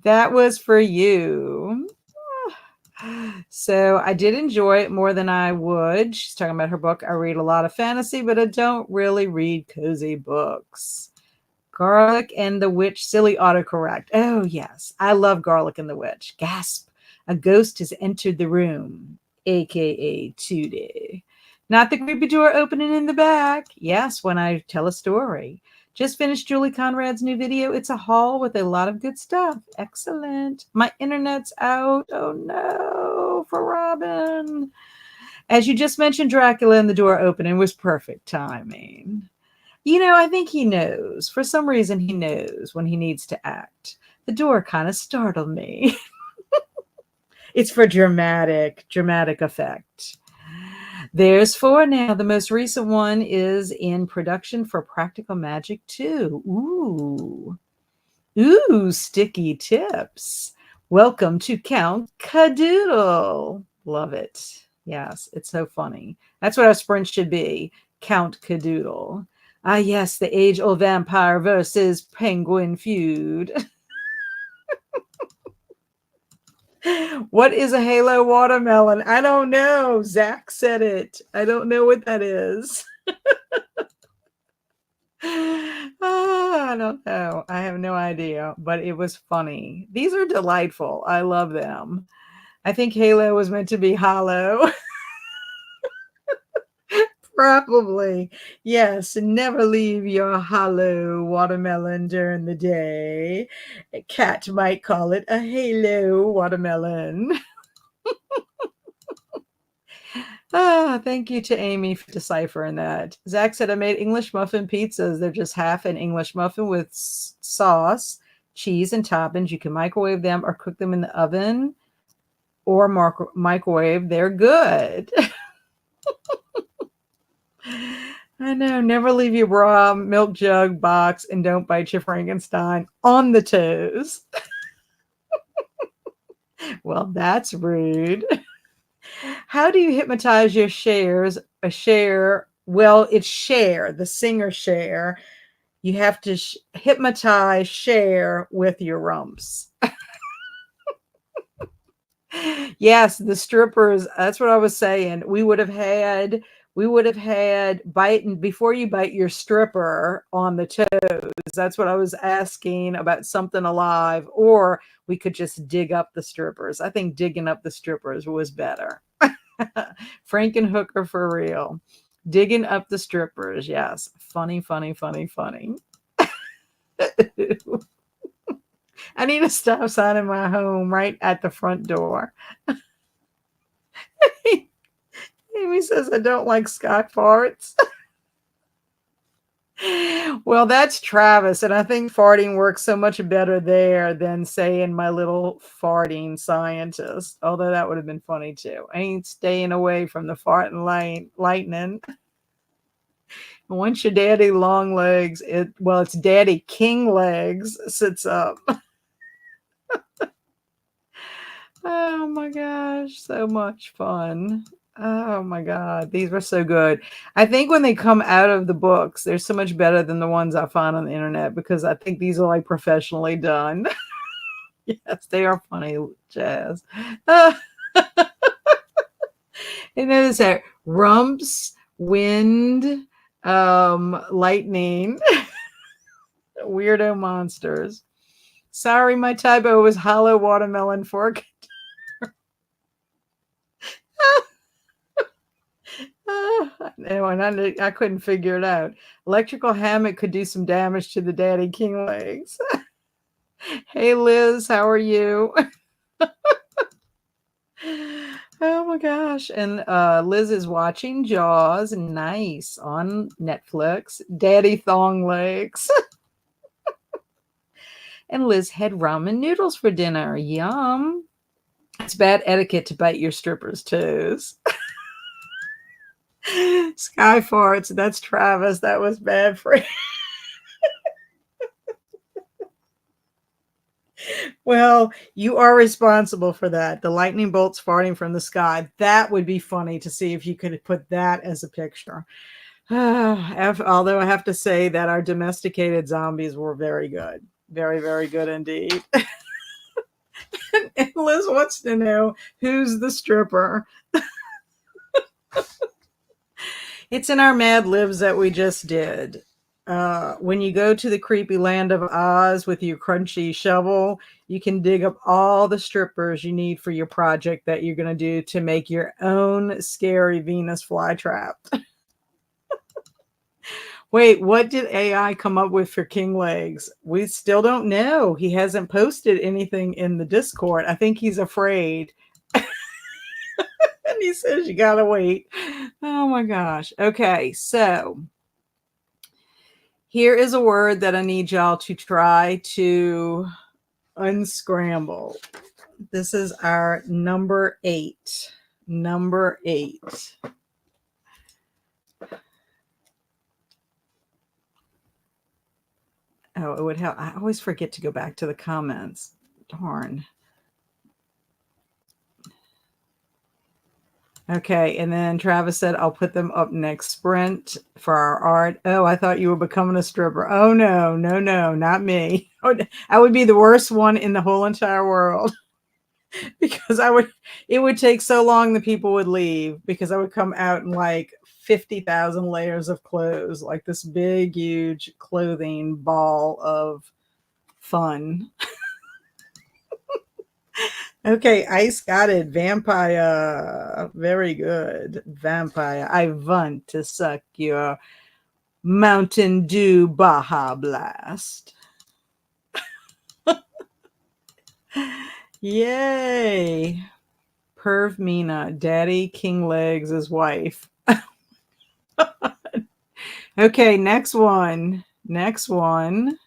That was for you. So I did enjoy it more than I would. She's talking about her book. I read a lot of fantasy, but I don't really read cozy books. Garlic and the Witch, silly autocorrect. Oh, yes. I love Garlic and the Witch. Gasp. A ghost has entered the room, a.k.a. Tootie. Not the creepy door opening in the back. Yes, when I tell a story. Just finished Julie Conrad's new video. It's a haul with a lot of good stuff. Excellent. My internet's out. Oh no, for Robin. As you just mentioned, Dracula and the door opening was perfect timing. You know, I think he knows. For some reason, he knows when he needs to act. The door kind of startled me. It's for dramatic effect. There's 4 now. The most recent one is in production for Practical Magic 2. Ooh, sticky tips. Welcome to Count Cadoodle. Love it. Yes, it's so funny. That's what our sprint should be. Count Cadoodle. Ah, yes, the age-old vampire versus penguin feud. What is a halo watermelon? I don't know. Zach said it. I don't know what that is. I don't know. I have no idea, but it was funny. These are delightful. I love them. I think halo was meant to be hollow. Probably. Yes. Never leave your hollow watermelon during the day. A cat might call it a halo watermelon. Thank you to Amy for deciphering that. Zach said, I made English muffin pizzas. They're just half an English muffin with sauce, cheese, and toppings. You can microwave them or cook them in the oven or microwave. They're good. I know. Never leave your bra, milk jug, box, and don't bite your Frankenstein on the toes. Well, that's rude. How do you hypnotize your share Well, it's Cher, the singer Cher. You have to hypnotize Cher with your rumps. Yes, the strippers, that's what I was saying. We would have had biting before you bite your stripper on the toes. That's what I was asking about, something alive, or we could just dig up the strippers. I think digging up the strippers was better. Frankenhooker for real. Digging up the strippers. Yes. Funny, funny, funny, funny. I need a stop sign in my home right at the front door. Amy says I don't like sky farts. Well, that's Travis, and I think farting works so much better there than saying my little farting scientist. Although that would have been funny too. I ain't staying away from the farting lightning. Once your daddy long legs, it's daddy king legs sits up. Oh my gosh, so much fun. Oh my God, these were so good. I think when they come out of the books, they're so much better than the ones I find on the internet because I think these are like professionally done. Yes, they are funny, Jazz. And then it's that rumps, wind, lightning, weirdo monsters. Sorry, my typo was hollow watermelon fork. Anyway, I couldn't figure it out. Electrical hammock could do some damage to the daddy king legs. Hey, Liz, how are you? Oh my gosh. And Liz is watching Jaws. Nice. On Netflix. Daddy thong legs. And Liz had ramen noodles for dinner. Yum. It's bad etiquette to bite your stripper's toes. Sky farts. That's Travis. That was bad for you. Well, you are responsible for that. The lightning bolts farting from the sky. That would be funny to see if you could put that as a picture. Although I have to say that our domesticated zombies were very good. Very, very good indeed. And Liz wants to know who's the stripper. It's in our Mad Libs that we just did. When you go to the creepy land of Oz with your crunchy shovel, you can dig up all the strippers you need for your project that you're going to do to make your own scary Venus flytrap. Wait, what did AI come up with for king legs? We still don't know. He hasn't posted anything in the Discord. I think he's afraid. And he says you gotta wait. Oh my gosh. Okay, so here is a word that I need y'all to try to unscramble. This is our number 8. Number 8. Oh, it would help. I always forget to go back to the comments. Darn. Okay, and then Travis said, I'll put them up next sprint for our art. Oh, I thought you were becoming a stripper. Oh, no, no, no, not me. I would be the worst one in the whole entire world because it would take so long that people would leave because I would come out in like 50,000 layers of clothes, like this big, huge clothing ball of fun. Okay, Ice got it. Vampire. Very good. Vampire. I want to suck your Mountain Dew Baja Blast. Yay. Perv Mina. Daddy King Legs' wife. Okay, next one. Next one. Let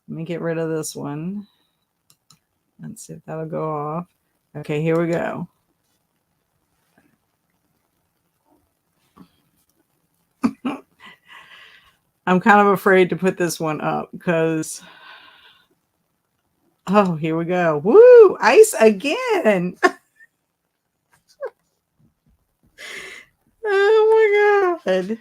me get rid of this one. Let's see if that'll go off. Okay, here we go. I'm kind of afraid to put this one up because, oh, here we go. Woo! Ice again. Oh my God.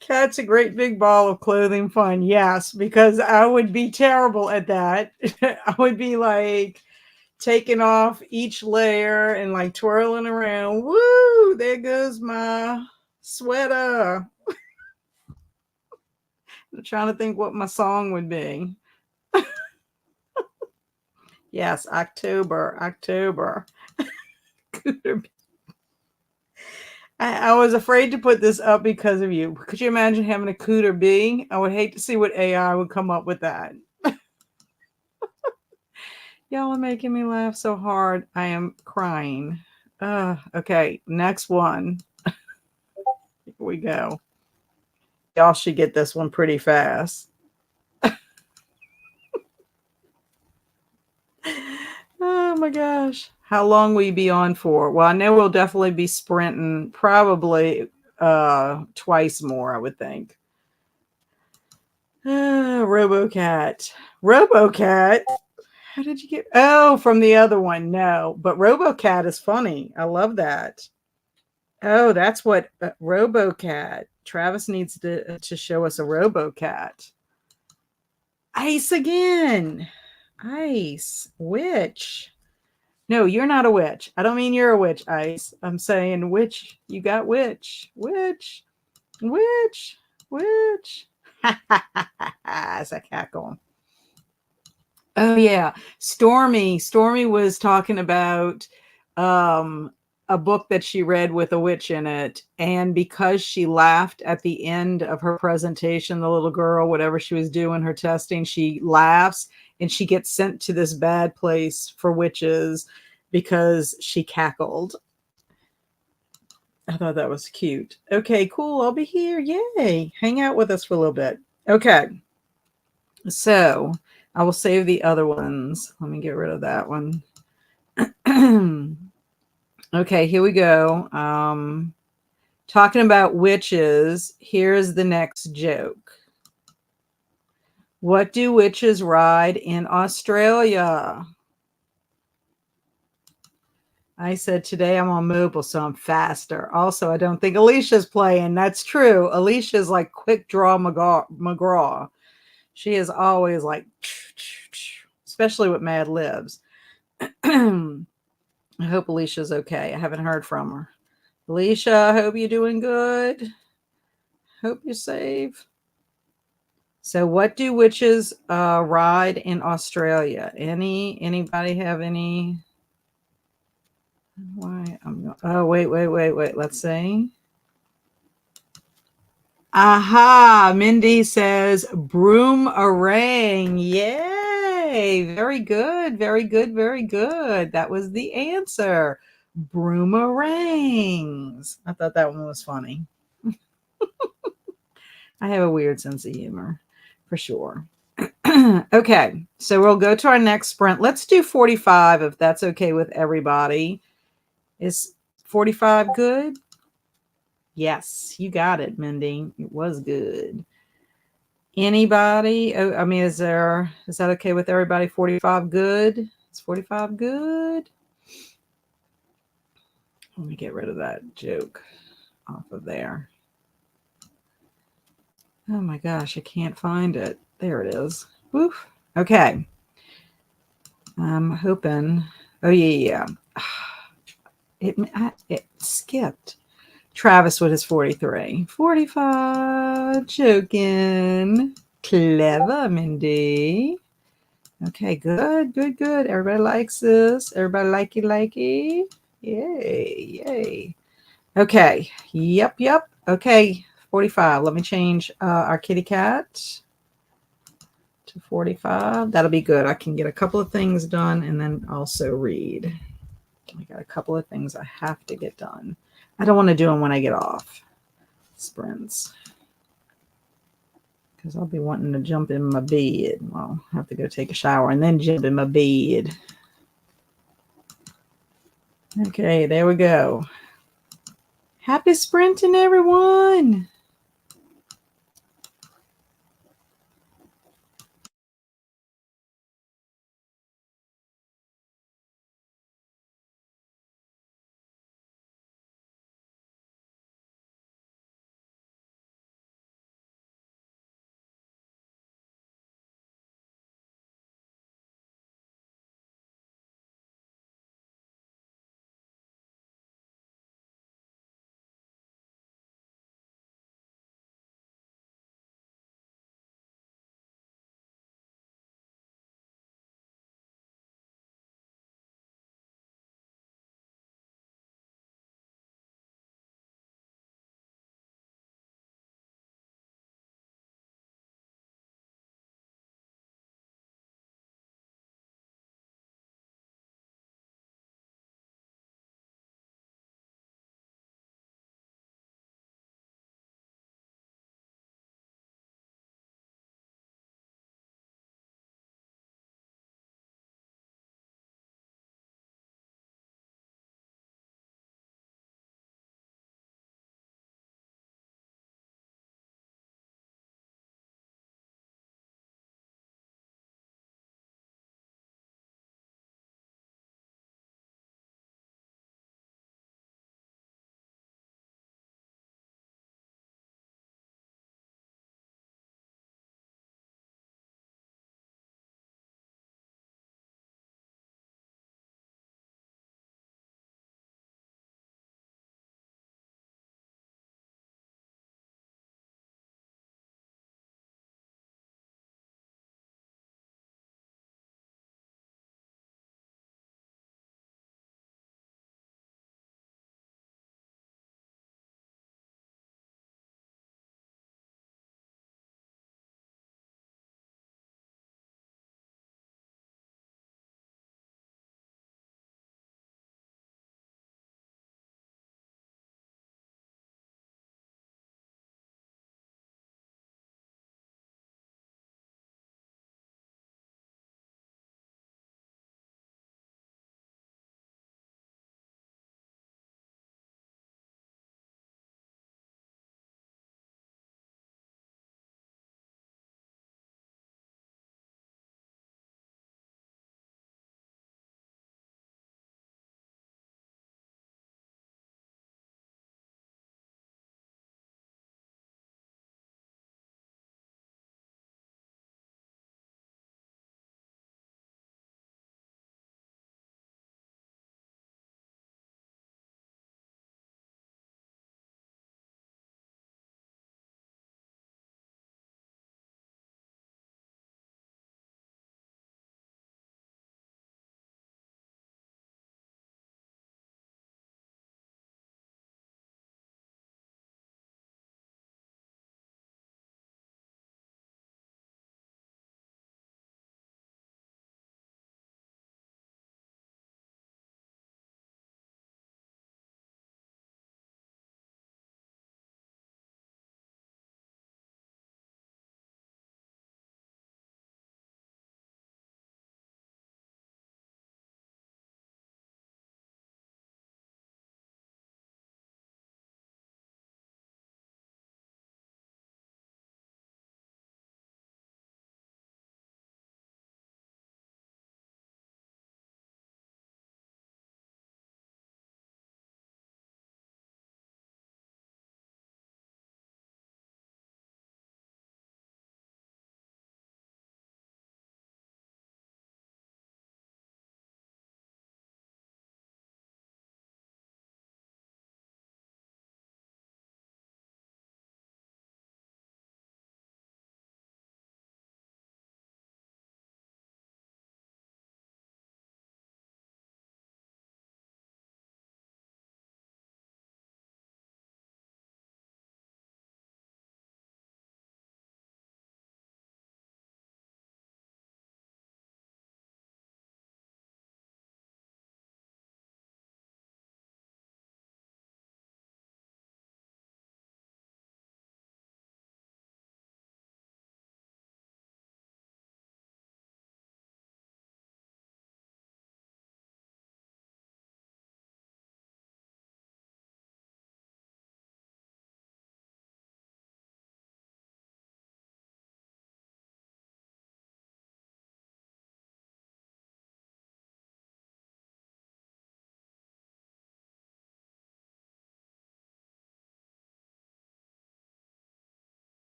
Cat's a great big ball of clothing fun. Yes, because I would be terrible at that. I would be like taking off each layer and like twirling around. Woo, there goes my sweater. I'm trying to think what my song would be. Yes, October, October. I was afraid to put this up because of you. Could you imagine having a cooter bee? I would hate to see what AI would come up with that. Y'all are making me laugh so hard. I am crying. Okay, next one. Here we go. Y'all should get this one pretty fast. Oh my gosh. How long will you be on for? Well, I know we'll definitely be sprinting probably twice more, I would think. Robocat. Robocat. How did you get? Oh, from the other one. No, but Robocat is funny. I love that. Oh, that's what Robocat. Travis needs to show us a Robocat. Ice again. Ice. Witch. No, you're not a witch. I don't mean you're a witch, Ice. I'm saying witch. You got witch. Witch. Witch. Witch. As I cackle. Oh yeah, Stormy. Stormy was talking about um a book that she read with a witch in it, and because she laughed at the end of her presentation, the little girl, whatever she was doing, her testing, she laughs and she gets sent to this bad place for witches because she cackled. I thought that was cute. Okay, cool. I'll be here. Yay. Hang out with us for a little bit. Okay. So I will save the other ones. Let me get rid of that one. Okay, here we go. Talking about witches, here's the next joke. What do witches ride in Australia? I said today I'm on mobile, so I'm faster. Also, I don't think Alicia's playing. That's true. Alicia's like quick draw McGraw. She is always like, especially with Mad Libs. I hope Alicia's okay. I haven't heard from her. Alicia, I hope you're doing good. Hope you're safe. So, what do witches ride in Australia? Anybody have any? Why? Oh, wait. Let's see. Aha! Mindy says broomerang. Yay! Very good. Very good. Very good. That was the answer. Broomerangs. I thought that one was funny. I have a weird sense of humor, for sure. Okay, so we'll go to our next sprint. Let's do 45 if that's okay with everybody. Is 45 good? Yes, you got it, Mindy. It was good. Anybody? Oh, I mean, is that okay with everybody? 45 good? Is 45 good? Let me get rid of that joke off of there. Oh my gosh, I can't find it. There it is. Woof. Okay. I'm hoping. Oh yeah. It skipped. Travis with his 43. 45. Joking. Clever, Mindy. Okay, good. Everybody likes this. Everybody likey. Yay. Okay. Yep. Okay. 45. Let me change our kitty cat to 45. That'll be good. I can get a couple of things done and then also read. I got a couple of things I have to get done. I don't want to do them when I get off sprints because I'll be wanting to jump in my bed. Well, I have to go take a shower and then jump in my bed. Okay, there we go. Happy sprinting, everyone.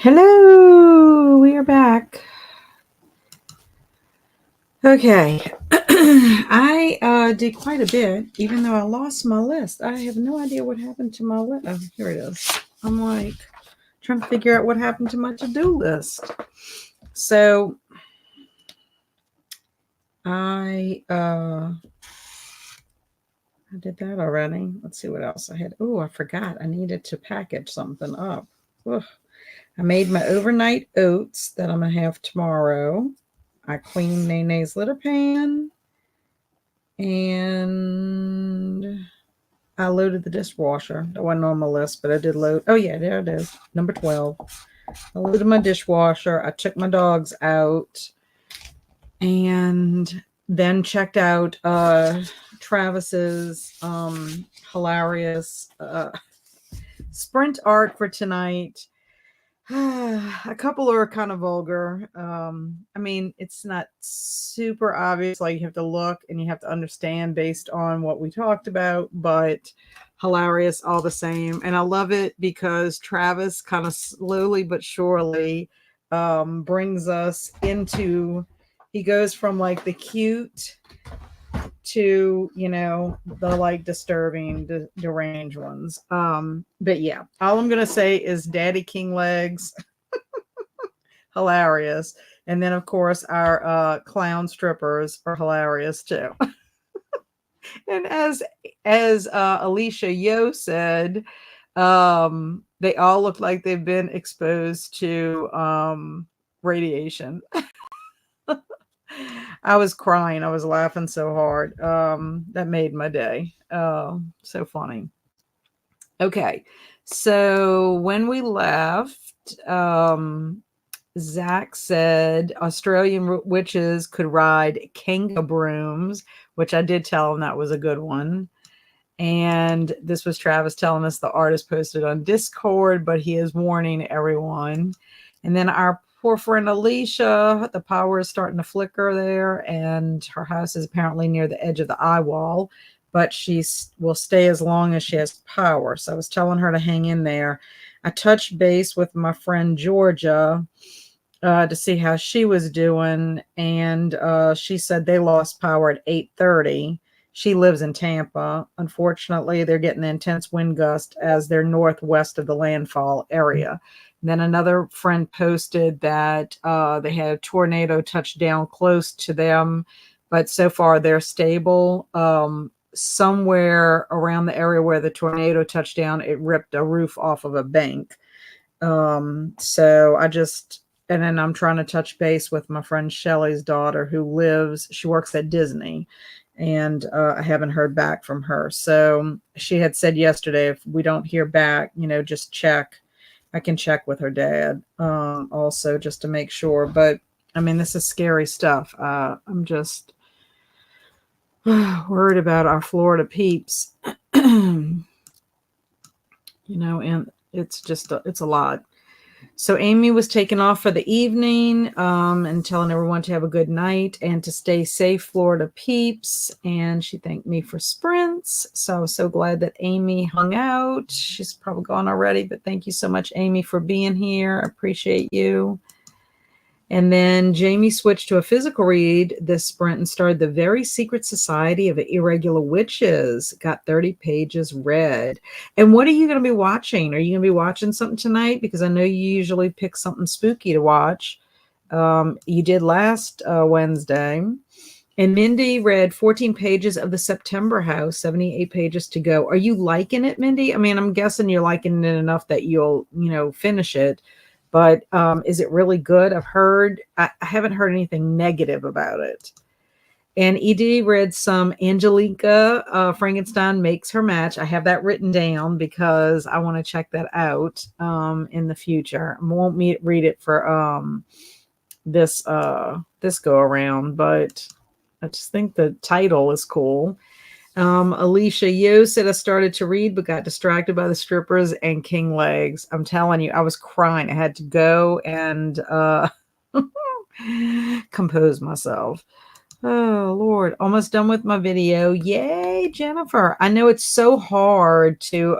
Hello, we are back. Okay, I did quite a bit, even though I lost my list. I have no idea what happened to my list. Oh, here it is. I'm like trying to figure out what happened to my to-do list. So I did that already. Let's see what else I had. Oh, I forgot. I needed to package something up. Ugh. I made my overnight oats that I'm gonna have tomorrow. I cleaned Nene's litter pan, and I loaded the dishwasher. That wasn't on my list, but I did load. Oh yeah, there it is. Number 12. I loaded my dishwasher. I took my dogs out, and then checked out Travis's hilarious sprint art for tonight. A couple are kind of vulgar. I mean, it's not super obvious. Like, you have to look and you have to understand based on what we talked about, but hilarious all the same. And I love it because Travis kind of slowly but surely brings us into, he goes from like the cute to, you know, the like disturbing, deranged ones. But yeah, all I'm gonna say is Daddy King Legs, hilarious. And then of course our clown strippers are hilarious too. And as Alicia Yo said, they all look like they've been exposed to radiation. I was crying. I was laughing so hard. That made my day. So funny. Okay. So when we left, Zach said Australian witches could ride kanga brooms, which I did tell him that was a good one. And this was Travis telling us the artist posted on Discord, but he is warning everyone. And then our poor friend Alicia, the power is starting to flicker there, and her house is apparently near the edge of the eye wall, but she will stay as long as she has power. So I was telling her to hang in there. I touched base with my friend Georgia to see how she was doing, and she said they lost power at 8:30. She lives in Tampa. Unfortunately, they're getting intense wind gust as they're northwest of the landfall area. And then another friend posted that they had a tornado touch down close to them, but so far they're stable. Somewhere around the area where the tornado touched down, it ripped a roof off of a bank. So and then I'm trying to touch base with my friend Shelly's daughter she works at Disney, and I haven't heard back from her. So she had said yesterday, if we don't hear back, just check. I can check with her dad also just to make sure. But I mean, this is scary stuff. I'm just worried about our Florida peeps, and it's a lot. So Amy was taken off for the evening and telling everyone to have a good night and to stay safe, Florida peeps. And she thanked me for sprints. So I was so glad that Amy hung out. She's probably gone already, but thank you so much, Amy, for being here. I appreciate you. And then Jamie switched to a physical read this sprint and started The Very Secret Society of Irregular Witches. Got 30 pages read. And what are you going to be watching? Are you going to be watching something tonight? Because I know you usually pick something spooky to watch. You did last Wednesday. And Mindy read 14 pages of The September House, 78 pages to go. Are you liking it, Mindy? I mean, I'm guessing you're liking it enough that you'll, finish it. But is it really good? I haven't heard anything negative about it. And Edie read some Angelica Frankenstein Makes Her Match. I have that written down because I want to check that out in the future. I won't read it for this go around, but I just think the title is cool. Alicia Yo said I started to read but got distracted by the strippers and King Legs. I'm telling you, I was crying. I had to go and compose myself. Oh Lord, almost done with my video. Yay, Jennifer. I know it's so hard to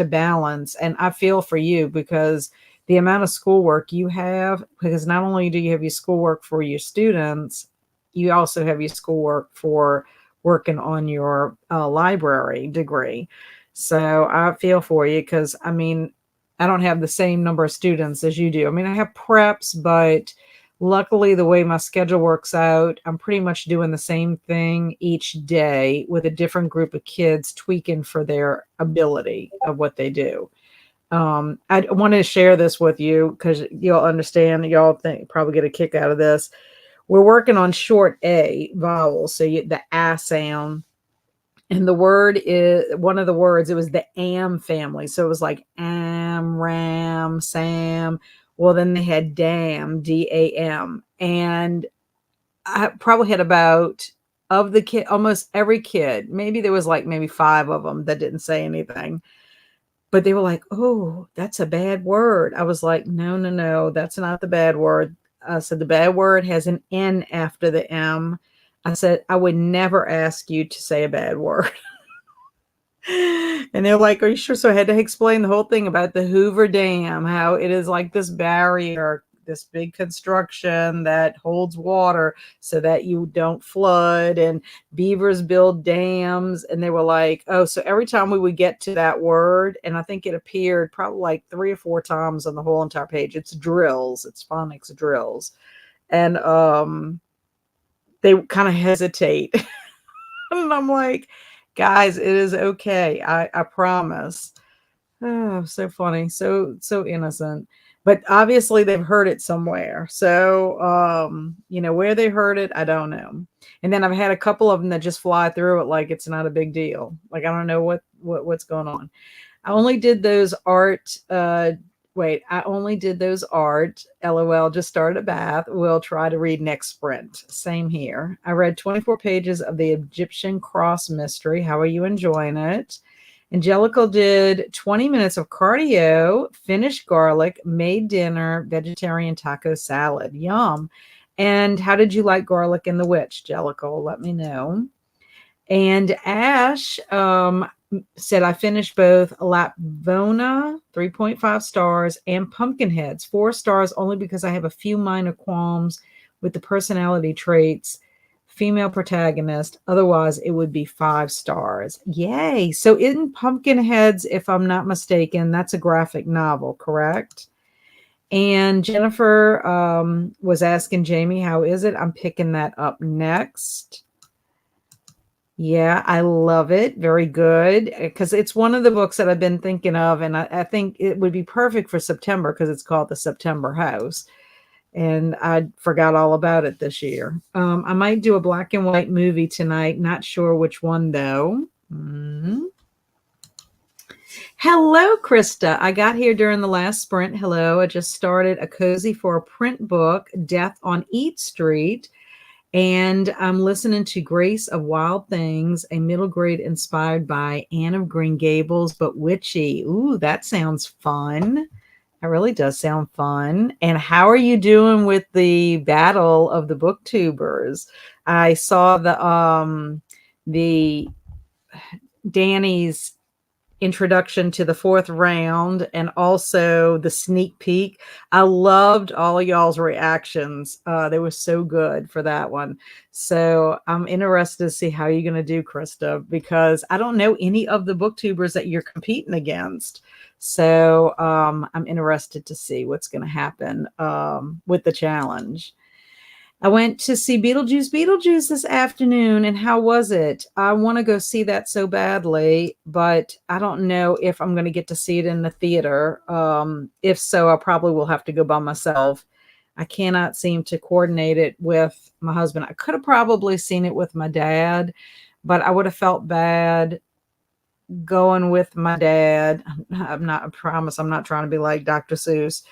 balance, and I feel for you because the amount of schoolwork you have, because not only do you have your schoolwork for your students, you also have your schoolwork for working on your library degree. So I feel for you because, I mean, I don't have the same number of students as you do. I mean, I have preps, but luckily the way my schedule works out, I'm pretty much doing the same thing each day with a different group of kids tweaking for their ability of what they do. I wanted to share this with you because you'll understand. Y'all think probably get a kick out of this. We're working on short A vowels, so the A sound, and the word is one of the words. It was the am family, so it was like am, ram, sam. Well, then they had dam, dam, and I probably had about of the kid, almost every kid. Maybe there was like maybe 5 of them that didn't say anything. But they were like, "Oh, that's a bad word." I was like, "No, no, no, that's not the bad word." I said, "The bad word has an N after the M." I said, "I would never ask you to say a bad word." And they're like, "Are you sure?" So I had to explain the whole thing about the Hoover Dam, how it is like this barrier, this big construction that holds water so that you don't flood, and beavers build dams. And they were like, "Oh," so every time we would get to that word, and I think it appeared probably like 3 or 4 times on the whole entire page. It's drills, it's phonics drills. And they kind of hesitate. And I'm like, "Guys, it is okay. I promise." Oh, so funny. So innocent. But obviously they've heard it somewhere. So where they heard it, I don't know. And then I've had a couple of them that just fly through it like it's not a big deal. Like I don't know what's going on. I only did those art. I only did those art. LOL, just started a bath. We'll try to read next sprint. Same here. I read 24 pages of the Egyptian cross mystery. How are you enjoying it? Angelical did 20 minutes of cardio, finished garlic, made dinner, vegetarian taco salad. Yum. And how did you like Garlic and the Witch, Jellicle? Let me know. And Ash said, I finished both Lapvona, 3.5 stars, and Pumpkinheads, 4 stars, only because I have a few minor qualms with the personality traits. Female protagonist. Otherwise, it would be 5 stars. Yay. So in Pumpkinheads, if I'm not mistaken, that's a graphic novel, correct? And Jennifer was asking Jamie, how is it? I'm picking that up next. Yeah, I love it. Very good. Because it's one of the books that I've been thinking of. And I think it would be perfect for September because it's called The September House. And I forgot all about it this year. I might do a black and white movie tonight. Not sure which one, though. Hello, Krista. I got here during the last sprint. Hello. I just started a cozy for a print book, Death on Eat Street. And I'm listening to Grace of Wild Things, a middle grade inspired by Anne of Green Gables, but witchy. Ooh, that sounds fun. That really does sound fun. And how are you doing with the battle of the booktubers? I saw the Danny's introduction to the 4th round and also the sneak peek. I loved all of y'all's reactions. They were so good for that one. So I'm interested to see how you're going to do, Krista, because I don't know any of the booktubers that you're competing against. So I'm interested to see what's going to happen with the challenge. I went to see Beetlejuice this afternoon, and how was it? I want to go see that so badly, but I don't know if I'm going to get to see it in the theater. If so, I probably will have to go by myself. I cannot seem to coordinate it with my husband. I could have probably seen it with my dad, but I would have felt bad going with my dad. I promise I'm not trying to be like Dr. Seuss.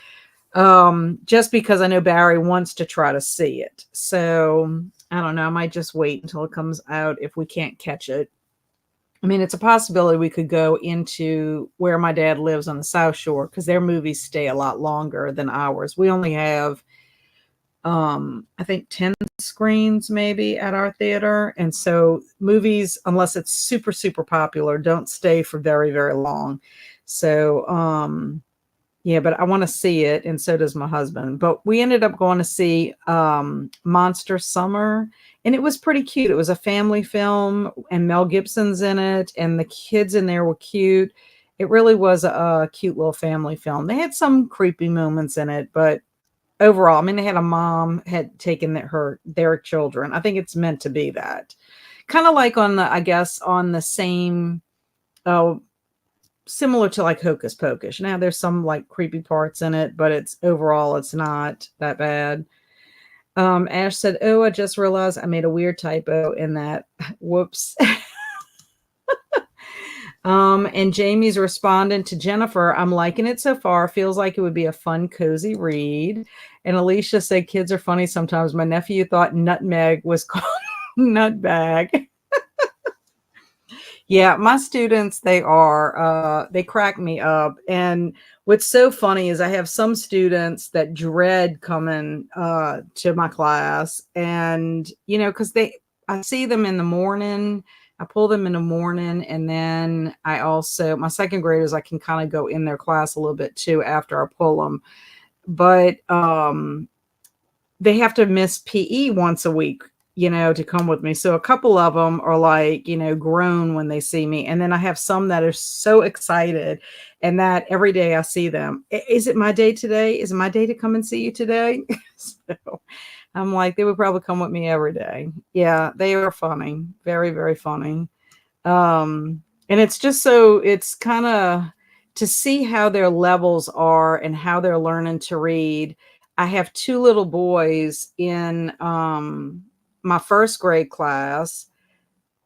Just because I know Barry wants to try to see it. So I don't know. I might just wait until it comes out if we can't catch it. I mean, it's a possibility we could go into where my dad lives on the South Shore because their movies stay a lot longer than ours. We only have, I think 10 screens maybe at our theater. And so movies, unless it's super, super popular, don't stay for very, very long. So, Yeah, but I want to see it, and so does my husband. But we ended up going to see Monster Summer, and it was pretty cute. It was a family film, and Mel Gibson's in it, and the kids in there were cute. It really was a cute little family film. They had some creepy moments in it, but overall, I mean, they had a mom had taken their children. I think it's meant to be that. Kind of like on the, I guess, on the same uh similar to like Hocus Pocus. Now there's some like creepy parts in it, but it's overall it's not that bad. Ash said, "Oh, I just realized I made a weird typo in that. Whoops." And Jamie's responding to Jennifer, "I'm liking it so far. Feels like it would be a fun, cozy read." And Alicia said, "Kids are funny sometimes. My nephew thought nutmeg was called nutbag." Yeah, my students, they crack me up. And what's so funny is I have some students that dread coming to my class. And, because I see them in the morning, I pull them in the morning. And then my second graders, I can kind of go in their class a little bit too after I pull them. But they have to miss PE once a week, to come with me. So a couple of them are like, grown when they see me. And then I have some that are so excited and that every day I see them. Is it my day today? Is it my day to come and see you today? So I'm like, they would probably come with me every day. Yeah, they are funny. Very, very funny. And it's kind of to see how their levels are and how they're learning to read. I have two little boys in my first grade class.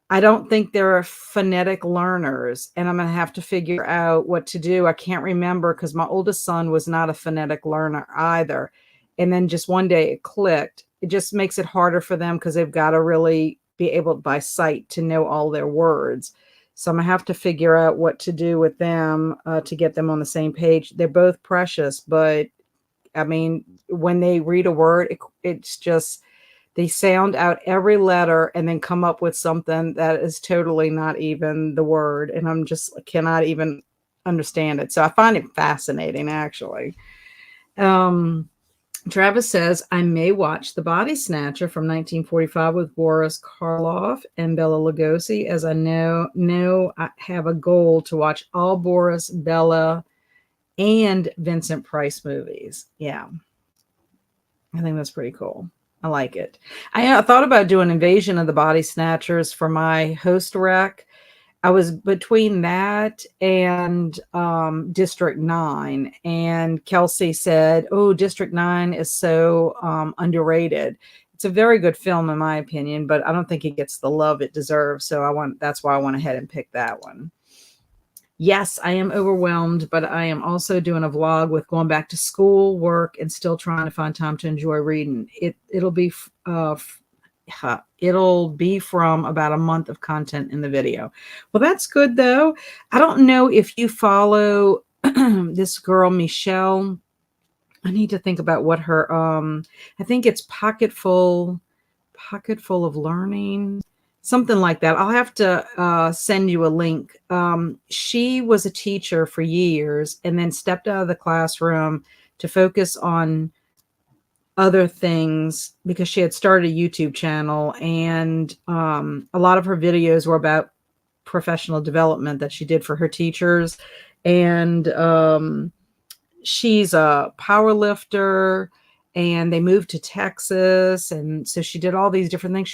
I don't think they're phonetic learners, and I'm going to have to figure out what to do. I can't remember because my oldest son was not a phonetic learner either. And then just one day it clicked. It just makes it harder for them because they've got to really be able by sight to know all their words. So I'm going to have to figure out what to do with them to get them on the same page. They're both precious, but I mean, when they read a word, it's just they sound out every letter and then come up with something that is totally not even the word. And I'm just cannot even understand it. So I find it fascinating, actually. Um, Travis says, I may watch The Body Snatcher from 1945 with Boris Karloff and Bela Lugosi, as I know I have a goal to watch all Boris, Bela, and Vincent Price movies. Yeah, I think that's pretty cool. I like it. I thought about doing Invasion of the Body Snatchers for my host rec. I was between that and District 9. And Kelsi said, "Oh, District 9 is so underrated." It's a very good film, in my opinion, but I don't think it gets the love it deserves. So that's why I went ahead and picked that one. Yes, I am overwhelmed, but I am also doing a vlog with going back to school, work, and still trying to find time to enjoy reading. It'll be from about a month of content in the video. Well, that's good though. I don't know if you follow this girl, Michelle. I need to think about what her I think it's Pocketful of Learning, something like that. I'll have to send you a link. She was a teacher for years and then stepped out of the classroom to focus on other things because she had started a YouTube channel, and a lot of her videos were about professional development that she did for her teachers. And she's a power lifter, and they moved to Texas. And so she did all these different things.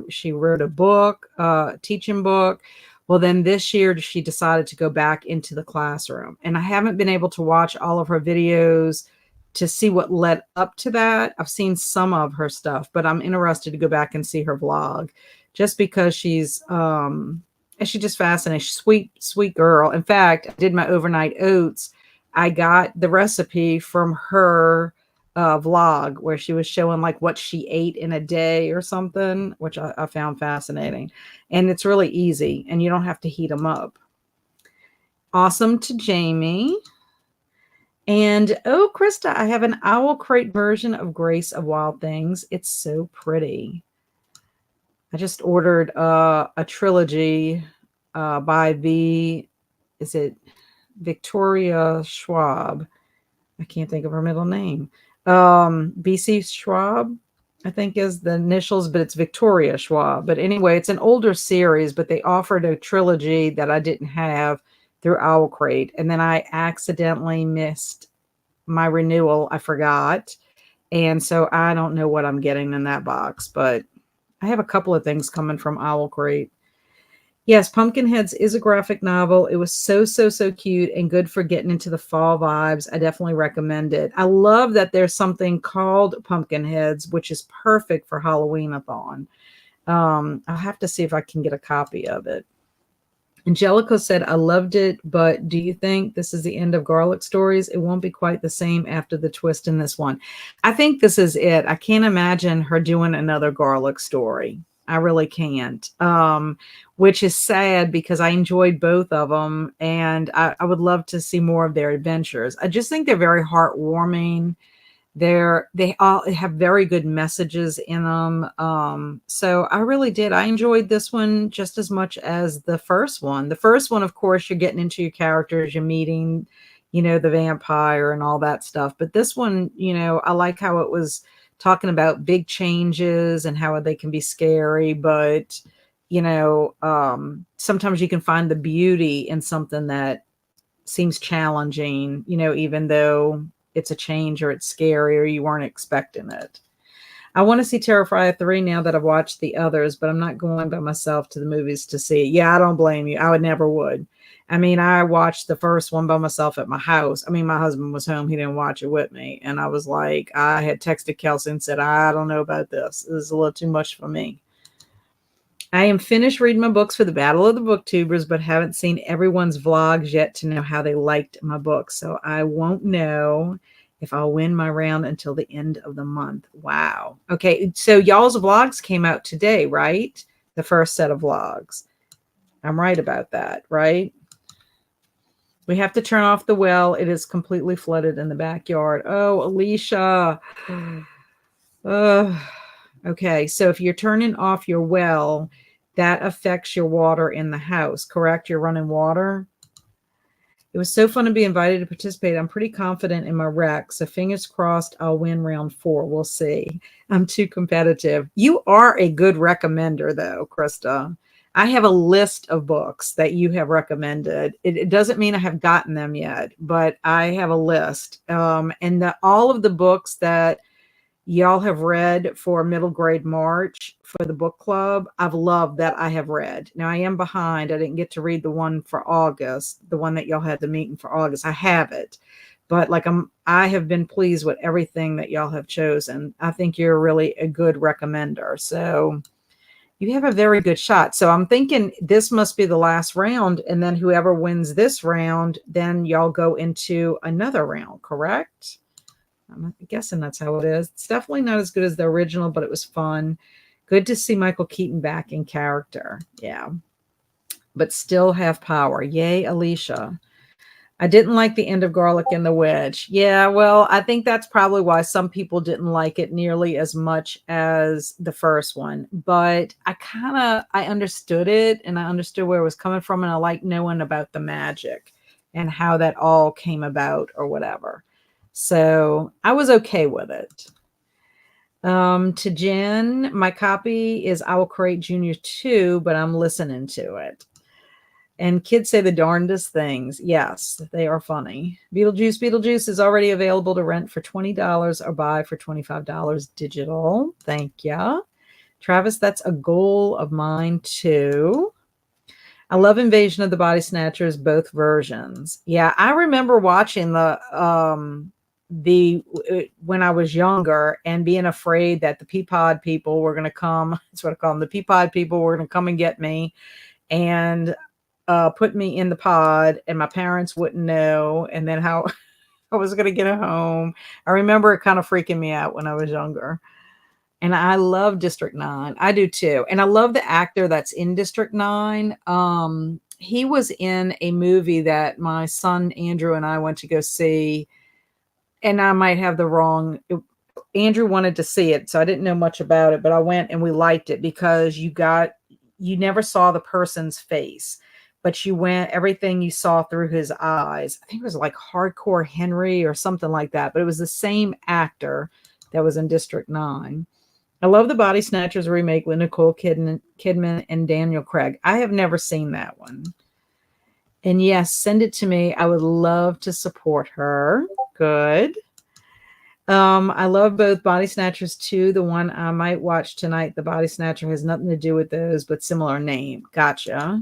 She wrote a book, teaching book. Well, then this year she decided to go back into the classroom, and I haven't been able to watch all of her videos to see what led up to that. I've seen some of her stuff, but I'm interested to go back and see her vlog just because she's just fascinating. She's sweet, sweet girl. In fact, I did my overnight oats. I got the recipe from her vlog where she was showing like what she ate in a day or something, which I found fascinating. And it's really easy and you don't have to heat them up. Awesome to Jamie. And oh, Krista, I have an Owl Crate version of Grace of Wild Things. It's so pretty. I just ordered a trilogy by is it Victoria Schwab? I can't think of her middle name. BC Schwab, I think is the initials, but it's Victoria Schwab. But anyway, it's an older series, but they offered a trilogy that I didn't have through Owl Crate. And then I accidentally missed my renewal. I forgot. And so I don't know what I'm getting in that box, but I have a couple of things coming from Owl Crate. Yes, Pumpkinheads is a graphic novel. It was so, so, so cute and good for getting into the fall vibes. I definitely recommend it. I love that there's something called Pumpkinheads, which is perfect for Halloween-A-Thon. I'll have to see if I can get a copy of it. Angelica said, I loved it, but do you think this is the end of Garlic Stories? It won't be quite the same after the twist in this one. I think this is it. I can't imagine her doing another Garlic Story. I really can't. Which is sad because I enjoyed both of them and I would love to see more of their adventures. I just think they're very heartwarming. They all have very good messages in them. So I really did. I enjoyed this one just as much as the first one. The first one, of course, you're getting into your characters, you're meeting, the vampire and all that stuff. But this one, I like how it was talking about big changes and how they can be scary, but sometimes you can find the beauty in something that seems challenging, even though it's a change or it's scary or you weren't expecting it. I want to see Terrifier 3 now that I've watched the others, but I'm not going by myself to the movies to see it. Yeah, I don't blame you. I would never would. I mean, I watched the first one by myself at my house. I mean, my husband was home. He didn't watch it with me. And I was like, I had texted Kelsi and said, I don't know about this. This is a little too much for me. I am finished reading my books for the Battle of the Booktubers, but haven't seen everyone's vlogs yet to know how they liked my books. So I won't know if I'll win my round until the end of the month. Wow. Okay. So y'all's vlogs came out today, right? The first set of vlogs. I'm right about that, right? We have to turn off the well. It is completely flooded in the backyard. Oh, Alicia. Okay, so if you're turning off your well, that affects your water in the house, correct? You're running water. It was so fun to be invited to participate. I'm pretty confident in my rec, so fingers crossed I'll win round 4. We'll see. I'm too competitive. You are a good recommender, though, Krista. I have a list of books that you have recommended. It doesn't mean I have gotten them yet, but I have a list. And all of the books that y'all have read for middle grade March for the book club, I've loved that I have read. Now I am behind. I didn't get to read the one for August, the one that y'all had the meeting for August. I have it, but I have been pleased with everything that y'all have chosen. I think you're really a good recommender. So you have a very good shot. So I'm thinking this must be the last round. And then whoever wins this round, then y'all go into another round, correct? I'm guessing that's how it is. It's definitely not as good as the original, but it was fun. Good to see Michael Keaton back in character. Yeah. But still have power. Yay, Alicia. I didn't like the end of Garlic and the Witch. Yeah, well, I think that's probably why some people didn't like it nearly as much as the first one. But I understood it and I understood where it was coming from. And I like knowing about the magic and how that all came about or whatever. So I was okay with it. To Jen, my copy is I Will Create Junior 2, but I'm listening to it. And kids say the darndest things. Yes, they are funny. Beetlejuice is already available to rent for $20 or buy for $25 digital. Thank you. Travis, that's a goal of mine too. I love Invasion of the Body Snatchers, both versions. Yeah, I remember watching when I was younger and being afraid that the Peapod people were going to come. That's what I call them. The Peapod people were going to come and get me and put me in the pod, and my parents wouldn't know, and then how I was going to get home. I remember it kind of freaking me out when I was younger. And I love District 9. I do too. And I love the actor that's in District 9. He was in a movie that my son Andrew and I went to go see. And I might have the wrong. Andrew wanted to see it, so I didn't know much about it, but I went and we liked it because you never saw the person's face. but you went everything you saw through his eyes. I think it was like Hardcore Henry or something like that, but it was the same actor that was in District 9. I love the Body Snatchers remake with Nicole Kidman and Daniel Craig. I have never seen that one. And yes, send it to me. I would love to support her. Good. I love both Body Snatchers 2. The one I might watch tonight, The Body Snatcher, has nothing to do with those, but similar name. Gotcha.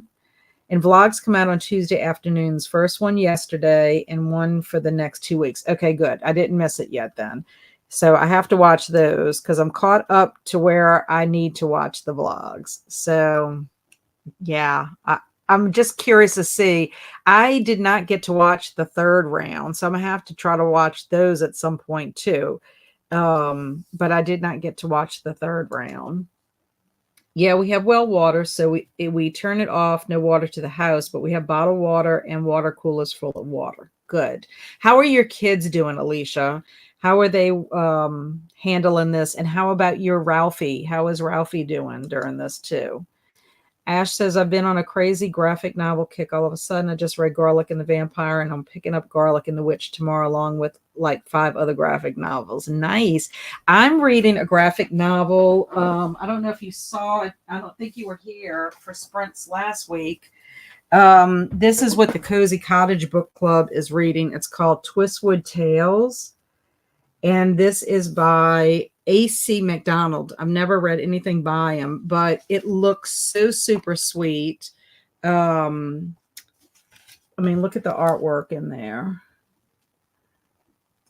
And vlogs come out on Tuesday afternoons. First one yesterday and one for the next 2 weeks. Okay, good. I didn't miss it yet then. So I have to watch those because I'm caught up to where I need to watch the vlogs. So yeah, I'm just curious to see. I did not get to watch the third round, so I'm gonna have to try to watch those at some point too. But I did not get to watch the third round. Yeah, we have well water, so we turn it off, no water to the house, but we have bottled water and water coolers full of water. Good. How are your kids doing, Alicia? How are they handling this? And how about your Ralphie? How is Ralphie doing during this too? Ash says, I've been on a crazy graphic novel kick all of a sudden. I just read Garlic and the Vampire, and I'm picking up Garlic and the Witch tomorrow, along with like 5 other graphic novels. Nice. I'm reading a graphic novel. I don't know if you saw it. I don't think you were here for Sprints last week. This is what the Cozy Cottage Book Club is reading. It's called Twistwood Tales. And this is by A.C. McDonald. I've never read anything by him, but it looks so super sweet. I mean, look at the artwork in there.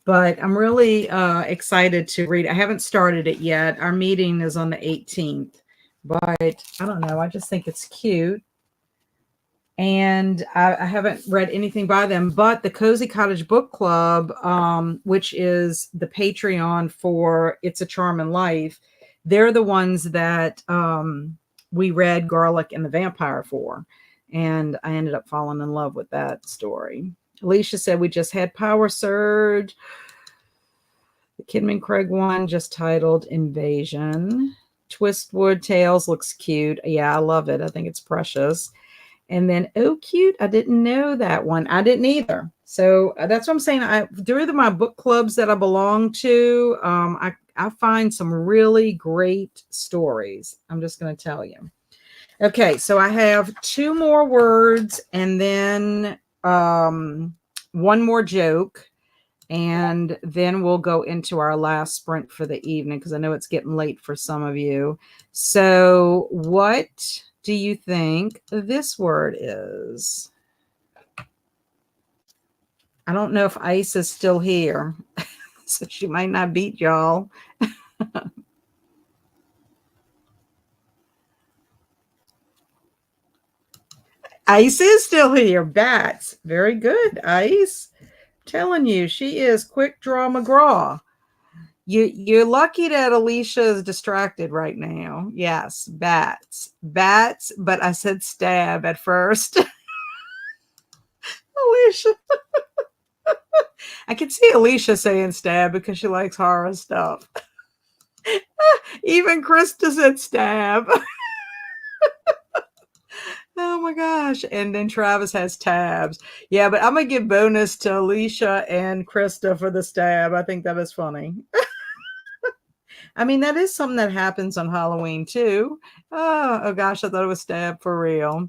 But I'm really excited to read. I haven't started it yet. Our meeting is on the 18th. But I don't know. I just think it's cute. And I haven't read anything by them, but the Cozy Cottage Book Club, which is the Patreon for It's a Charming Life, they're the ones that we read Garlic and the Vampire for. And I ended up falling in love with that story. Alicia said we just had Power Surge. The Kidman Craig one just titled Invasion. Twistwood Tales looks cute. Yeah, I love it. I think it's precious. And then, oh, cute. I didn't know that one. I didn't either. So that's what I'm saying. Through my book clubs that I belong to, I find some really great stories. I'm just going to tell you. Okay, so I have 2 more words and then one more joke. And then we'll go into our last sprint for the evening because I know it's getting late for some of you. So what do you think this word is? I don't know if Ice is still here, so she might not beat y'all. Ice is still here. Bats. Very good, Ice. Telling you, she is quick draw McGraw. You're lucky that Alicia is distracted right now. Yes, bats. Bats, but I said stab at first. Alicia. I can see Alicia saying stab because she likes horror stuff. Even Krista said stab. Oh my gosh. And then Travis has tabs. Yeah, but I'm going to give bonus to Alicia and Krista for the stab. I think that is funny. I mean, that is something that happens on Halloween too. Oh gosh, I thought it was stab for real.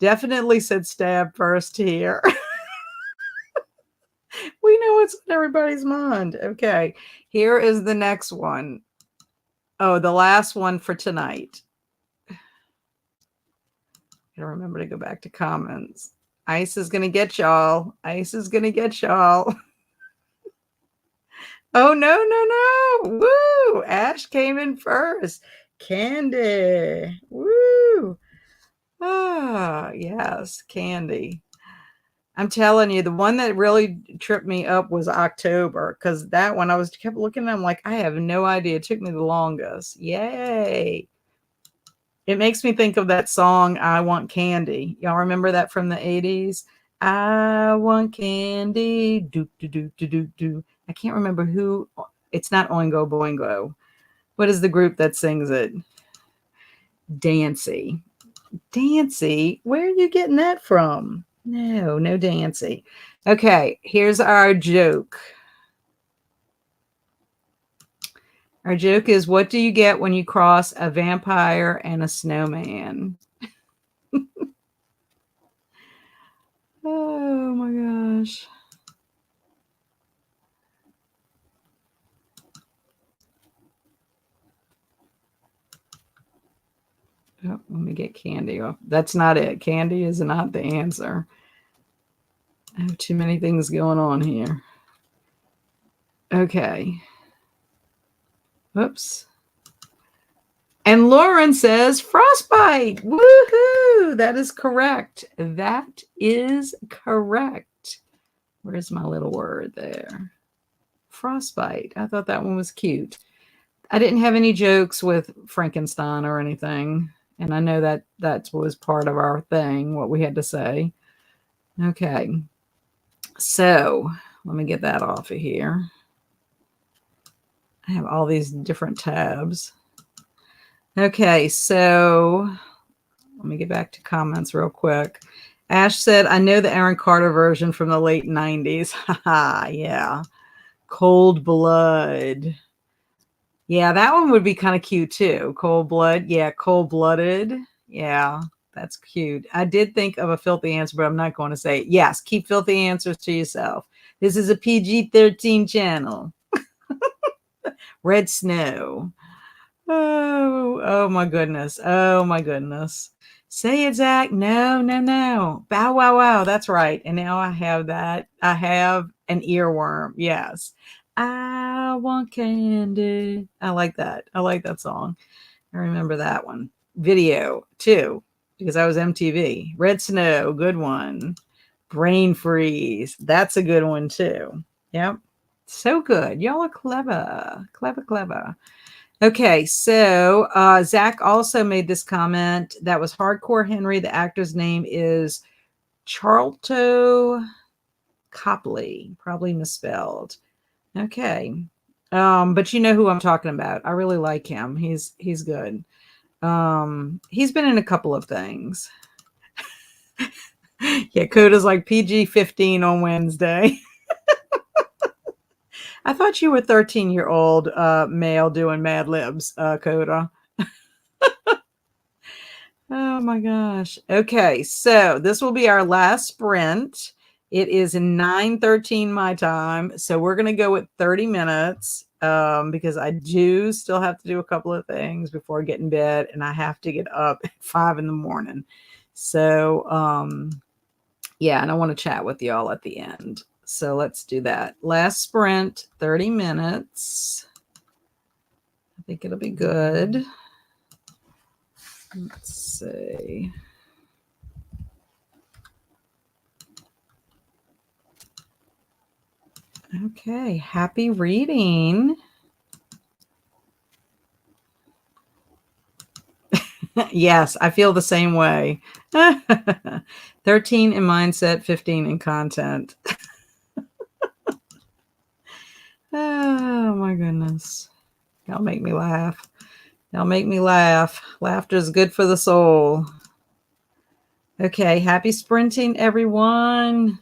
Definitely said stab first here. We know what's on everybody's mind. Okay, here is the next one. Oh, the last one for tonight. Gotta remember to go back to comments. Ice is gonna get y'all. Ice is gonna get y'all. Oh no. Woo! Ash came in first. Candy. Woo! Ah, yes, Candy. I'm telling you, the one that really tripped me up was October because that one I kept looking at. I'm like, I have no idea. It took me the longest. Yay! It makes me think of that song, I Want Candy. Y'all remember that from the 80s? I want candy. Do, do, do, do, do, do. I can't remember who. It's not Oingo Boingo. What is the group that sings it? Dancy. Dancy? Where are you getting that from? No, no Dancy. Okay, here's our joke. Our joke is, what do you get when you cross a vampire and a snowman? Oh my gosh. Oh, let me get candy off. That's not it. Candy is not the answer. I have too many things going on here. Okay. Whoops. And Lauren says frostbite. Woohoo! That is correct. That is correct. Where's my little word there? Frostbite. I thought that one was cute. I didn't have any jokes with Frankenstein or anything. And I know that was part of our thing, what we had to say. Okay. So let me get that off of here. I have all these different tabs. Okay, so let me get back to comments real quick. Ash said, I know the Aaron Carter version from the late 90s. Haha, yeah. Cold Blood. Yeah, that one would be kind of cute too. Cold Blood. Yeah, Cold Blooded. Yeah, that's cute. I did think of a filthy answer, but I'm not going to say it. Yes, keep filthy answers to yourself. This is a PG-13 channel. Red Snow. Oh my goodness. Oh my goodness. Say it, Zach. No, no, no. Bow wow wow. That's right. And now I have that. I have an earworm. Yes. I want candy. I like that. I like that song. I remember that one. Video too, because I was MTV. Red Snow, good one. Brain Freeze. That's a good one too. Yep. So good. Y'all are clever. Clever, clever. Okay, so Zach also made this comment. That was Hardcore Henry. The actor's name is Charlton Copley, probably misspelled. Okay, but you know who I'm talking about. I really like him. He's good. He's been in a couple of things. Yeah, Coda's like PG-15 on Wednesday. I thought you were 13-year-old male doing Mad Libs, Coda. Oh my gosh. Okay, so this will be our last sprint. It is 9:13 my time, so we're going to go with 30 minutes because I do still have to do a couple of things before I get in bed, and I have to get up at 5 in the morning. So, yeah, and I want to chat with y'all at the end. So let's do that. Last sprint, 30 minutes. I think it'll be good. Let's see. Okay, happy reading. Yes, I feel the same way. 13 in mindset, 15 in content. Oh my goodness. Y'all make me laugh. Y'all make me laugh. Laughter is good for the soul. Okay, happy sprinting, everyone.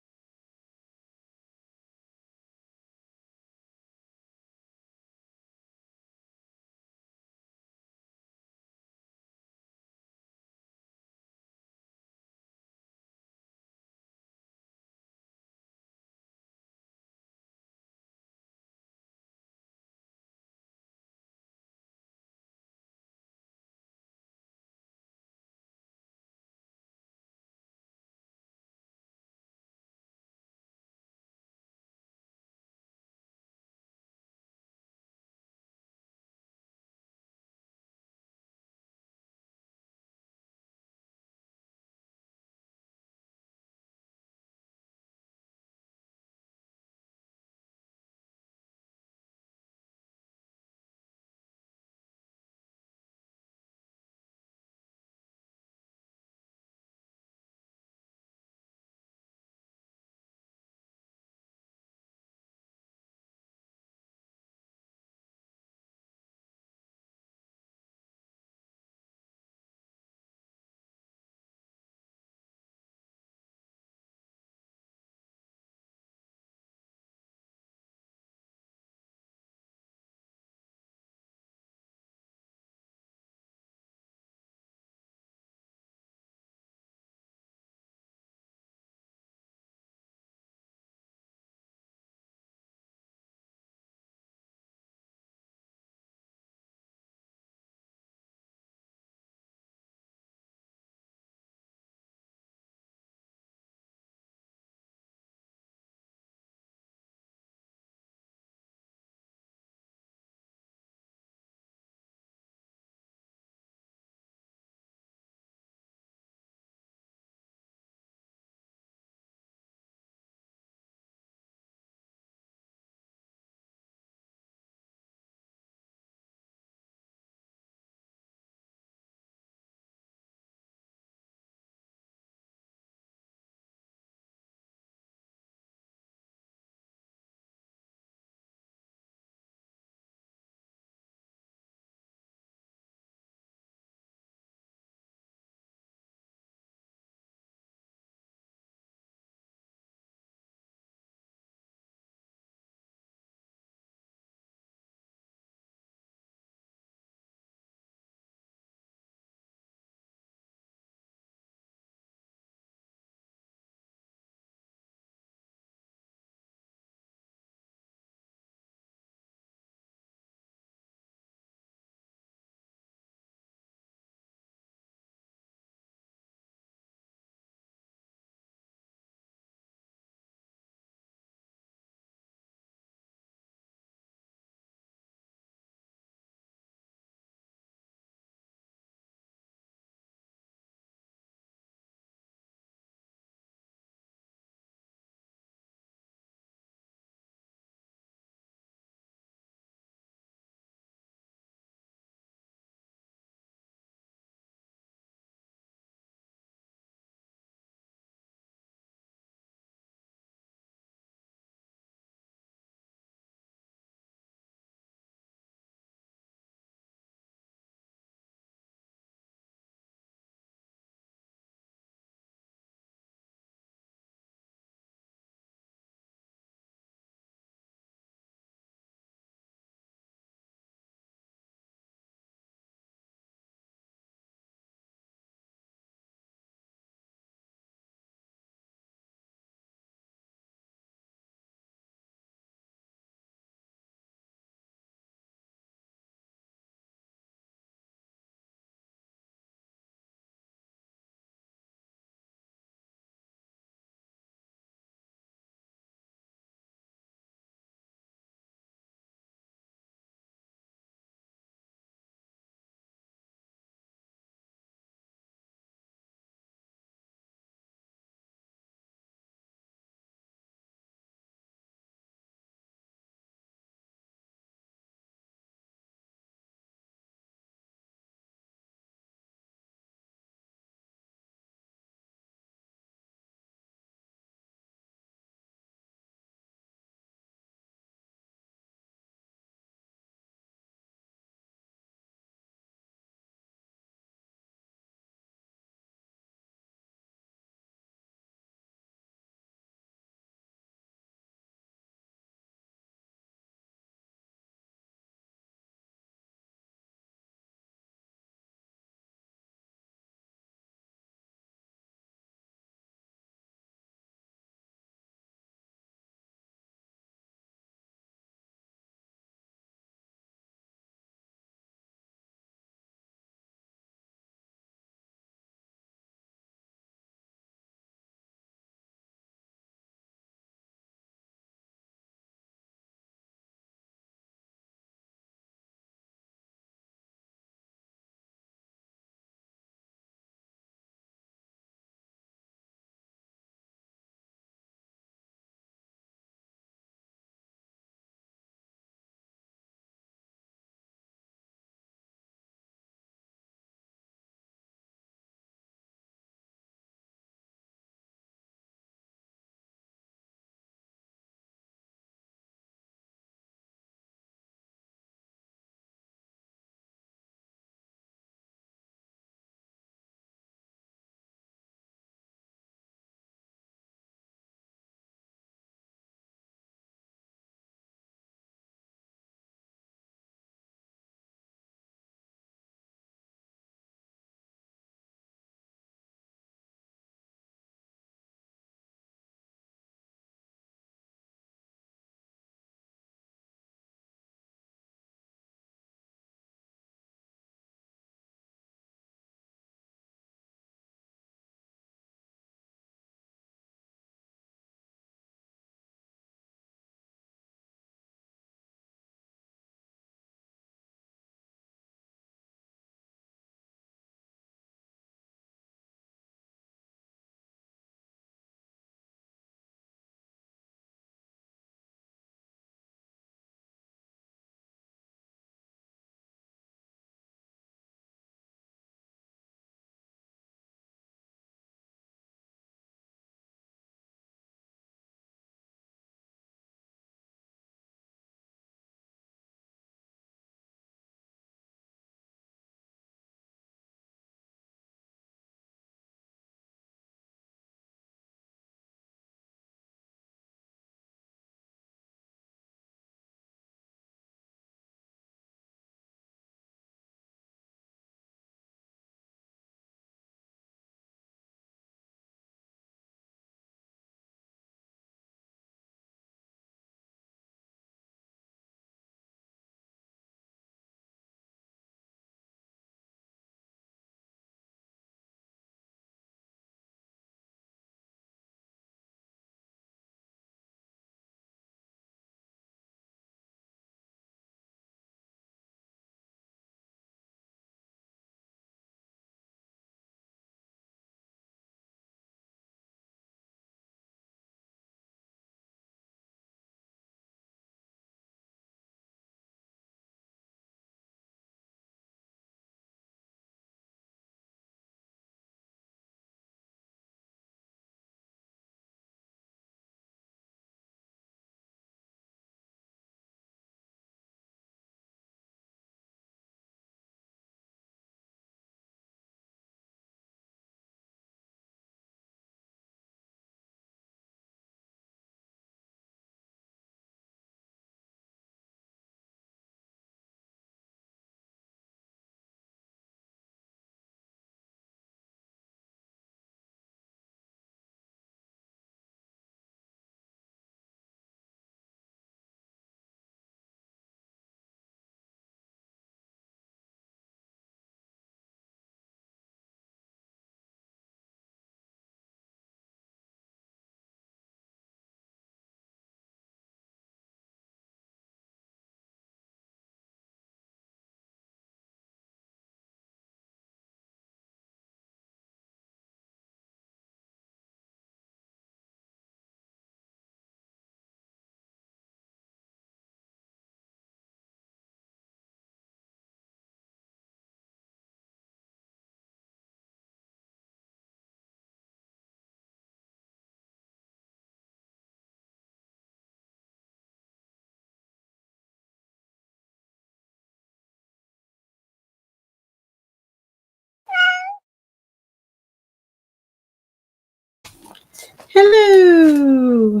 Hello.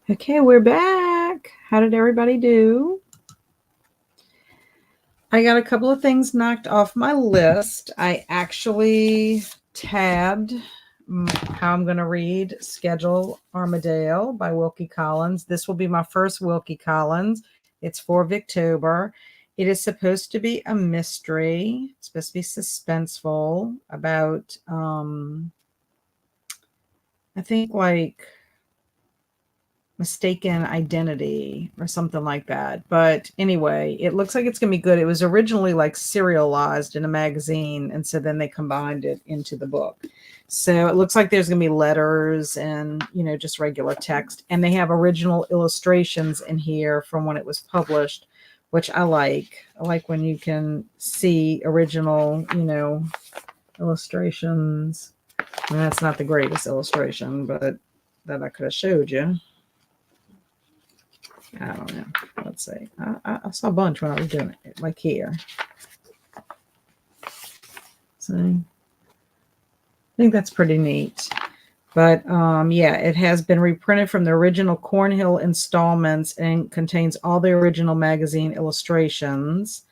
Okay, we're back. How did everybody do? I got a couple of things knocked off my list. I actually tabbed how I'm going to read Schedule Armadale by Wilkie Collins. This will be my first Wilkie Collins. It's for Victober. It is supposed to be a mystery. It's supposed to be suspenseful about, I think, like mistaken identity or something like that. But anyway, it looks like it's going to be good. It was originally like serialized in a magazine, and so then they combined it into the book. So it looks like there's going to be letters and, you know, just regular text. And they have original illustrations in here from when it was published, which I like. I like when you can see original, you know, illustrations. I mean, that's not the greatest illustration, but that I could have showed you. I don't know. Let's see. I saw a bunch when I was doing it, like here. So I think that's pretty neat. But yeah, it has been reprinted from the original Cornhill installments and contains all the original magazine illustrations.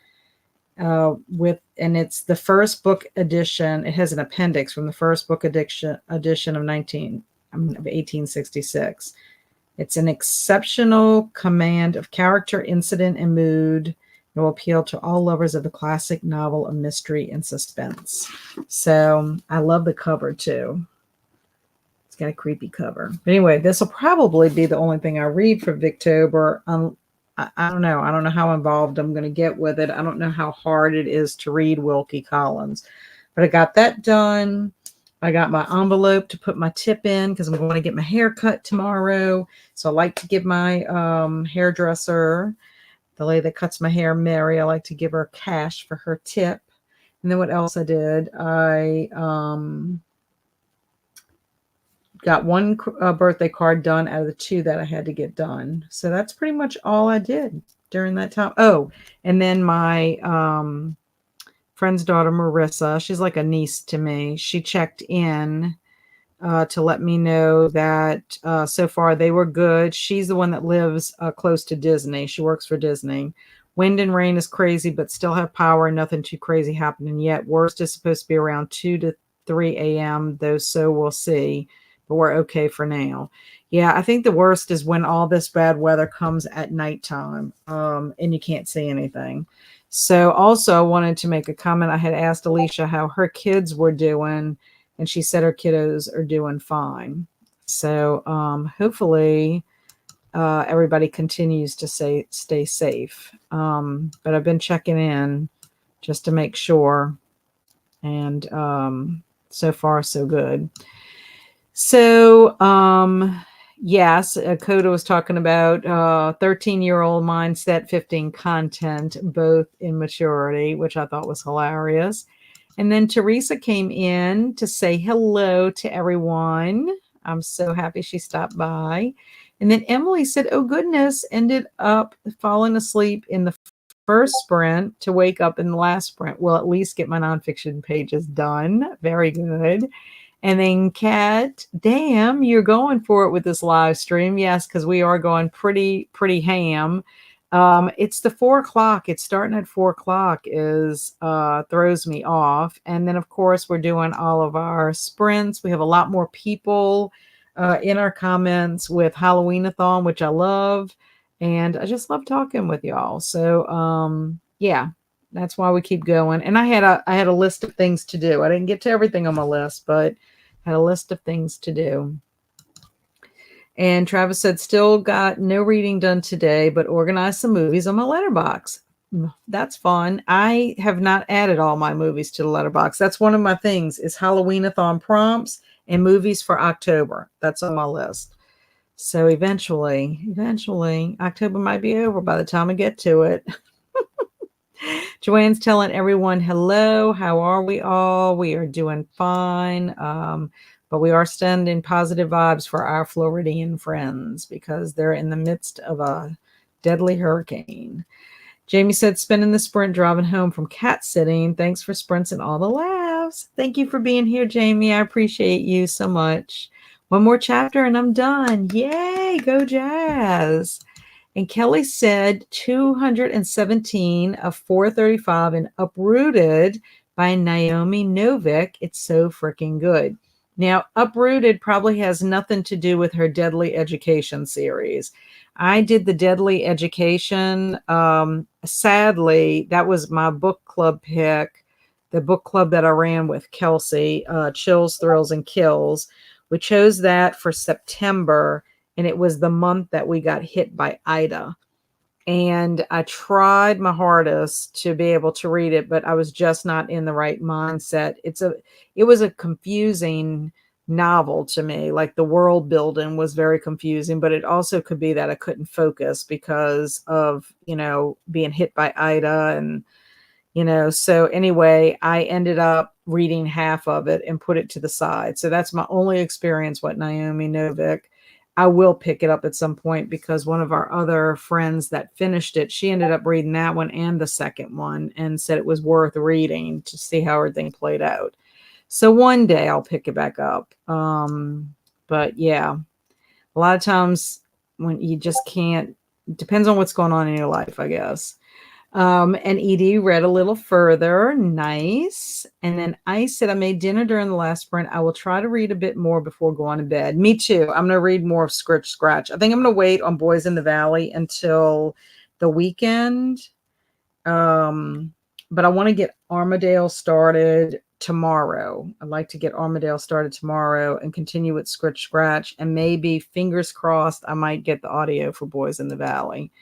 And it's the first book edition. It has an appendix from the first book edition of 1866. It's an exceptional command of character, incident, and mood. It will appeal to all lovers of the classic novel of mystery and suspense. So I love the cover too. It's got a creepy cover. But anyway, this will probably be the only thing I read for Victober. I don't know. I don't know how involved I'm going to get with it. I don't know how hard it is to read Wilkie Collins. But I got that done. I got my envelope to put my tip in because I'm going to get my hair cut tomorrow. So I like to give my hairdresser, the lady that cuts my hair, Mary, I like to give her cash for her tip. And then what else I did? I got one birthday card done out of the two that I had to get done. So that's pretty much all I did during that time. Oh, and then my friend's daughter, Marissa, she's like a niece to me. She checked in to let me know that so far they were good. She's the one that lives close to Disney. She works for Disney. Wind and rain is crazy, but still have power. Nothing too crazy happening yet. Worst is supposed to be around 2 to 3 a.m., though, so we'll see. But we're okay for now. Yeah, I think the worst is when all this bad weather comes at nighttime and you can't see anything. So also I wanted to make a comment. I had asked Alicia how her kids were doing, and she said her kiddos are doing fine. So hopefully everybody continues to stay safe. But I've been checking in just to make sure. And so far, so good. So, yes, Coda was talking about 13-year-old mindset, 15 content, both in maturity, which I thought was hilarious. And then Teresa came in to say hello to everyone. I'm so happy she stopped by. And then Emily said, oh, goodness, ended up falling asleep in the first sprint to wake up in the last sprint. We'll at least get my nonfiction pages done. Very good. And then Kat, damn, you're going for it with this live stream. Yes, because we are going pretty ham. It's the 4 o'clock. It's starting at 4 o'clock is throws me off. And then, of course, we're doing all of our sprints. We have a lot more people in our comments with Halloween-A-Thon, which I love. And I just love talking with y'all. So, yeah. That's why we keep going. And I had a list of things to do. I didn't get to everything on my list, but I had a list of things to do. And Travis said, still got no reading done today, but organized some movies on my letterbox. That's fun. I have not added all my movies to the letterbox. That's one of my things is Halloween-A-Thon prompts and movies for October. That's on my list. So eventually, October might be over by the time I get to it. Joanne's telling everyone hello. How are we all? We are doing fine. But we are sending positive vibes for our Floridian friends because they're in the midst of a deadly hurricane. Jamie said, spending the sprint driving home from cat sitting. Thanks for sprints and all the laughs. Thank you for being here, Jamie. I appreciate you so much. One more chapter and I'm done. Yay, go Jazz. And Kelly said 217 of 435 and Uprooted by Naomi Novik. It's so freaking good. Now, Uprooted probably has nothing to do with her Deadly Education series. I did the Deadly Education. Sadly, that was my book club pick, the book club that I ran with Kelsi, Chills, Thrills, and Kills. We chose that for September, and it was the month that we got hit by Ida. And I tried my hardest to be able to read it, but I was just not in the right mindset. It was a confusing novel to me. Like the world building was very confusing, but it also could be that I couldn't focus because of, being hit by Ida and so anyway, I ended up reading half of it and put it to the side. So that's my only experience with Naomi Novik. I will pick it up at some point because one of our other friends that finished it, she ended up reading that one and the second one and said it was worth reading to see how everything played out. So one day I'll pick it back up. But yeah, a lot of times when you just can't, depends on what's going on in your life, I guess. And Edie read a little further. Nice. And then I said, I made dinner during the last sprint. I will try to read a bit more before going to bed. Me too. I'm going to read more of Scratch. I think I'm going to wait on Boys in the Valley until the weekend. But I want to get Armadale started tomorrow. I'd like to get Armadale started tomorrow and continue with Scratch. And maybe, fingers crossed, I might get the audio for Boys in the Valley.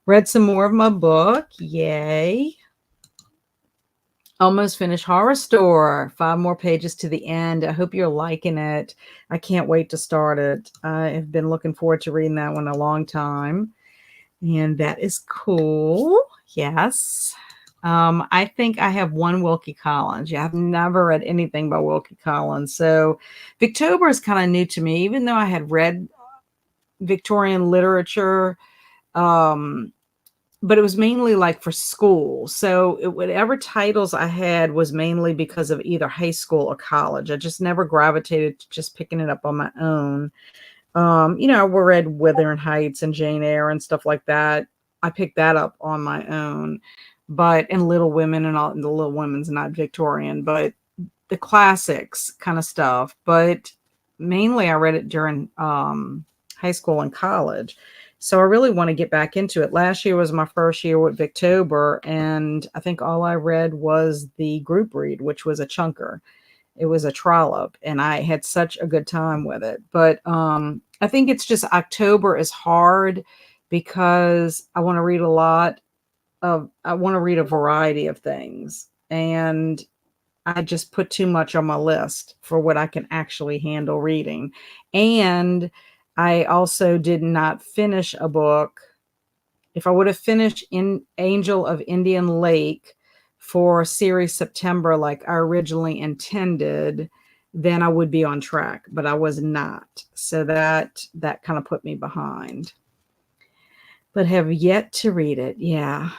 Read some more of my book. Yay. Almost finished Horror Store. 5 more pages to the end. I hope you're liking it. I can't wait to start it. I have been looking forward to reading that one a long time. And that is cool. Yes. I think I have one Wilkie Collins. Yeah, I've never read anything by Wilkie Collins. So Victober is kind of new to me, even though I had read Victorian literature. But it was mainly like for school. So whatever titles I had was mainly because of either high school or college. I just never gravitated to just picking it up on my own. I read Wuthering Heights and Jane Eyre and stuff like that. I picked that up on my own. And Little Women and all, the Little Women's not Victorian, but the classics kind of stuff. But mainly I read it during high school and college. So I really want to get back into it. Last year was my first year with Victober, and I think all I read was the group read, which was a chunker. It was a trollop, and I had such a good time with it. But I think it's just October is hard because I want to read a variety of things. And I just put too much on my list for what I can actually handle reading. And I also did not finish a book. If I would have finished in Angel of Indian Lake for series September, like I originally intended, then I would be on track, but I was not. So that kind of put me behind, but have yet to read it. Yeah.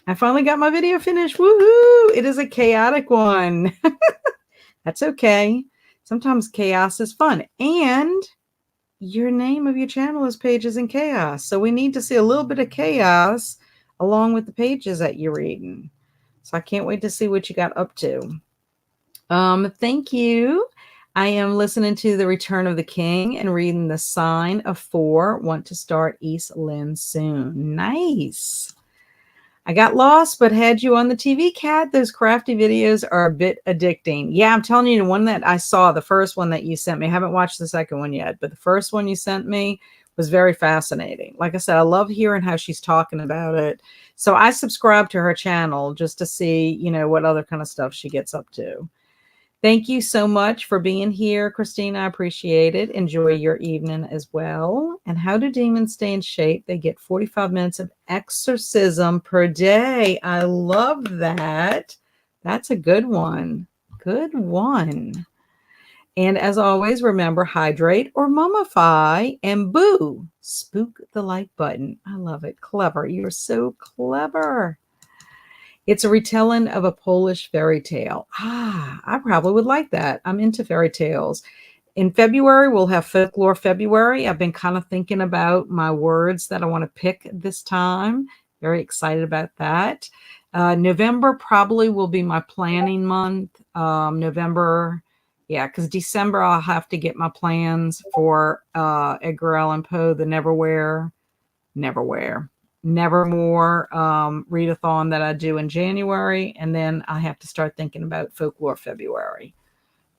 I finally got my video finished. Woohoo! It is a chaotic one. That's okay. Sometimes chaos is fun. And your name of your channel is Pages in Chaos. So we need to see a little bit of chaos along with the pages that you're reading. So I can't wait to see what you got up to. Thank you. I am listening to The Return of the King and reading The Sign of 4. Want to start East Lynne soon. Nice. I got lost, but had you on the TV, Cat. Those crafty videos are a bit addicting. Yeah, I'm telling you, the one that I saw, the first one that you sent me, I haven't watched the second one yet, but the first one you sent me was very fascinating. Like I said, I love hearing how she's talking about it. So I subscribe to her channel just to see, what other kind of stuff she gets up to. Thank you so much for being here, Christina. I appreciate it. Enjoy your evening as well. And how do demons stay in shape? They get 45 minutes of exorcism per day. I love that. That's a good one. Good one. And as always, remember, hydrate or mummify, and boo, spook the like button. I love it. Clever. You're so clever. It's a retelling of a Polish fairy tale. I probably would like that. I'm into fairy tales. In February, we'll have Folklore February. I've been kind of thinking about my words that I want to pick this time. Very excited about that. November probably will be my planning month. November, yeah, because December I'll have to get my plans for Edgar Allan Poe, the Nevermore readathon that I do in January. And then I have to start thinking about Folklore February,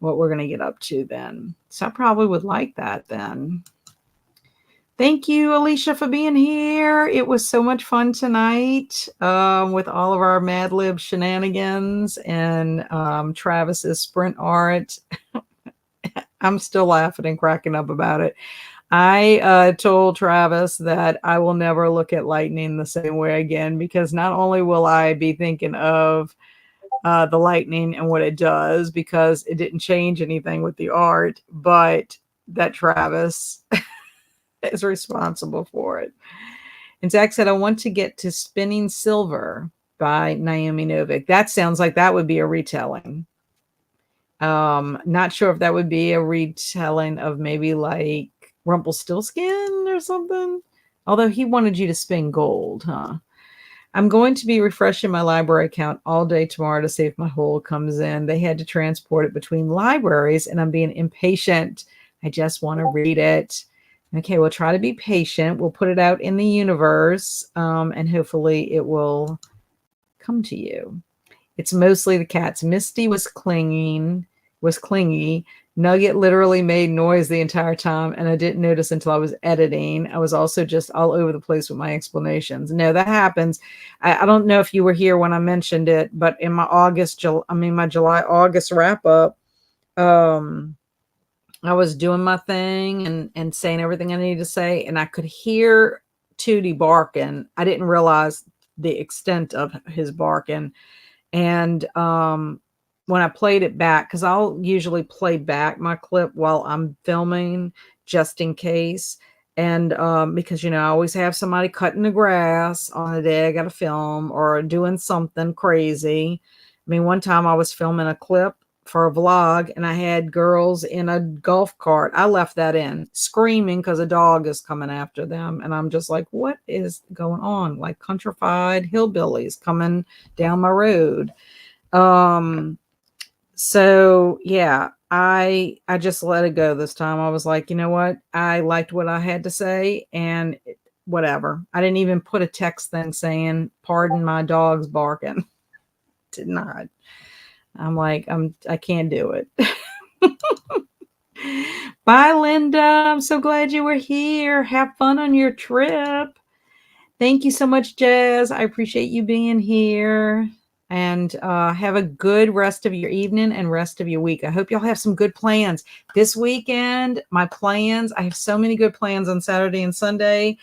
what we're going to get up to then. So I probably would like that then. Thank you, Alicia, for being here. It was so much fun tonight with all of our Mad Libs shenanigans and Travis's sprint art. I'm still laughing and cracking up about it. I told Travis that I will never look at lightning the same way again, because not only will I be thinking of the lightning and what it does, because it didn't change anything with the art, but that Travis is responsible for it. And Zach said, I want to get to Spinning Silver by Naomi Novik. That sounds like that would be a retelling. Not sure if that would be a retelling of maybe like Rumpelstiltskin or something. Although he wanted you to spin gold, huh? I'm going to be refreshing my library account all day tomorrow to see if my hold comes in. They had to transport it between libraries, and I'm being impatient. I just want to read it. Okay, we'll try to be patient. We'll put it out in the universe, and hopefully it will come to you. It's mostly the cats. Misty was clingy. Nugget literally made noise the entire time, and I didn't notice until I was editing. I was also just all over the place with my explanations. No, that happens. I don't know if you were here when I mentioned it, but in my July-August wrap up, I was doing my thing and saying everything I needed to say, and I could hear Tootie barking. I didn't realize the extent of his barking. And when I played it back, because I'll usually play back my clip while I'm filming just in case. And because, I always have somebody cutting the grass on the day I got to film or doing something crazy. I mean, one time I was filming a clip for a vlog and I had girls in a golf cart. I left that in, screaming because a dog is coming after them. And I'm just like, what is going on? Like countrified hillbillies coming down my road. So yeah, I just let it go this time. I was like, you know what? I liked what I had to say and whatever. I didn't even put a text thing saying, pardon my dog's barking. Did not. I'm like, I can't do it. Bye, Linda. I'm so glad you were here. Have fun on your trip. Thank you so much, Jazz. I appreciate you being here. And have a good rest of your evening and rest of your week. I hope y'all have some good plans. This weekend, my plans, I have so many good plans on Saturday and Sunday.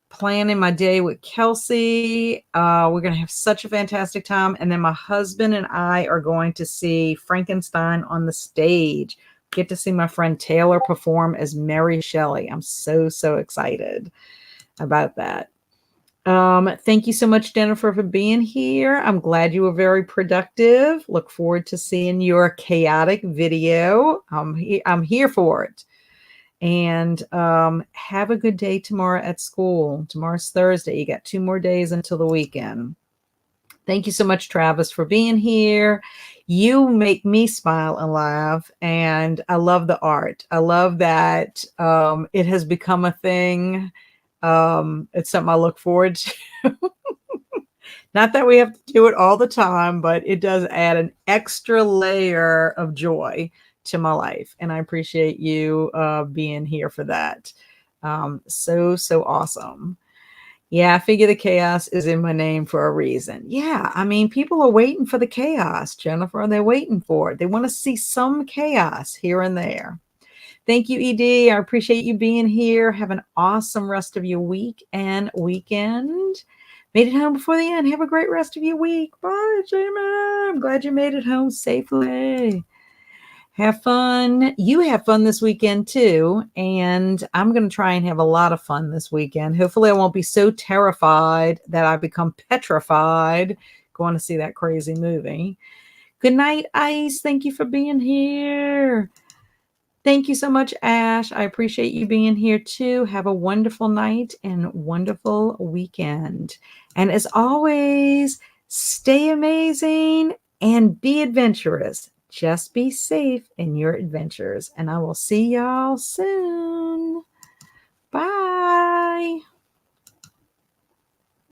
Planning my day with Kelsi. We're going to have such a fantastic time. And then my husband and I are going to see Frankenstein on the stage. Get to see my friend Taylor perform as Mary Shelley. I'm so, so excited about that. Thank you so much, Jennifer, for being here. I'm glad you were very productive. Look forward to seeing your chaotic video. I'm here for it. And have a good day tomorrow at school. Tomorrow's Thursday. You got 2 more days until the weekend. Thank you so much, Travis, for being here. You make me smile and laugh, and I love the art. I love that it has become a thing. It's something I look forward to. Not that we have to do it all the time, but it does add an extra layer of joy to my life. And I appreciate you being here for that. So awesome. Yeah, I figure the chaos is in my name for a reason. Yeah, I mean, people are waiting for the chaos, Jennifer. They're waiting for it. They want to see some chaos here and there. Thank you, ED. I appreciate you being here. Have an awesome rest of your week and weekend. Made it home before the end. Have a great rest of your week. Bye, Jamie. I'm glad you made it home safely. Have fun. You have fun this weekend too. And I'm going to try and have a lot of fun this weekend. Hopefully I won't be so terrified that I become petrified going to see that crazy movie. Good night, Ice. Thank you for being here. Thank you so much, Ash. I appreciate you being here too. Have a wonderful night and wonderful weekend. And as always, stay amazing and be adventurous. Just be safe in your adventures. And I will see y'all soon. Bye.